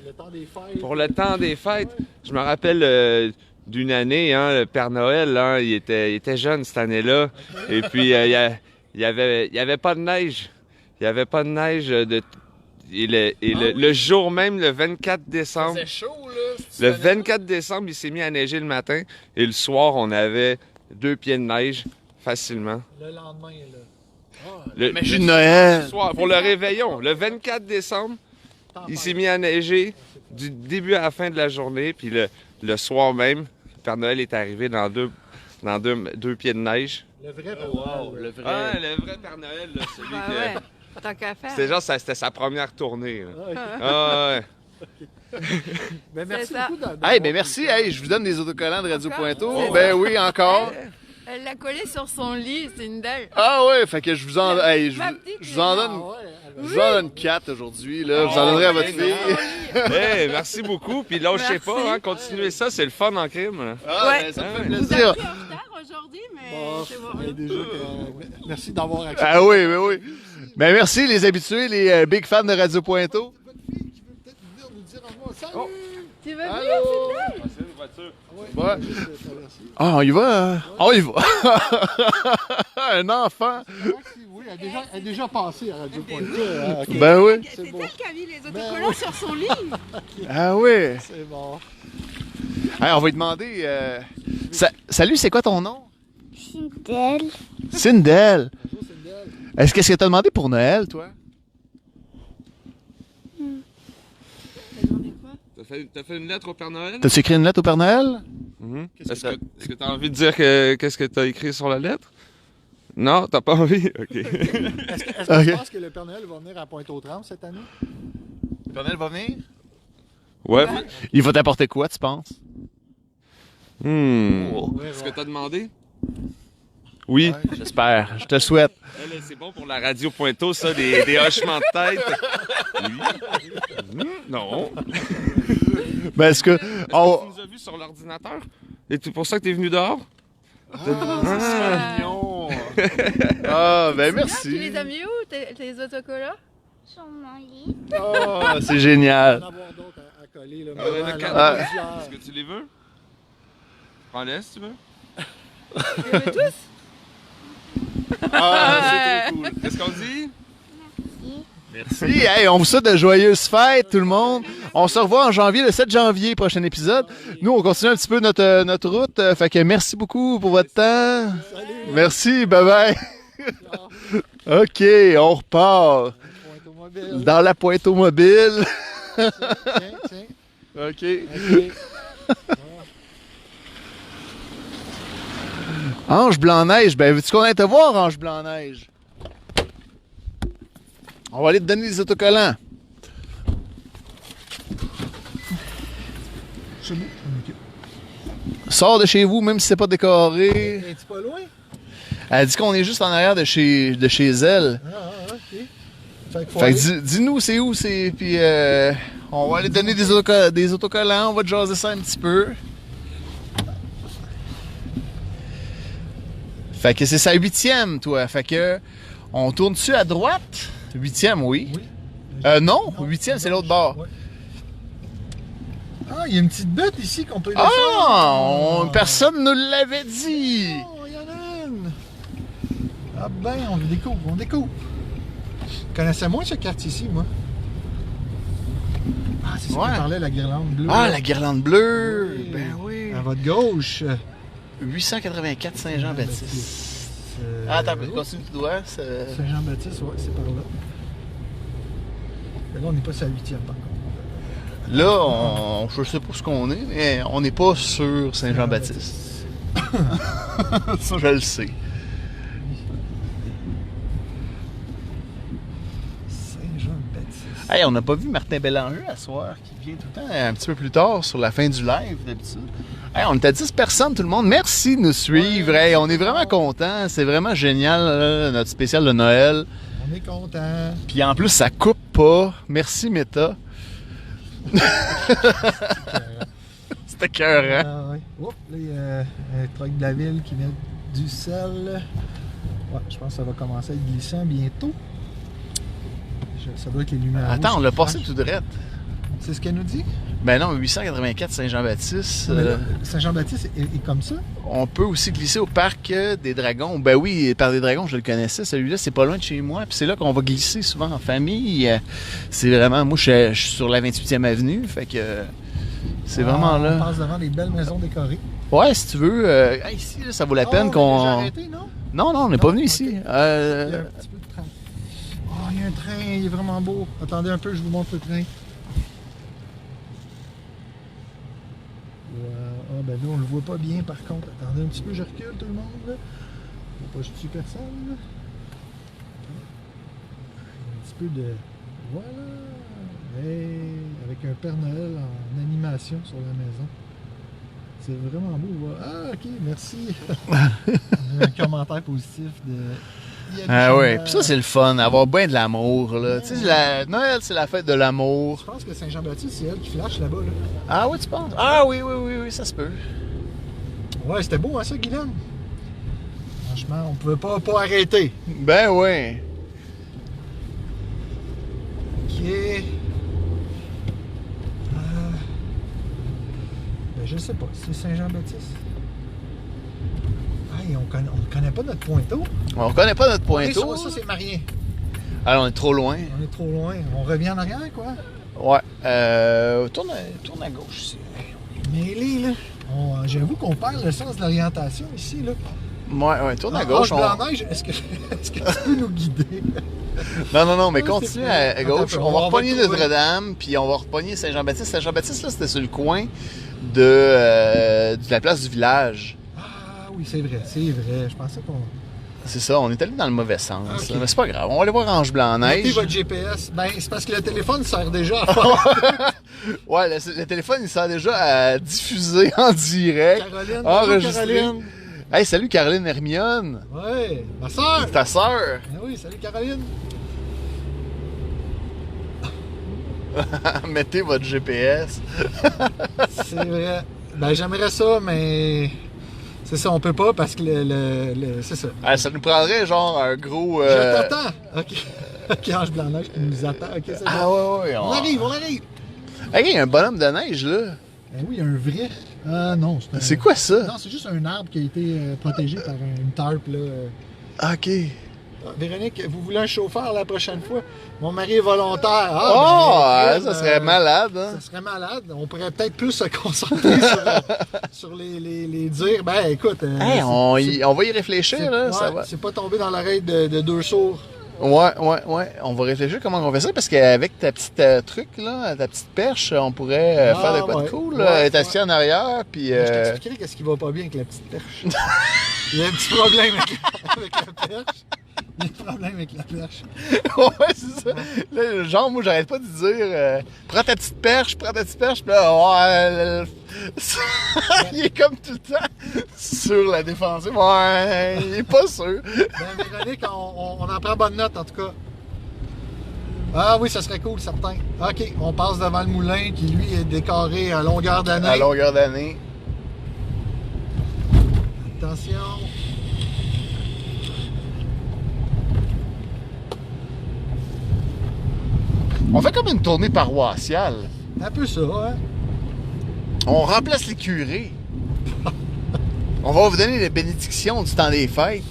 le temps des fêtes. Pour le temps des fêtes, je me rappelle d'une année, le Père Noël, il était jeune cette année-là. Et puis, il y avait pas de neige. Il y avait pas de neige le jour même, le 24 décembre. C'est chaud, là. Le 24 décembre, il s'est mis à neiger le matin. Et le soir, on avait 2 pieds de neige facilement. Le lendemain, là. Magie de Noël. Le soir, pour le réveillon, le 24 décembre, il s'est mis à neiger du début à la fin de la journée. Puis le soir même, le Père Noël est arrivé dans deux pieds de neige. Le vrai Père Wow, Noël. le vrai. Ah, le vrai Père Noël, là, celui Ouais, que... ouais. Tant qu'à faire. C'était genre, c'était sa première tournée. Là. Ah, ok. Ah, ouais. Ben, merci C'est ça. beaucoup. Hey, ben merci. Hey, je vous donne des autocollants de Radio Encore? Pointeau. Ouais. Ben oui, encore. Elle l'a collé sur son lit, c'est une belle. Ah ouais, fait que je vous en, hey, Ma petite je vous en Léna. donne, Ah ouais, je vous en donne 4 aujourd'hui là. Vous en donnerez à votre fille. Hey, merci beaucoup. Puis là, je sais Merci. pas, continuez ça, c'est le fun en crime. Là. Ah, Ouais. ben, ça me fait Vous plaisir. avez pris en retard aujourd'hui, mais Bon, c'est bon. ben, déjà, merci d'avoir accepté. Ah oui, ben oui. Ben merci les habitués, les big fans de Radio Pointeau. Votre fille qui veut peut-être venir nous dire au revoir. Salut! Tu veux bien? Allô? C'est une voiture. Ouais. Juste traverser. Ah, on y va. Hein? On y va. Un enfant. Oui, elle a déjà passé à Radio Pointeau. Ah, ok. Ben oui. C'est bon. elle qui a mis les autocollants sur son lit. Ah oui. C'est bon. Hey, on va lui demander. Salut, c'est quoi ton nom? Sindel. Sindel. Bonjour, Sindel. Qu'est-ce que t'as demandé pour Noël, toi? T'as fait une lettre au Père Noël? T'as-tu écrit une lettre au Père Noël? Est-ce que t'as envie de dire qu'est-ce que t'as écrit sur la lettre? Non, t'as pas envie? OK. Est-ce que Ok. tu penses que le Père Noël va venir à Pointe-aux-Trembles cette année? Le Père Noël va venir? Ouais. Il va t'apporter quoi, tu penses? Est-ce que t'as demandé? Oui. J'espère. Je te le souhaite. C'est bon pour la radio Pointeau, ça, des hochements de tête. Oui. Non. Ben, est-ce que. Est-ce que tu nous as vus sur l'ordinateur? Et c'est pour ça que t'es venu dehors? Mignon. Ah, ben Tu merci. les as mis où, tes autocollants? Sur mon lit. Oh, c'est Il génial. va en avoir d'autres à coller. Là, Il y en a maman, quatre. là, Ah. plusieurs. Est-ce que tu les veux? Prends-les si tu veux. Tu les veux tous? Ah, c'est trop cool. Qu'est-ce qu'on dit? Merci. Hey, on vous souhaite de joyeuses fêtes, tout le monde. On se revoit en janvier, le 7 janvier, prochain épisode. Nous, on continue un petit peu notre route. Fait que merci beaucoup pour votre temps. Merci, bye bye. OK, on repart Pointe-aux-Mobiles. dans la pointe automobile. Tiens, tiens. OK. OK. Ange Blanc-Neige, ben veux-tu qu'on aille te voir, Ange Blanc-Neige? On va aller te donner des autocollants. C'est beau. OK. Sors de chez vous, même si c'est pas décoré. Es-tu pas loin? Elle dit qu'on est juste en arrière de chez elle. Ah, OK. Fait que faut Fait aller- que dis-nous c'est où c'est, puis on va aller te donner des autocollants, on va te jaser ça un petit peu. Fait que c'est sa 8e, toi. Fait que on tourne-tu à droite? 8e, oui. Oui. Non, 8e, c'est l'autre bord. Ouais. Ah, il y a une petite butte ici qu'on peut descendre. Ah! Personne ne nous l'avait dit! Oh, il y en a une. Ah ben, on découvre, on découvre. Je connaissais moins ce quartier-ci, moi. Ah, c'est ça Ouais. qu'on parlait, la guirlande bleue. Ah, la guirlande bleue! Oui. Ben oui! À votre gauche. 884 Saint-Jean-Baptiste. Euh, Ah, attends, oui. continue tout droit. c'est- Saint-Jean-Baptiste, ouais, c'est par là. Mais là, on n'est pas sur la 8e, par contre. Là, je sais pas ce qu'on est, mais on n'est pas sur Saint-Jean-Baptiste. Ça, je le sais. Saint-Jean-Baptiste. Hey, on n'a pas vu Martin Bélanger à soir, qui vient tout le temps un petit peu plus tard sur la fin du live d'habitude. Hey, on est à 10 personnes, tout le monde. Merci de nous suivre. Hey, on est vraiment contents. C'est vraiment génial, là, notre spécial de Noël. On est contents. Puis en plus, ça coupe pas. Merci, Meta. C'était écœurant. Ah, ouais. Oups, là, il y a un truck de la ville qui met du sel. Ouais, je pense que ça va commencer à être glissant bientôt. Ça doit être les lumières. Attends, on rouges l'a qui passé flashent. tout de suite. C'est ce qu'elle nous dit? Ben non, 884 Saint-Jean-Baptiste. Mais là, Saint-Jean-Baptiste est comme ça? On peut aussi glisser au parc des Dragons. Ben oui, par des Dragons, je le connaissais. Celui-là, c'est pas loin de chez moi. Puis c'est là qu'on va glisser souvent en famille. C'est vraiment... Moi, je suis sur la 28e avenue. Fait que c'est vraiment On là. passe devant des belles maisons décorées. Ouais, si tu veux. Hey, ici, là, ça vaut la peine On a qu'on... déjà arrêté, non? Non, on n'est pas venu ok. ici. Il y a un petit peu de train. Oh, il y a un train, il est vraiment beau. Attendez un peu, je vous montre le train. Ah ben là, on le voit pas bien par contre. Attendez un petit peu, je recule tout le monde. Là. Faut pas que je tue personne. Là. Un petit peu de... Voilà! Hey, avec un Père Noël en animation sur la maison. C'est vraiment beau. Là. Ah, ok, merci. Un commentaire positif de... Ah oui, puis ça c'est le fun, avoir bien de l'amour là. Tu sais, Noël c'est la fête de l'amour. Je pense que Saint-Jean-Baptiste, c'est elle qui flash là-bas. Là. Ah oui, tu penses? Ah oui, ça se peut. Ouais, c'était beau hein ça, Guylaine? Franchement, on pouvait pas arrêter. Ben oui. Ok. Ben je sais pas, c'est Saint-Jean-Baptiste. Hey, on connaît pas notre pointeau. On reconnaît pas notre Okay, pointeau. ça c'est Marien. Alors on est trop loin. On est trop loin. On revient en arrière, quoi. Ouais. Tourne à gauche ici. Mais là, j'avoue qu'on perd le sens de l'orientation ici, là. Ouais, tourne à gauche. Blanc-Neige, est-ce que tu peux nous guider? Non, mais Ouais, continue c'est à vrai. gauche. Attends, On va on va repogner trouver. Notre-Dame, puis on va repogner Saint-Jean-Baptiste. Saint-Jean-Baptiste, là, c'était sur le coin de la place du village. Ah oui, c'est vrai. Je pensais qu'on... C'est ça, on est allé dans le mauvais sens. Ok. Là, mais c'est pas grave, on va aller voir Ange Mettez Blanc-Neige. votre GPS. Ben, c'est parce que le téléphone sert déjà à faire. Ouais, le téléphone, il sert déjà à diffuser en direct. Caroline, Enregistré. bonjour, Caroline. Hey, salut Caroline Hermione. Ouais, ma soeur. C'est ta sœur. Ben oui, salut Caroline. Mettez votre GPS. C'est vrai. Ben, j'aimerais ça, mais... C'est ça, on peut pas parce que c'est ça. Ah, ça nous prendrait genre un gros... Je t'attends. OK. OK, Ange Blanc-Neige qui nous attend. OK, c'est Ah bon. ouais. On arrive. Hey, il y a un bonhomme de neige, là. Ben oui, un vrai. Ah non, C'est quoi ça? Non, c'est juste un arbre qui a été protégé par une tarpe, là. OK. Ah, Véronique, vous voulez un chauffeur la prochaine fois? Mon mari est volontaire. Ça serait malade, hein? Ça serait malade. On pourrait peut-être plus se concentrer sur les dires. Ben écoute, Hey, on va y réfléchir, là. ouais, Ça va. c'est pas tombé dans l'oreille de deux sourds. Ouais. On va réfléchir comment on fait ça parce qu'avec ta petite truc, là, ta petite perche, on pourrait faire de quoi de cool. Là, être assis en arrière, puis... Je t'expliquerai qu'est-ce qui va pas bien avec la petite perche. Il y a un petit problème avec la perche. Il y a un problème avec la perche. Ouais, c'est ça. Là, genre, moi, j'arrête pas de dire prends ta petite perche, puis là, il est comme tout le temps sur la défensive. Ouais, il est pas sûr. Ben, Véronique, on en prend bonne note, en tout cas. Ah oui, ça serait cool, certain. OK, on passe devant le moulin qui, lui, est décoré à longueur d'année. À longueur d'année. Attention. On fait comme une tournée paroissiale. Un peu ça, hein? On remplace les curés. On va vous donner les bénédictions du temps des fêtes.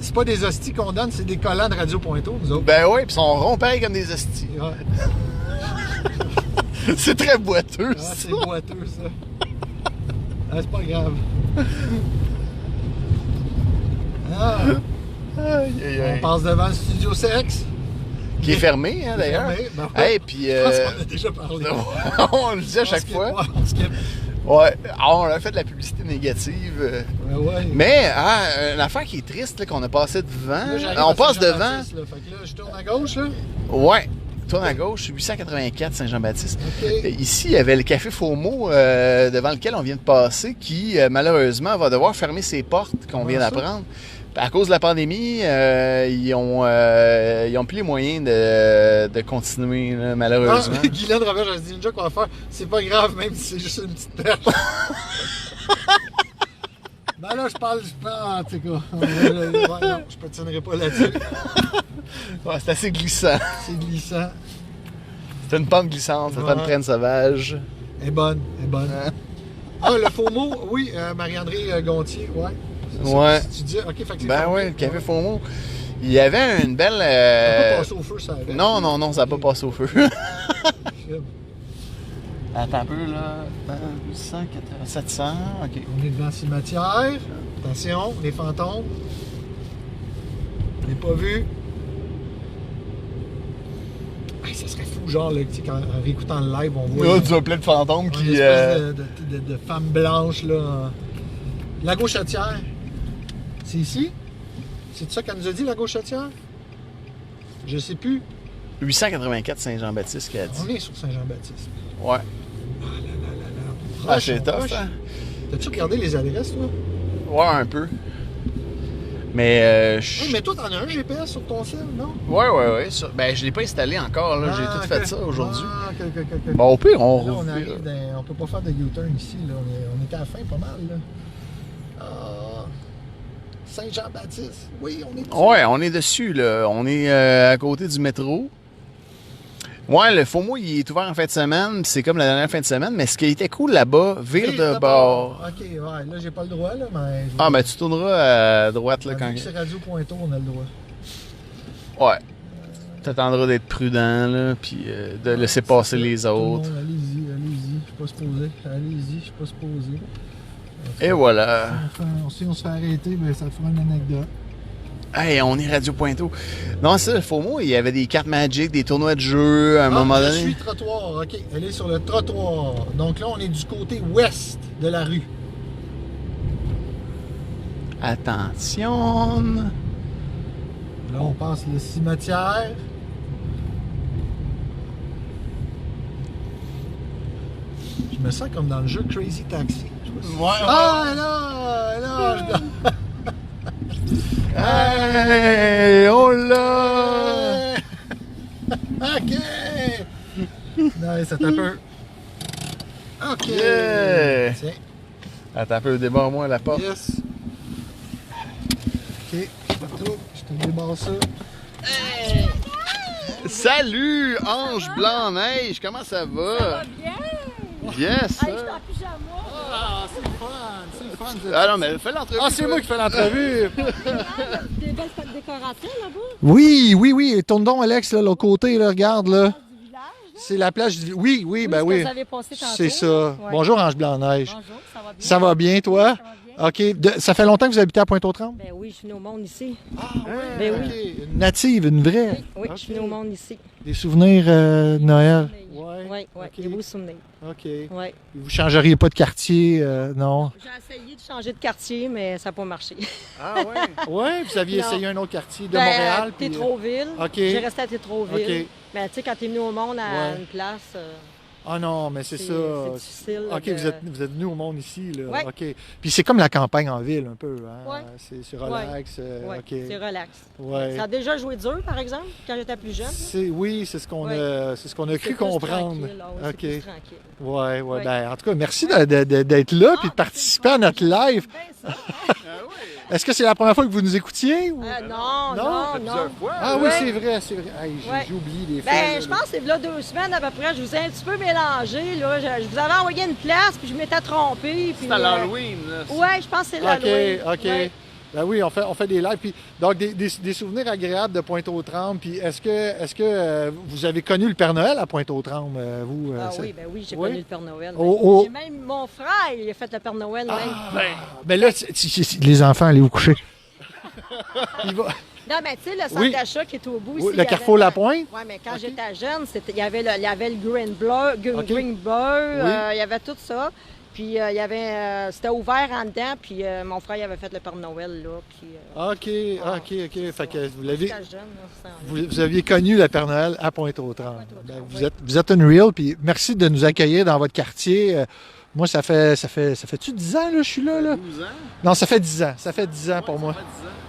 C'est pas des hosties qu'on donne, c'est des collants de Radio Pointeau, nous autres. Ben oui, puis ils sont ronds pareil comme des hosties. Ouais. C'est très boiteux, Ah, ça. c'est boiteux, ça. Ah, c'est pas grave. Ah, Aïe, aïe, on aïe. passe devant le studio sexe. Qui est fermé, hein, d'ailleurs. Fermé, ben ouais. Hey, puis... Je pense qu'on a déjà parlé. on le dit à chaque fois. Ouais, on skip. Ouais, on a fait de la publicité négative. Ouais. Mais, une affaire qui est triste, là, qu'on a passé devant. Là, j'arrive On à passe devant. Saint-Jean-Baptiste, là. Fait que là, je tourne à gauche, là. Ouais. Tourne à gauche, 884 Saint-Jean-Baptiste. OK. Ici, il y avait le Café Faumeau devant lequel on vient de passer qui, malheureusement, va devoir fermer ses portes qu'on vient ça? d'apprendre. À cause de la pandémie, ils ont plus les moyens de continuer, là, malheureusement. Ah, Guylaine Robert, je dis déjà qu'on va faire. C'est pas grave, même si c'est juste une petite perche. Ben là, je parle, en tout cas. Non, je patinerai pas là-dessus. Ouais, c'est assez glissant. C'est glissant. C'est une pente glissante, c'est pas une traîne sauvage. Elle est bonne, elle est bonne. Ah, le faux mot, oui, Marie-André Gontier, ouais. C'est ça Ouais. que tu dis, ok, fait que c'est Ben fermé. oui, le Café Faumeau. Il y avait une belle... Ça n'a pas passé au feu, ça avait. Non, ça n'a pas passé au feu. Shit. Attends un peu, là. 880, 700, OK. On est devant le cimetière. Attention, les fantômes. On n'est pas vu. Hey, ça serait fou, genre, là, tu sais, en réécoutant le live, on voit Là, tu as plein de fantômes une qui... espèce de femmes blanches, là. La Gauchetière. C'est ici? C'est ça qu'elle nous a dit, la Gauchetière? Je sais plus. 884 Saint-Jean-Baptiste qui a dit. On est sur Saint-Jean-Baptiste. Ouais. Ah, c'est tough, hein? T'as-tu regardé les adresses, toi? Ouais, un peu. Mais Hey, mais toi, t'en as un GPS sur ton cell, non? Ouais. Ben, je l'ai pas installé encore, là. J'ai tout ok. fait ça aujourd'hui. Ah, ok. Bon, au pire, on Là, on rouvre. arrive on peut pas faire de U-turn ici, là. On est à la fin pas mal, là. Ah, Saint-Jean-Baptiste. Oui, on est dessus. Ouais, on est dessus, là. On est à côté du métro. Ouais, le Faumeau, il est ouvert en fin de semaine. C'est comme la dernière fin de semaine. Mais ce qui était cool là-bas, vire de bord. Ok, ouais. Là, j'ai pas le droit, là, mais... Ah, ben, tu tourneras à droite, là, quand... Vu que c'est Radio Pointeau, on a le droit. Ouais. T'attendras d'être prudent, là, puis de laisser passer les Tout le monde, autres. allez-y. Je suis pas supposé. Allez-y, je suis pas supposé. Et voilà. Si on se fait arrêter, ben, ça fera une anecdote. Hey, on est Radio Pointeau. Non, c'est ça, le Faumeau, il y avait des cartes Magic, des tournois de jeux, à un moment Je donné. suis trottoir, ok. Elle est sur le trottoir. Donc là, on est du côté ouest de la rue. Attention. Là, on passe le cimetière. Je me sens comme dans le jeu Crazy Taxi. Ah, là, Hey, on l'a! OK! Nice, attends un peu. OK! Yeah! Tiens, Attends un peu, débarre-moi la porte. yes. OK, je te débarre ça. Salut, Ange Blanc-Neige, comment ça va? Ça va bien? Yes, Je suis en pyjama. Ah, c'est le fun, Ah non, mais fais l'entrevue. Ah, c'est moi qui fais l'entrevue! Des belles décorations là-bas. Oui. Tourne donc, Alex, là, l'autre côté, là, regarde, là. Du village. C'est la plage du... Oui, ben ce que oui. vous avez passé tantôt. C'est ça. Ouais. Bonjour, Ange Blanc-Neige. Bonjour, ça va bien? Ça va bien, toi? Ça va bien. OK. Ça fait longtemps que vous habitez à Pointe-aux-Trembles? Ben oui, je suis née au monde ici. Ah, Ben oui. OK. Une native, une vraie. Oui, je suis née au monde ici. Des souvenirs de Noël? Oui, OK. des beaux souvenirs. OK. Ouais. Vous changeriez pas de quartier, non? J'ai essayé de changer de quartier, mais ça n'a pas marché. Ah ouais? Oui, vous aviez Non. essayé un autre quartier de Ben, Montréal. puis, Tétroville. OK. J'ai resté à Tétroville. OK. Mais tu sais, quand t'es venu au monde à Ouais. une place, Ah non, mais c'est ça. c'est difficile. OK, vous êtes venu au monde ici, là. Ouais. OK. Puis c'est comme la campagne en ville, un peu. Hein? Ouais. C'est relax. ouais, OK. c'est relax. Ouais. Ça a déjà joué dur, par exemple, quand j'étais plus jeune. Oui, c'est ce qu'on Ouais. a, c'est ce qu'on a C'est cru plus comprendre. tranquille, là, ouais, OK. c'est plus tranquille. Ouais. Ouais. Ben, en tout cas, merci d'être là et de participer à notre live. Ben, ça. Est-ce que c'est la première fois que vous nous écoutiez? Ou... Non. Ah oui, Ouais. c'est vrai. Hey, Ouais. j'ai oublié les faits. Ben, je pense que c'est là 2 semaines à peu près. Je vous ai un petit peu mélangé. Là. Je vous avais envoyé une place, puis je m'étais trompée. Puis, C'est à l'Halloween, là. Ouais, je pense que c'est l'Halloween. OK. Ouais. Ben oui, on fait des lives. Puis, donc, des souvenirs agréables de Pointe-aux-Trembles. Puis, est-ce que vous avez connu le Père Noël à Pointe-aux-Trembles, vous? Ah c'est- oui, ben oui, j'ai Oui? connu le Père Noël. Oh. J'ai même mon frère, il a fait le Père Noël même. Ben là, les enfants, allez vous coucher. Non, mais tu sais, le centre Oui. d'achat qui est au bout. Oui, ici, le il y avait Carrefour Lapointe? Oui, mais quand Ok. j'étais jeune, il y avait le Green Bleu, Ok. Green Bleu, Oui. il y avait tout ça. Puis il y avait, c'était ouvert en dedans, puis mon frère il avait fait le Père Noël, là. Puis, OK. Fait que vous l'avez... j'étais jeune, là, ça en est. Vous aviez connu le Père Noël à Pointe-aux-Trembles. Ben, oui. vous êtes une real, puis merci de nous accueillir dans votre quartier. Moi, ça fait-tu 10 ans, là, je suis là? 12 ans. Non, ça fait 10 ans. Ça fait 10 ans pour moi.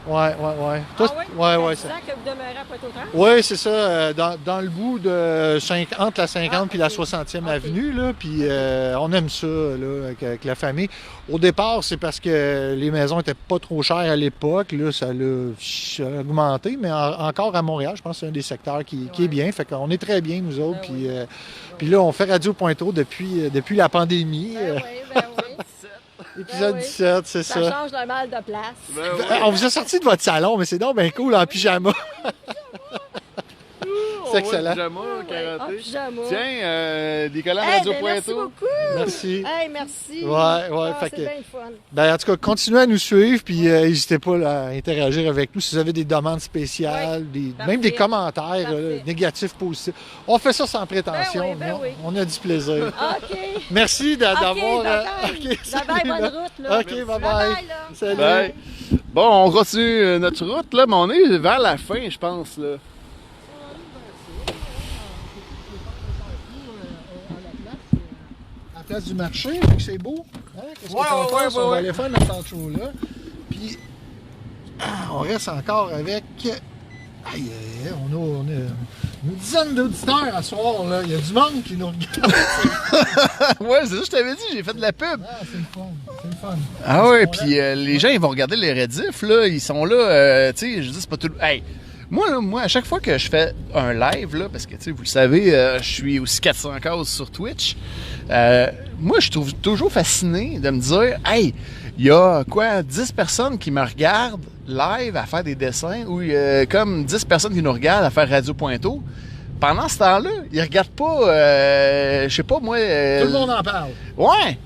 Ouais. Toi, Ah oui? ouais, Ça ça. fait 10 ans que vous demeurez à Pointe-aux-Trembles? Oui, c'est ça, dans le bout de entre la 50 puis la 60e avenue, là, puis on aime ça là, avec la famille. Au départ, c'est parce que les maisons étaient pas trop chères à l'époque, là, ça a augmenté, mais encore à Montréal, je pense que c'est un des secteurs qui est bien, fait qu'on est très bien, nous autres, puis là, on fait Radio Pointeau depuis la pandémie, Ben oui. épisode oui. 17, c'est Ça ça. change le mal de place. Ben On vous a sorti de votre salon, mais c'est donc bien cool en pyjama. C'est excellent. Pyjama, En karaté. pyjama. Tiens, des collants Hey, Radio ben, merci Pointeau. beaucoup. Merci. Hey, merci. Ouais, Ah, fait c'est que- bien le fun. Ben, en tout cas, continuez à nous suivre, puis n'hésitez pas là, à interagir avec nous si vous avez des demandes spéciales, parfait. même des commentaires Parfait. négatifs, positifs. On fait ça sans prétention. Ben oui. On a du plaisir. OK. Merci d'avoir. bye-bye. OK, salut, Bye-bye, bonne là. route, là. OK, bye-bye. Bye-bye, là. Salut. Bye. Bon, on continue notre route, là, mais on est vers la fin, je pense, là. À la place du marché, vu que c'est beau. Hein? Qu'est-ce qu'on fait? On va aller faire notre talk show là. Puis, on reste encore avec. Aïe, on a une dizaine d'auditeurs à soir. Là. Il y a du monde qui nous regarde. Ouais, c'est ça, je t'avais dit, j'ai fait de la pub. Ah, c'est le fun. C'est le fun. Ah ouais, puis les gens, ils vont regarder les rediffs, là, ils sont là, tu sais, je dis, c'est pas tout... Hey, moi, à chaque fois que je fais un live, là, parce que, tu sais, vous le savez, je suis aussi 400 cases sur Twitch, moi, je trouve toujours fasciné de me dire, hey, il y a, 10 personnes qui me regardent live à faire des dessins, ou comme 10 personnes qui nous regardent à faire Radio Pointeau. Pendant ce temps-là, ils regardent pas, je sais pas, moi... Tout le monde en parle. Ouais!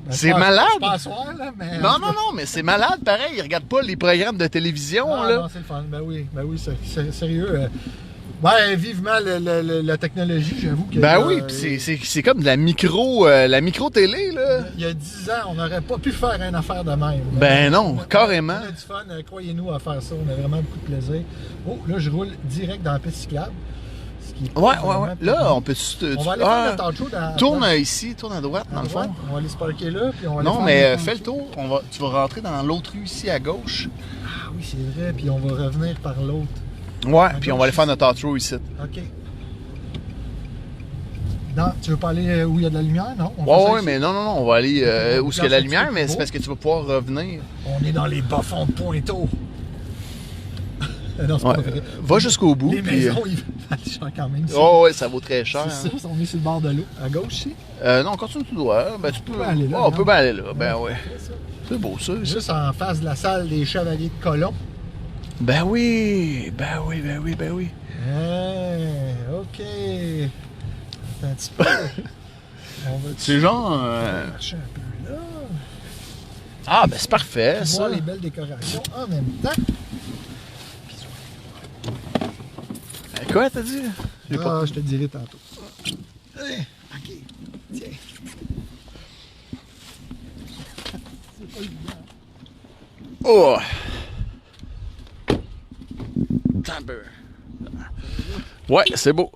Ben, C'est pas- malade. Pas à soir, là, mais. Non, mais c'est malade, pareil. Ils regardent pas les programmes de télévision, Ah, là. non, c'est le fun. Ben oui, c'est sérieux. Ouais, vivement la technologie, j'avoue que. Ben oui, pis c'est comme de la micro-télé, là. Il y a 10 ans, on n'aurait pas pu faire une affaire de même. Ben non, carrément. On a du fun, croyez-nous, à faire ça. On a vraiment beaucoup de plaisir. Oh, là, je roule direct dans la piste cyclable. Ce qui est Ouais. vraiment Là, on peut... On va aller faire notre talk show dans. Tourne ici, tourne à droite, dans le fond. On va aller se parquer là, puis on va aller Non, faire mais notre fais le talk show. tour. Tu vas rentrer dans l'autre rue ici, à gauche. Ah oui, c'est vrai, puis on va revenir par l'autre. Ouais, puis on va aller faire notre outro ici. OK. Non, tu veux pas aller où il y a de la lumière, non? On fait ça Ouais, ici. mais non, on va aller où est-ce qu'il y a la Place lumière, un mais petit c'est peu parce que tu vas pouvoir revenir. On est dans les bas-fonds de Pointeau. Non, c'est Ouais, pas vrai. va jusqu'au bout, Les puis... maisons, ils valent cher quand même. Oh, ouais, ça vaut très cher. C'est hein. ça, on est sur le bord de l'eau. À gauche, ici. Non, continue tout droit. Ben, tu peux... peut aller là, Ouais, on non? peut bien aller là, ben ouais. C'est beau, ça. Juste en face de la salle des Chevaliers de Colomb. Ben oui. OK. Attends un petit peu. On va C'est genre... marcher un peu là. Ah, ben c'est parfait, Puis ça. voir les belles décorations en même temps. Quoi, t'as dit? J'ai pas... Ah, je te dirai tantôt. OK. Tiens. Oh! Attends un peu. Ouais, c'est beau.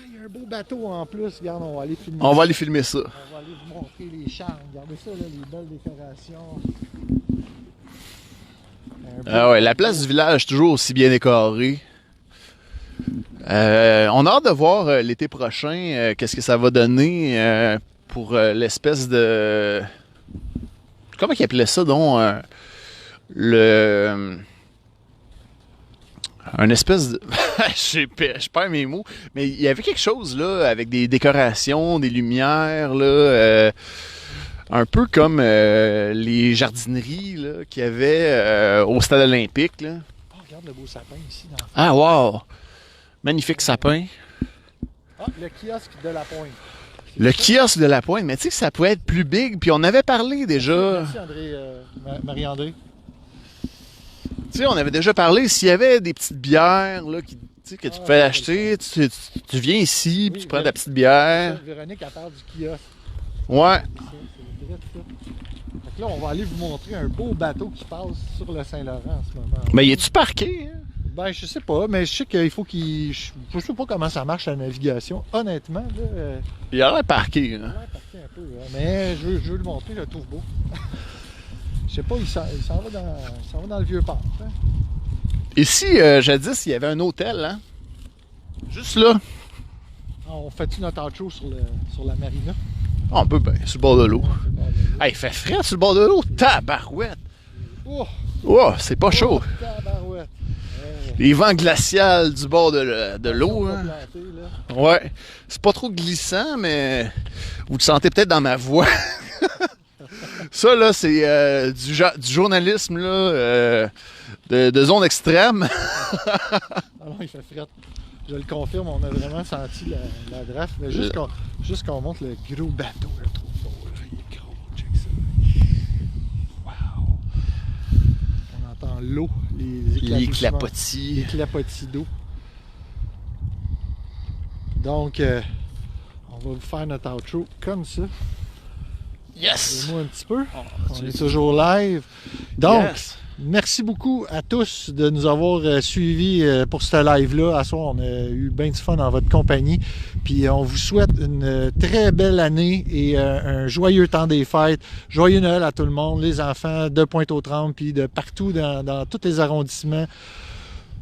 Il y a un beau bateau en plus. Regarde, on va aller filmer. On va aller filmer ça. On va aller vous montrer les charmes. Regardez ça, là, les belles décorations. Ah ouais, la place du village, toujours aussi bien décorée. On a hâte de voir l'été prochain qu'est-ce que ça va donner pour l'espèce de... Comment ils appelaient ça, donc? Un espèce de... je perds mes mots. Mais il y avait quelque chose, là, avec des décorations, des lumières, là... un peu comme les jardineries là, qu'il y avait au stade olympique. Là. Oh, regarde le beau sapin ici. Dans... Ah, wow! Magnifique sapin. Ah, le kiosque de la Pointe. Le kiosque de la Pointe, mais tu sais que ça pouvait être plus big, puis on avait parlé déjà. Merci André, Marie-André. Tu sais, on avait déjà parlé, s'il y avait des petites bières là, que tu pouvais acheter, tu viens ici, puis tu prends ta petite bière. Véronique, elle parle du kiosque. Ouais. C'est direct ça. Fait que là, on va aller vous montrer un beau bateau qui passe sur le Saint-Laurent en ce moment. Mais y est-tu parqué? Hein? Ben, je sais pas, mais je sais qu'il faut qu'il. Je sais pas comment ça marche la navigation. Honnêtement, là. Il a l'air parqué. Hein? Il a l'air parqué un peu, hein. Mais je veux le montrer, je le trouve beau. Je sais pas, il s'en va dans le vieux port. Hein? Ici, jadis, il y avait un hôtel, hein? Juste là. Ah, on fait-tu notre outro sur la marina? On peut bien, sur le bord de l'eau. Hey, il fait frais sur le bord de l'eau. Tabarouette! Oh! Oh, c'est pas chaud. Tabarouette! Les vents glaciales du bord de l'eau. Hein? Ouais. C'est pas trop glissant, mais vous le sentez peut-être dans ma voix. Ça, là, c'est du journalisme là, de zone extrême. Ah non, il fait fret. Je le confirme, on a vraiment senti la draft. Mais juste qu'on monte le gros bateau, je le trouve beau. Là. Il est gros, check ça. Wow! On entend l'eau, les clapotis. Les clapotis d'eau. Donc, on va vous faire notre outro comme ça. Yes! Moi un petit peu. On est toujours live. Donc, yes. Merci beaucoup à tous de nous avoir suivis pour ce live-là. À soir, on a eu bien du fun dans votre compagnie. Puis on vous souhaite une très belle année et un joyeux temps des fêtes. Joyeux Noël à tout le monde, les enfants de Pointe-aux-Trembles, puis de partout dans tous les arrondissements.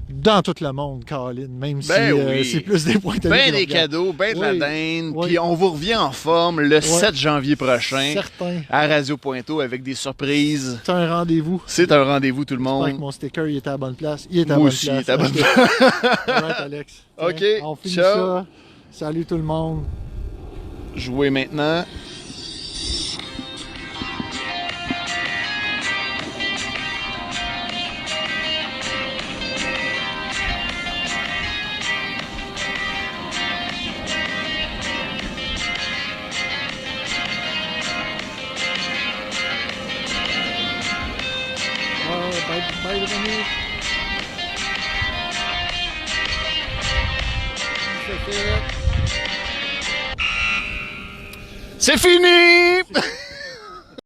Dans tout le monde, Caroline, même si oui. c'est plus des points de Ben des cadeaux, ben de la dinde. Puis on vous revient en forme le 7 janvier prochain. Certain. À Radio Pointeau avec des surprises. C'est un rendez-vous. C'est un rendez-vous, tout le monde. J'espère que mon sticker il était à la bonne place. Il est à Moi bonne aussi, place. il est à bonne place. Alright, Alex. OK, Tiens, on finit ciao. ça. Salut tout le monde. Jouez maintenant. Bye, Véronique. C'est fini!